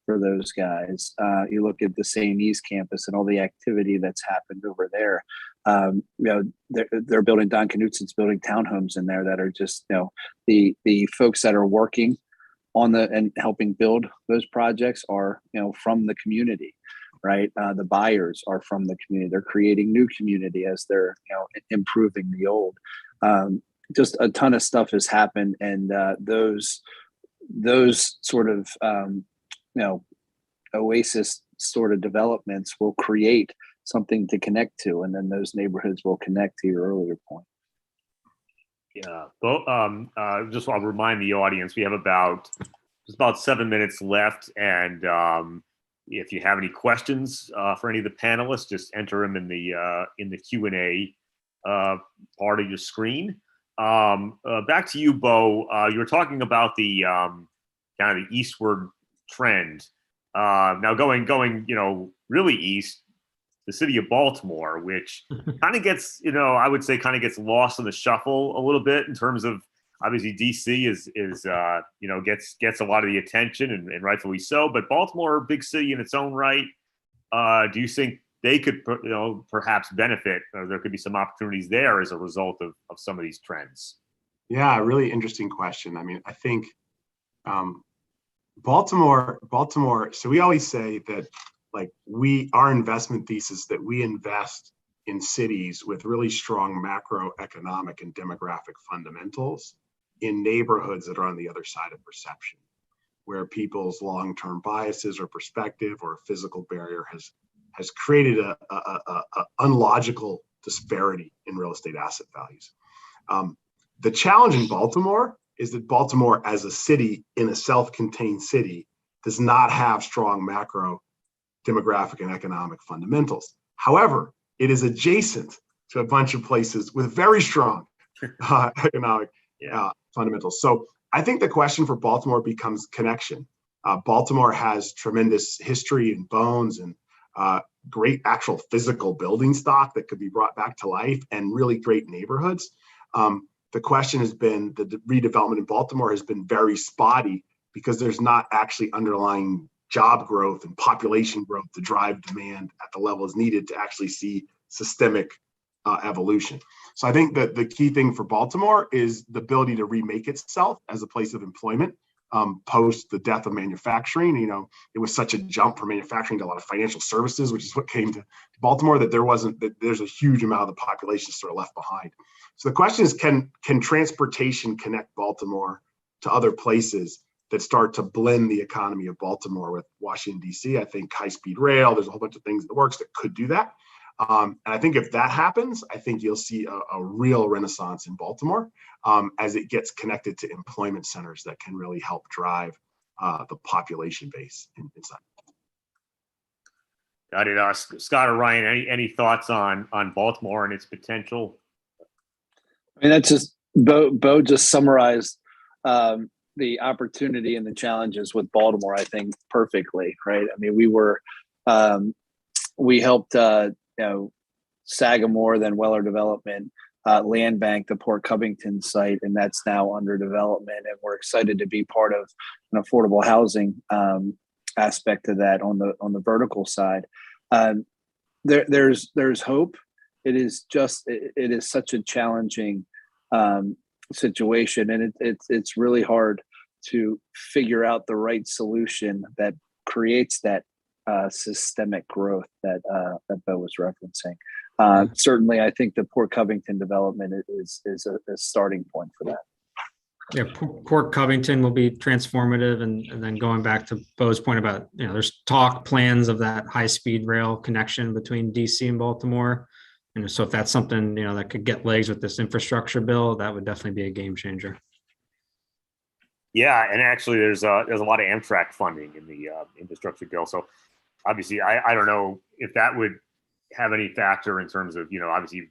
for those guys. You look at the St. East campus and all the activity that's happened over there. They're building, Don Knutson's building townhomes in there that are just, the folks that are working on and helping build those projects are, from the community, right? The buyers are from the community. They're creating new community as they're, improving the old. Just a ton of stuff has happened, and those sort of, oasis sort of developments will create something to connect to, and then those neighborhoods will connect to your earlier point. Yeah. Well, I'll remind the audience, we have about 7 minutes left, and if you have any questions for any of the panelists, just enter them in the Q&A part of your screen. Back to you, Bo. You were talking about the kind of the eastward trend. Now going really east, the city of Baltimore, which kind of gets, I would say kind of gets lost in the shuffle a little bit in terms of, obviously DC is gets a lot of the attention, and rightfully so, but Baltimore, big city in its own right. Do you think they could, perhaps benefit, or there could be some opportunities there as a result of some of these trends? Yeah, really interesting question. I mean, I think Baltimore, so we always say that our investment thesis that we invest in cities with really strong macroeconomic and demographic fundamentals in neighborhoods that are on the other side of perception, where people's long-term biases or perspective or physical barrier has created a unlogical disparity in real estate asset values. The challenge in Baltimore is that Baltimore as a city, in a self-contained city, does not have strong macro demographic and economic fundamentals. However, it is adjacent to a bunch of places with very strong economic fundamentals. So I think the question for Baltimore becomes connection. Baltimore has tremendous history and bones and great actual physical building stock that could be brought back to life, and really great neighborhoods. The question has been, the redevelopment in Baltimore has been very spotty because there's not actually underlying job growth and population growth to drive demand at the levels needed to actually see systemic evolution. So I think that the key thing for Baltimore is the ability to remake itself as a place of employment post the death of manufacturing. It was such a jump from manufacturing to a lot of financial services, which is what came to Baltimore, that there's a huge amount of the population sort of left behind. So the question is, can transportation connect Baltimore to other places that start to blend the economy of Baltimore with Washington, D.C.? I think high-speed rail, there's a whole bunch of things in the works that could do that. And I think if that happens, I think you'll see a real renaissance in Baltimore as it gets connected to employment centers that can really help drive the population base inside. Got it. Scott or Ryan, any thoughts on Baltimore and its potential? I mean, that's just Bo just summarized the opportunity and the challenges with Baltimore, I think, perfectly, right? I mean, we helped Sagamore, then Weller Development, Land Bank, the Port Covington site, and that's now under development. And we're excited to be part of an affordable housing aspect of that on the vertical side. There's hope. It is such a challenging situation, and it's really hard to figure out the right solution that creates that systemic growth that Bo was referencing. Certainly, I think the Port Covington development is a starting point for that. Yeah, Port Covington will be transformative, and then going back to Bo's point about, there's plans of that high-speed rail connection between DC and Baltimore. And so if that's something, that could get legs with this infrastructure bill, that would definitely be a game changer. Yeah, and actually there's a lot of Amtrak funding in the infrastructure bill. So obviously, I don't know if that would have any factor in terms of, obviously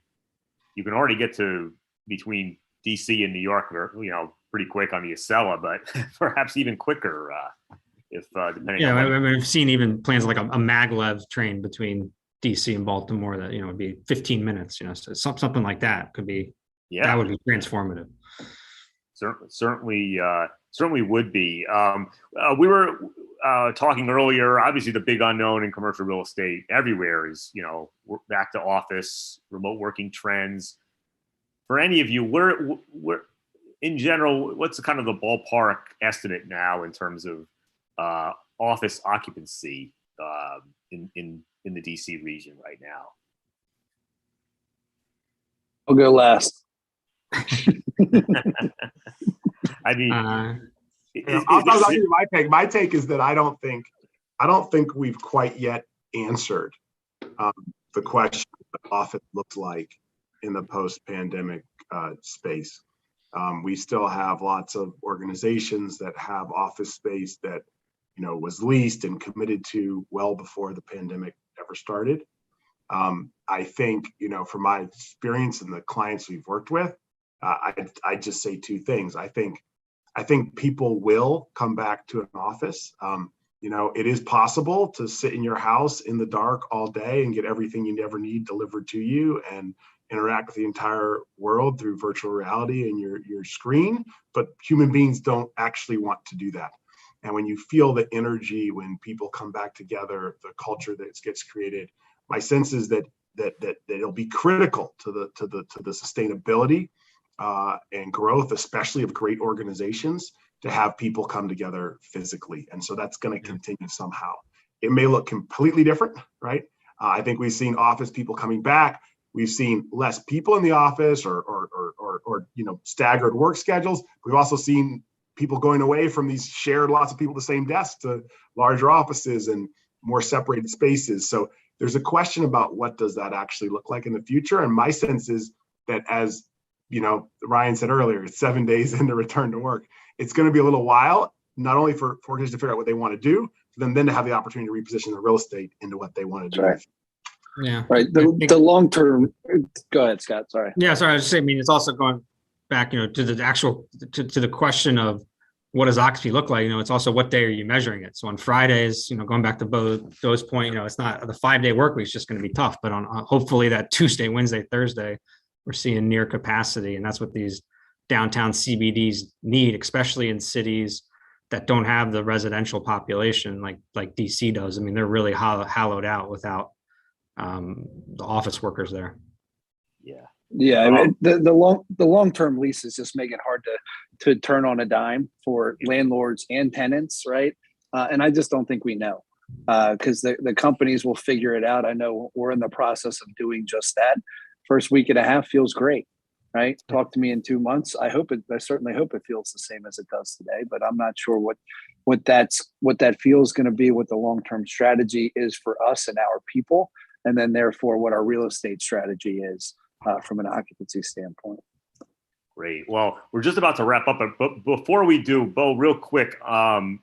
you can already get to between DC and New York, pretty quick on the Acela, but perhaps even quicker if depending. Yeah, I mean, I've seen even plans like a maglev train between DC and Baltimore that would be 15 minutes. So something like that could be. Yeah, that would be transformative. Certainly would be. We were talking earlier. Obviously, the big unknown in commercial real estate everywhere is back to office, remote working trends. For any of you, where in general, what's kind of the ballpark estimate now in terms of office occupancy in the DC region right now? I'll go last. I mean, I'll give you my take. My take is that I don't think we've quite yet answered the question of what office looks like in the post-pandemic space. We still have lots of organizations that have office space that was leased and committed to well before the pandemic ever started. I think from my experience and the clients we've worked with, I just say two things. I think people will come back to an office. It is possible to sit in your house in the dark all day and get everything you never need delivered to you and interact with the entire world through virtual reality and your screen. But human beings don't actually want to do that. And when you feel the energy, when people come back together, the culture that gets created, my sense is that it'll be critical to the sustainability and growth, especially of great organizations, to have people come together physically. And so that's going to continue somehow. It may look completely different, right? I think we've seen office people coming back. We've seen less people in the office or staggered work schedules. We've also seen people going away from these shared lots of people at the same desk to larger offices and more separated spaces. So there's a question about what does that actually look like in the future. And my sense is that, as Ryan said earlier, it's 7 days into return to work. It's going to be a little while, not only for organizations to figure out what they want to do, but then to have the opportunity to reposition the real estate into what they want to do. Right. Yeah. Right. The long term. Go ahead, Scott. Sorry. Yeah. Sorry. I was just saying. I mean, it's also going back, to the actual to the question of what does occupancy look like. It's also what day are you measuring it. So on Fridays, going back to Bo's point, it's not the 5-day work week is just going to be tough. But on hopefully that Tuesday, Wednesday, Thursday, we're seeing near capacity, and that's what these downtown CBDs need, especially in cities that don't have the residential population like DC does. I mean, they're really hollowed out without the office workers there. Yeah, I mean, the long-term leases just make it hard to turn on a dime for landlords and tenants, right? And I just don't think we know, because the companies will figure it out. I know we're in the process of doing just that. First week and a half feels great, right? Talk to me in 2 months. I certainly hope it feels the same as it does today, but I'm not sure what that feels going to be, what the long-term strategy is for us and our people, and then therefore what our real estate strategy is from an occupancy standpoint. Great. Well, we're just about to wrap up, but before we do, Bo, real quick, I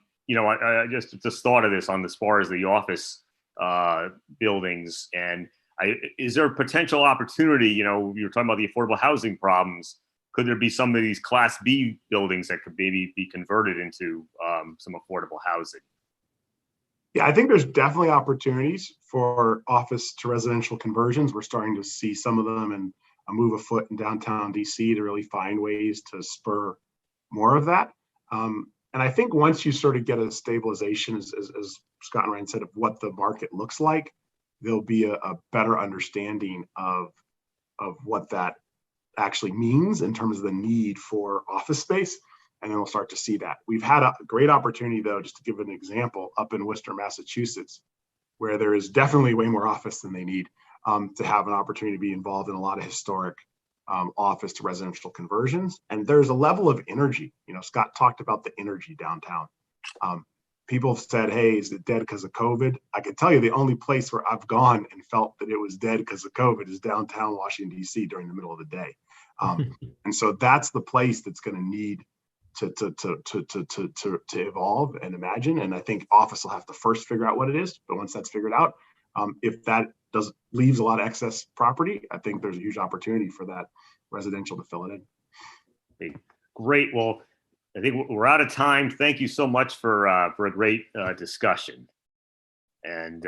just thought of this on as far as the office buildings, and is there a potential opportunity? You're talking about the affordable housing problems. Could there be some of these Class B buildings that could maybe be converted into some affordable housing? Yeah, I think there's definitely opportunities for office to residential conversions. We're starting to see some of them and move afoot in downtown DC to really find ways to spur more of that. And I think once you sort of get a stabilization, as Scott and Ryan said, of what the market looks like, there'll be a better understanding of what that actually means in terms of the need for office space. And then we'll start to see that. We've had a great opportunity, though, just to give an example, up in Worcester, Massachusetts, where there is definitely way more office than they need, to have an opportunity to be involved in a lot of historic office to residential conversions. And there's a level of energy. Scott talked about the energy downtown. People have said, hey, is it dead because of COVID? I can tell you the only place where I've gone and felt that it was dead because of COVID is downtown Washington, D.C. during the middle of the day. And so that's the place that's going to need to evolve and imagine. And I think office will have to first figure out what it is. But once that's figured out, if that leaves a lot of excess property, I think there's a huge opportunity for that residential to fill it in. Okay. Great. Well, I think we're out of time. Thank you so much for a great discussion. And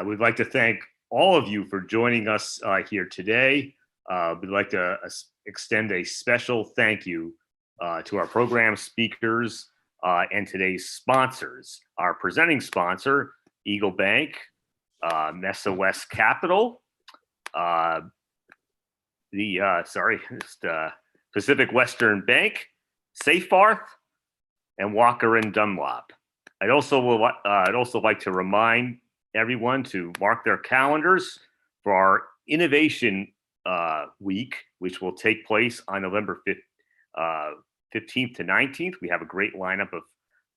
we'd like to thank all of you for joining us here today. We'd like to extend a special thank you to our program speakers and today's sponsors. Our presenting sponsor, Eagle Bank, Mesa West Capital, Pacific Western Bank, Safebarth, and Walker and Dunlop. I'd also like to remind everyone to mark their calendars for our Innovation Week, which will take place on November 15th to 19th. We have a great lineup of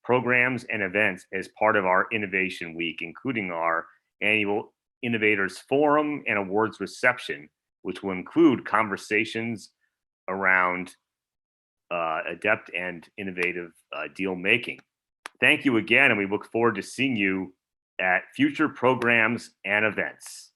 programs and events as part of our Innovation Week, including our annual Innovators Forum and Awards Reception, which will include conversations around adept and innovative deal making. Thank you again, and we look forward to seeing you at future programs and events.